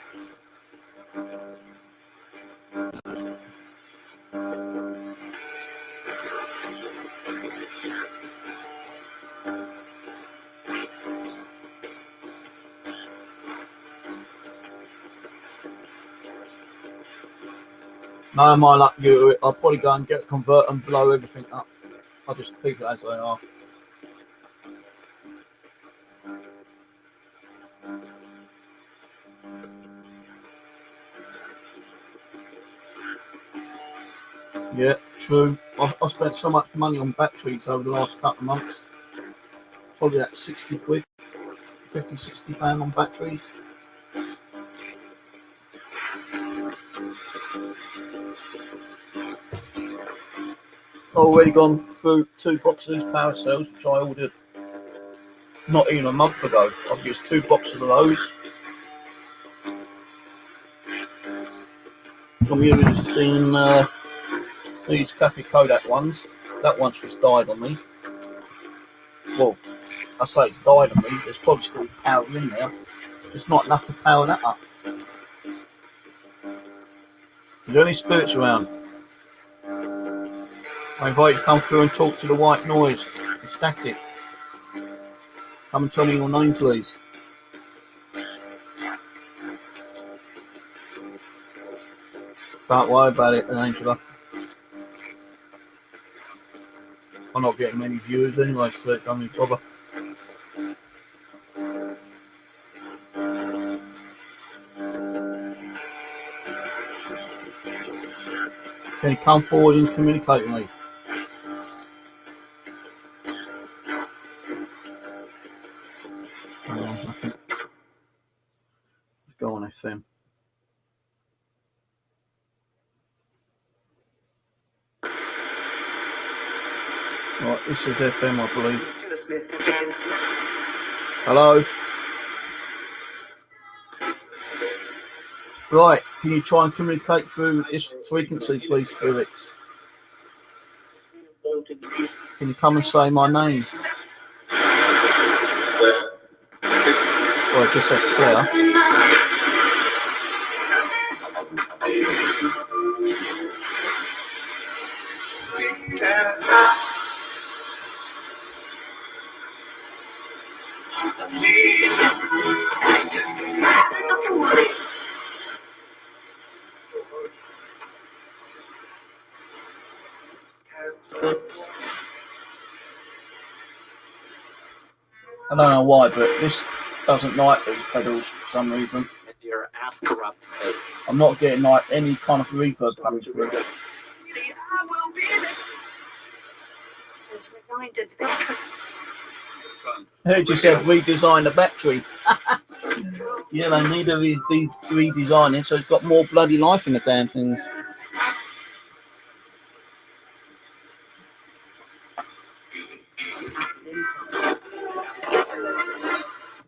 No, my luck, I'll probably go and get a converter and blow everything up. I'll just keep it as they are. Yeah, true. I spent so much money on batteries over the last couple of months. Probably at 60 quid, 50, 60 pound on batteries. Already gone through 2 boxes of power cells, which I ordered not even a month ago. I've used 2 boxes of those. I'm using these Cafe Kodak ones. That one's just died on me. Well, I say it's died on me. There's probably still power in there. There's not enough to power that up. Is there any spirits around? I invite you to come through and talk to the white noise, the static. Come and tell me your name, please. Don't worry about it, Angela. I'm not getting many viewers anyway, so it doesn't bother. Can you come forward and communicate with me? Go on, FM. Right, this is FM, I believe. Stuart Smith again. Hello. Right, can you try and communicate through this frequency, please, spirits? Can you come and say my name? Well, I just said Claire. I don't know why, but this doesn't like these pedals for some reason. Your ass corrupt. I'm not getting like any kind of reverb coming through. Who just said redesign the battery? Yeah, they need to redesign it so it's got more bloody life in the damn things.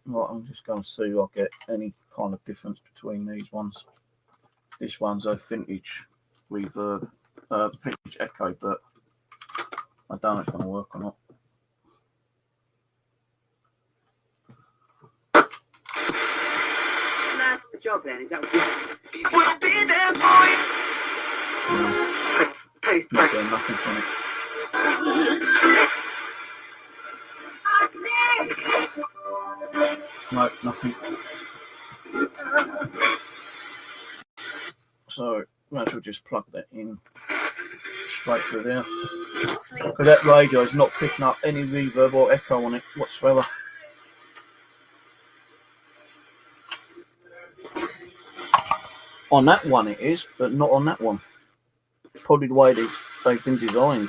Right, I'm just going to see if I get any kind of difference between these ones. This one's a vintage reverb, vintage echo, but I don't know if it's going to work or not. The job then, is that what we'll be there for you. Post Not doing nothing from it. No, nothing. So might as well just plug that in straight through there. Because that radio is not picking up any reverb or echo on it whatsoever. On that one it is, but not on that one. Probably the way they've been designed.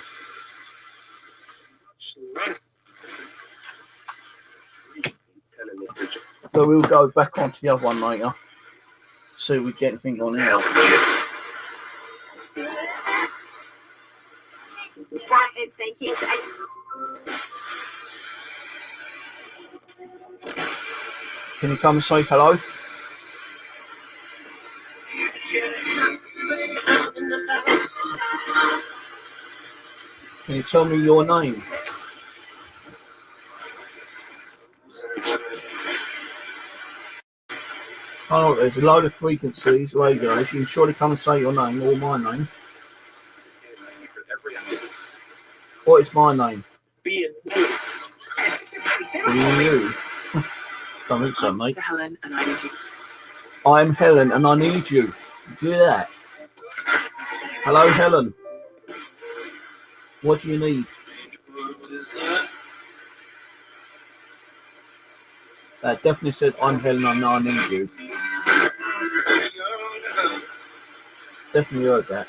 So we'll go back onto the other one later. See if we get anything on here. Right, it's a kid. Can you come and say hello? Can you tell me your name? Oh, there's a load of frequencies, radios. You can surely come and say your name or my name. What is my name? Being you. Don't think so, mate. Helen, and I need you. I'm Helen and I need you. Do that. Hello, Helen. What do you need? That definitely said, I'm Helen and I need you. Definitely heard that.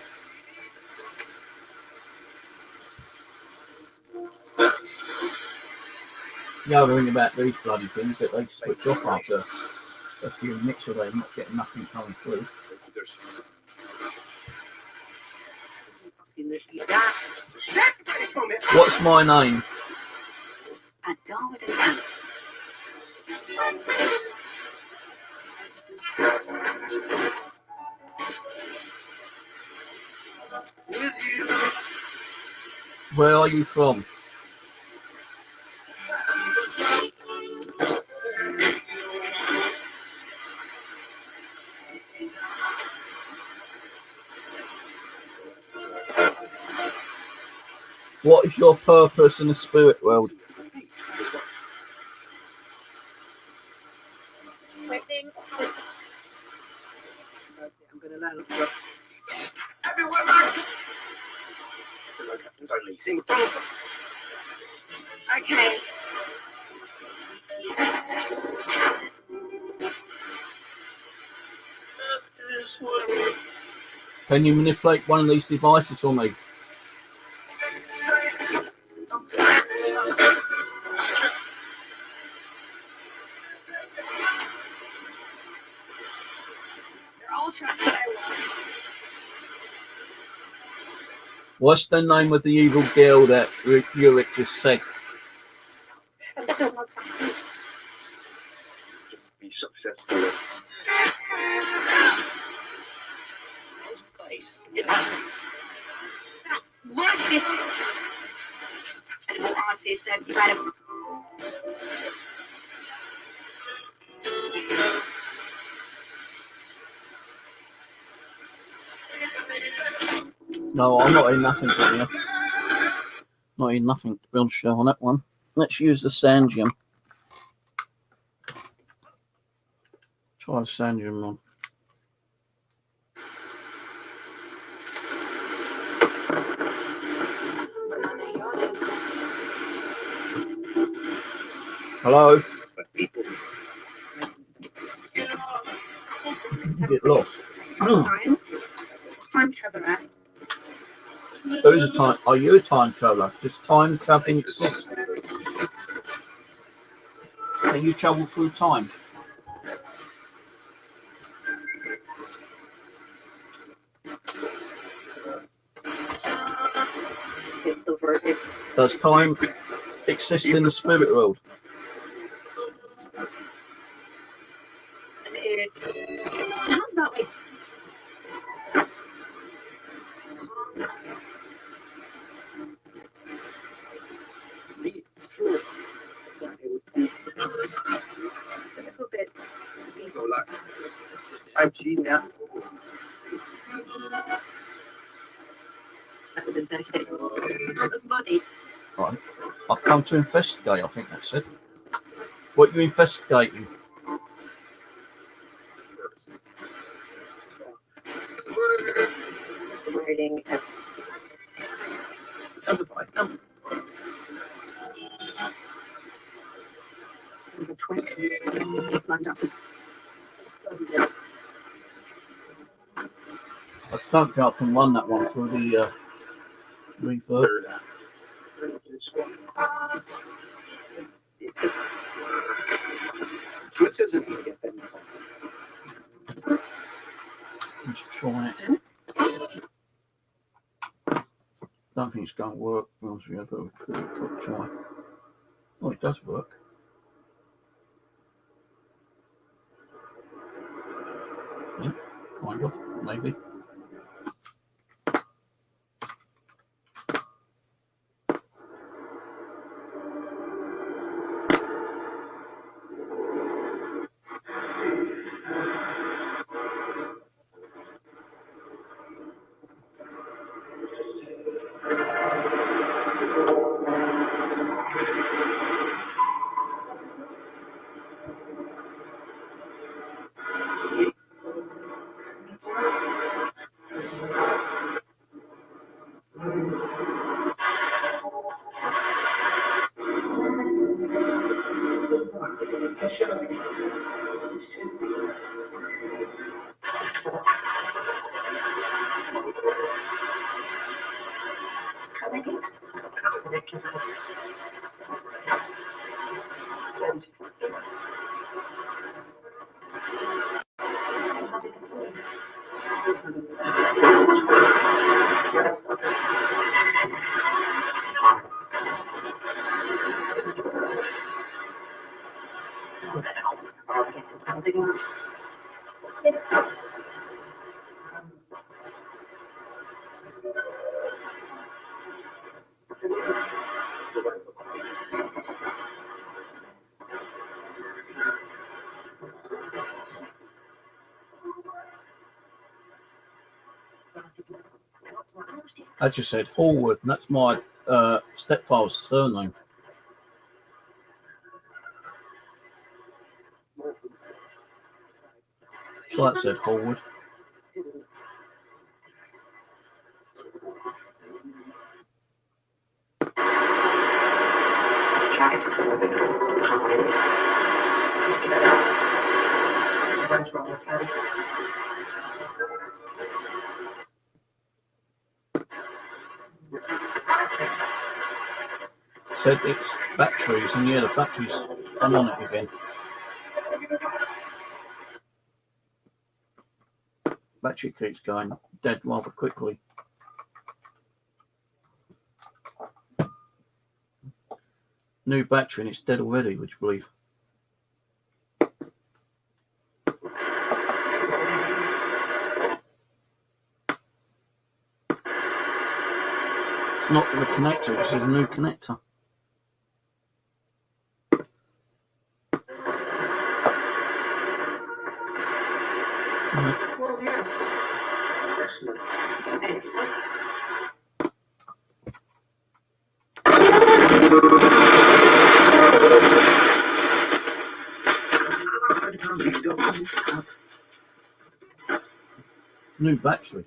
The other thing about these bloody things that they switch off after a few minutes or they're not getting nothing coming through. What's my name? At Darwin and Tanner. Where are you from? What is your purpose in the spirit world? I'm going to learn. Everywhere I go. Hello, Captain's only. See McDonald's. Okay. Can you manipulate one of these devices for me? They're all tracks that I want. What's the name of the evil girl that Rick just said? And this is not something. Be successful. Place. It must be. What's this? And the policy said you gotta. No, I'm not in nothing for you. Not in nothing to be honest with you on that one. Let's use the Sandium. Try the Sandium on. Hello? Get lost. Time traveler. Who's a time? Are you a time traveller? Does time traveling exist? Can you travel through time? Does time exist in the spirit world? How's about like a little bit. I'm cheating now. That was in 30 seconds. That's money. Right. I've come to investigate, I think that's it. What are you investigating? Writing. Sounds about number. It was a 20. It's lined up. I don't think I can run that one through the reverb. Twitter's an don't think it's going to work. To be honest with you, but we could try. Oh, it does work. Yeah, kind of, maybe. I just said Hallwood, and that's my stepfather's surname. So that said Hallwood. Said it's batteries, and yeah, the battery's done on it again. Battery keeps going dead rather quickly. New battery and it's dead already, would you believe? It's not the connector, it's a new connector. Well, yes. New battery.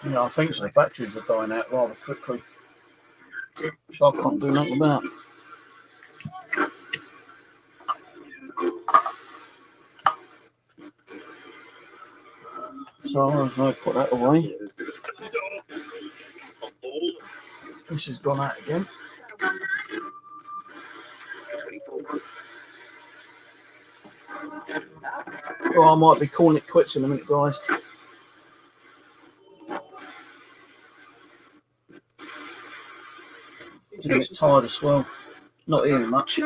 Yeah, I think so. Batteries are dying out rather quickly. So I can't do nothing about. So I'll put that away. This has gone out again. Well, I might be calling it quits in a minute, guys. I'm a bit tired as well. Not hearing much.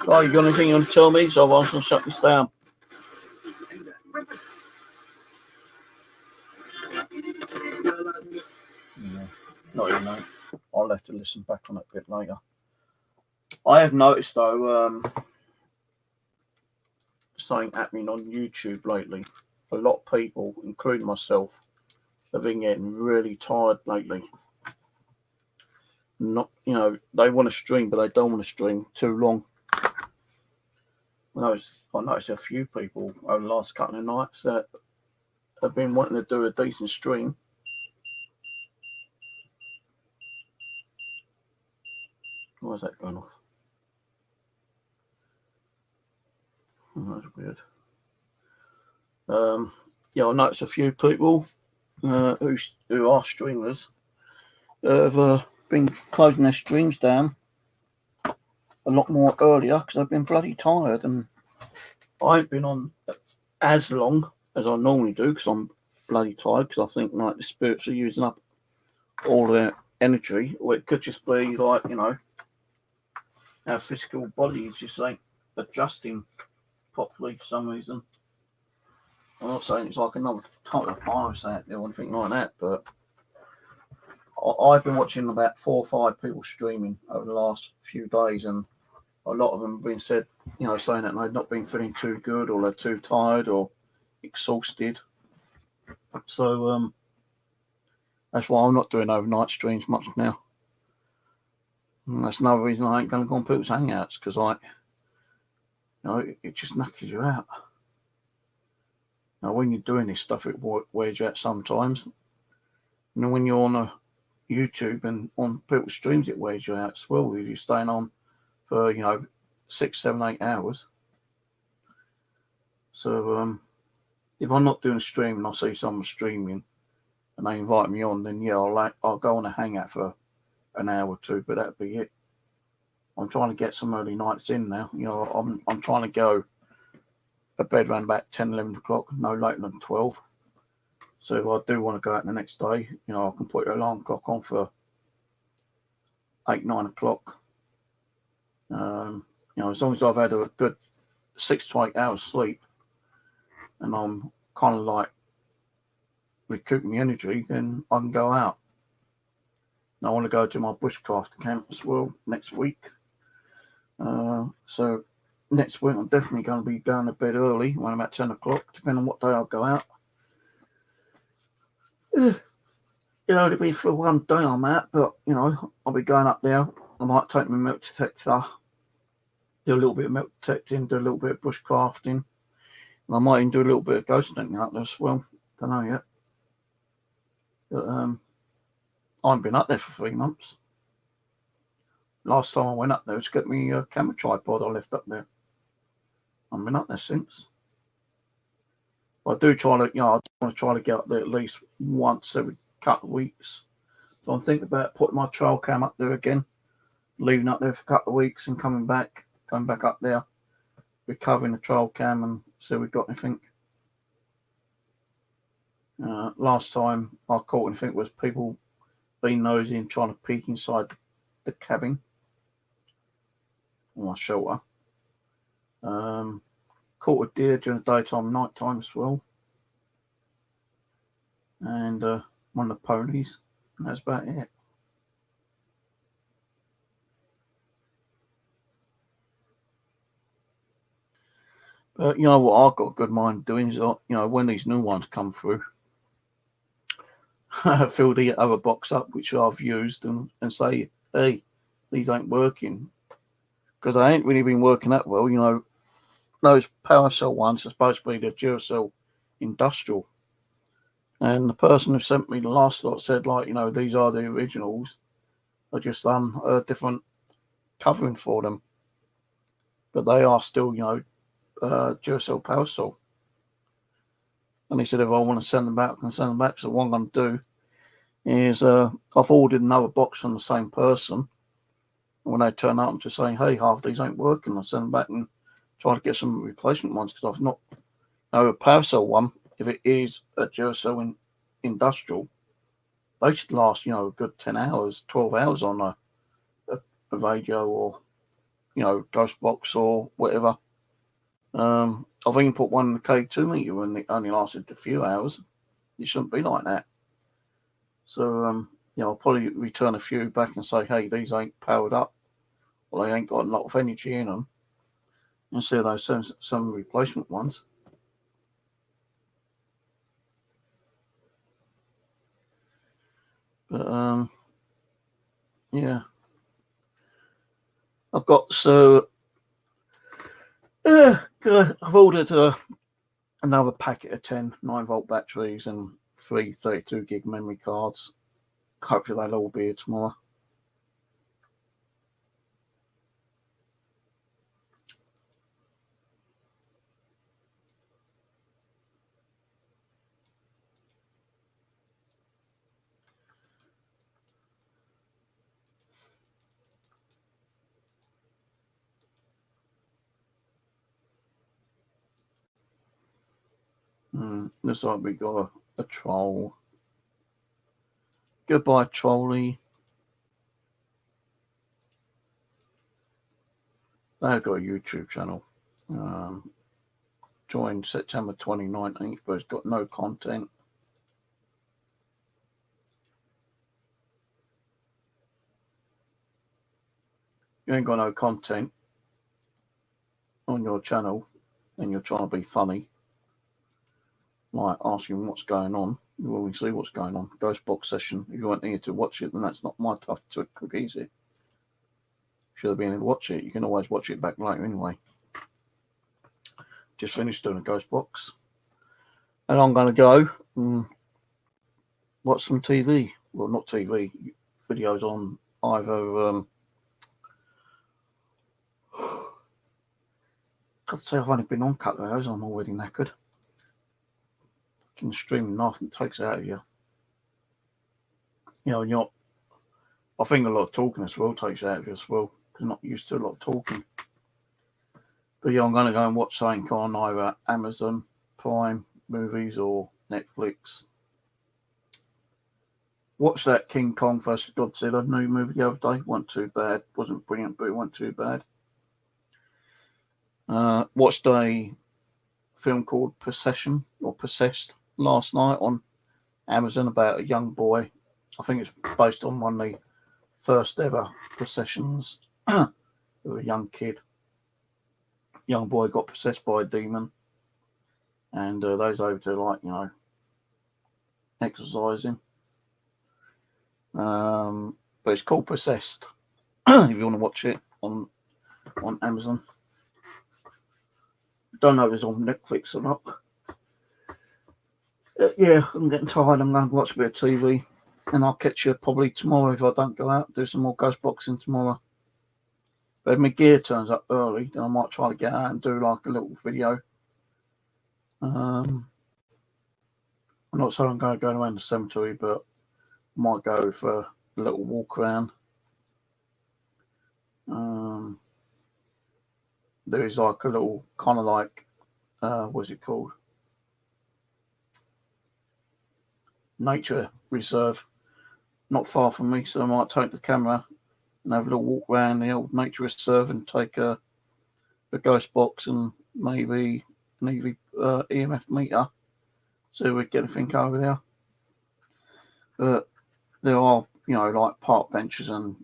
Oh, you got anything you want to tell me? So I was going to shut this down. Yeah, not even know. I'll have to listen back on it a bit later. I have noticed though, something happening on YouTube lately. A lot of people, including myself, have been getting really tired lately. Not, they want to stream, but they don't want to stream too long. I noticed a few people over the last couple of nights that have been wanting to do a decent stream. Why is that going off? Oh, that's weird. Yeah, I noticed a few people who are streamers have been closing their streams down a lot more earlier because they've been bloody tired, and I ain't been on as long as I normally do because I'm bloody tired, because I think like the spirits are using up all their energy, or it could just be like, our physical body is just like adjusting properly for some reason. I'm not saying it's like another type of virus out there or anything like that, but I've been watching about 4 or 5 people streaming over the last few days, and a lot of them have been said, saying that they've not been feeling too good, or they're too tired or exhausted. So that's why I'm not doing overnight streams much now. And that's another reason I ain't going to go on people's hangouts, because it just knackers you out. Now, when you're doing this stuff, it wears you out sometimes. When you're on a YouTube and on people's streams, it wears you out as well. If you're staying on for 6, 7, 8 hours. So if I'm not doing a stream and I see someone streaming and they invite me on, then yeah, I'll go on a hangout for an hour or 2, but that'd be it. I'm trying to get some early nights in now. I'm trying to go to bed around about 10, 11 o'clock, no later than 12. So if I do want to go out the next day, I can put your alarm clock on for 8, 9 o'clock. As long as I've had a good 6 to 8 hours sleep and I'm kind of like recouping the energy, then I can go out. And I want to go to my bushcraft camp as well next week. So next week I'm definitely going to be going to bed early, when about 10 o'clock, depending on what day I'll go out. It'll be for one day I'm out, but I'll be going up there. I might take my milk detector, do a little bit of milk detecting, do a little bit of bushcrafting. And I might even do a little bit of ghost hunting up there as well. Don't know yet. But I haven't been up there for 3 months. Last time I went up there was to get me a camera tripod I left up there. I haven't been up there since. But I do try to, I want to try to get up there at least once every couple of weeks. So I'm thinking about putting my trail cam up there again, leaving up there for a couple of weeks and coming back up there, recovering the trail cam and see if we've got anything. Last time I caught anything was people being nosy and trying to peek inside the cabin or my shelter. Caught a deer during the daytime, night time as well, and one of the ponies, and that's about it. But what I've got a good mind doing is, when these new ones come through, fill the other box up which I've used and say, hey, these ain't working, because they ain't really been working that well. Those PowerCell ones are supposed to be the Duracell Industrial, and the person who sent me the last lot said, these are the originals. I just done a different covering for them, but they are still Duracell PowerCell. And he said if I want to send them back, I can send them back. So what I'm going to do is I've ordered another box from the same person. And when they turn up, I'm just saying, hey, half these ain't working. I'll send them back and try to get some replacement ones, because I've not. A PowerCell one, if it is a Duracell Industrial, they should last, a good 10 hours, 12 hours on a radio or Ghost Box or whatever. I've even put one in the K2 meter and it only lasted a few hours. It shouldn't be like that. So, I'll probably return a few back and say, hey, these ain't powered up. Well, they ain't got a lot of energy in them. Instead of those some replacement ones. But, yeah. I've got, I've ordered another packet of 10 9-volt batteries and 3 32 gig memory cards. Hopefully they'll all be here tomorrow. Looks like we got a troll. Goodbye, trolley. They've got a YouTube channel. Joined September 2019, but it's got no content. You ain't got no content on your channel and you're trying to be funny, like asking what's going on. You always see what's going on. Ghost Box session. If you weren't here to watch it, then that's not my tough to cook easy. Should have been able to watch it. You can always watch it back later anyway. Just finished doing a Ghost Box. And I'm going to go and watch some TV. Well, not TV. Videos on either... I'd say I've only been on a couple of hours. I'm already knackered. Fucking streaming nothing takes it out of you. You're not... I think a lot of talking as well takes it out of you as well. Because I'm not used to a lot of talking. But yeah, I'm going to go and watch something on either Amazon Prime movies or Netflix. Watched that King Kong vs Godzilla new movie the other day. Wasn't too bad. Wasn't brilliant, but it wasn't too bad. Watched a film called Possession or Possessed last night on Amazon about a young boy. I think it's based on one of the first ever possessions of a young kid. Young boy got possessed by a demon, and those over to exorcise him. But it's called Possessed. If you want to watch it on Amazon. Don't know if it's on Netflix or not. Yeah, I'm getting tired. I'm going to watch a bit of TV. And I'll catch you probably tomorrow if I don't go out. Do some more ghost boxing tomorrow. But if my gear turns up early, then I might try to get out and do like a little video. I'm not saying I'm going to go around the cemetery, but I might go for a little walk around. There is like a little kind of like, what's it called? Nature reserve. Not far from me, so I might take the camera and have a little walk around the old nature reserve and take a ghost box and maybe an EMF meter. So we get anything over there. But there are, like park benches and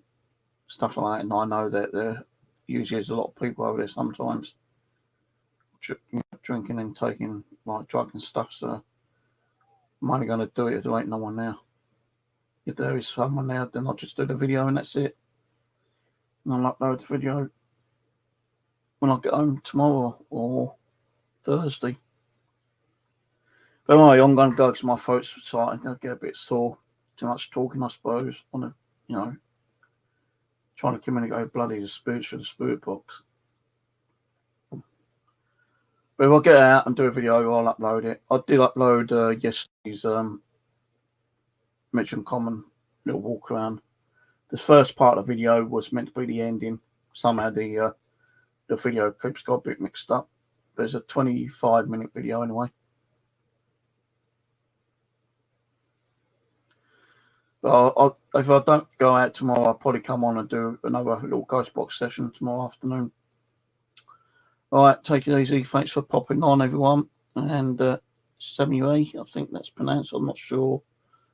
stuff like that, and I know that there usually is a lot of people over there sometimes drinking and taking like drugs and stuff. So I'm only going to do it if there ain't no one there. If there is someone there, then I'll just do the video and that's it. And I'll upload the video when I get home tomorrow or Thursday. But anyway, I'm going to go because my throat's starting to get a bit sore. Too much talking, I suppose. On a, trying to communicate bloody the spirits for the spirit box. But if I get out and do a video, I'll upload it. I did upload yesterday's Mitcham Common little walk around. The first part of the video was meant to be the ending. Somehow the video clips got a bit mixed up. But it's a 25-minute video anyway. But if I don't go out tomorrow, I'll probably come on and do another little ghost box session tomorrow afternoon. All right, take it easy. Thanks for popping on, everyone. And Samuel, I think that's pronounced. I'm not sure.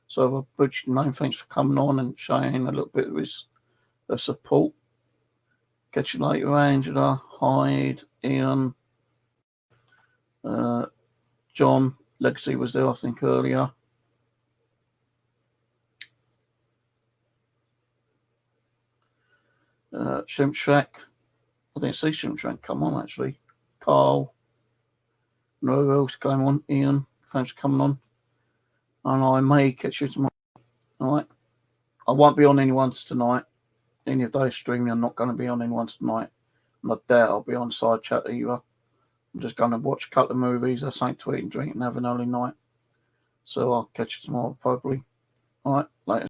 So I've butchered your name. Thanks for coming on and showing a little bit of his support. Catch you later, Angela, Hyde, Ian, John. Legacy was there, I think, earlier. Shrimp Shack. I didn't see Shrimp Shack come on, actually. Carl. And who else came on? Ian. Thanks for coming on. And I may catch you tomorrow. All right. I won't be on anyone's tonight. Any of those streaming, I'm not going to be on anyone's tonight. And I doubt I'll be on side chat either. I'm just going to watch a couple of movies, have something to eat and drink and have an early night. So I'll catch you tomorrow, probably. All right. Later.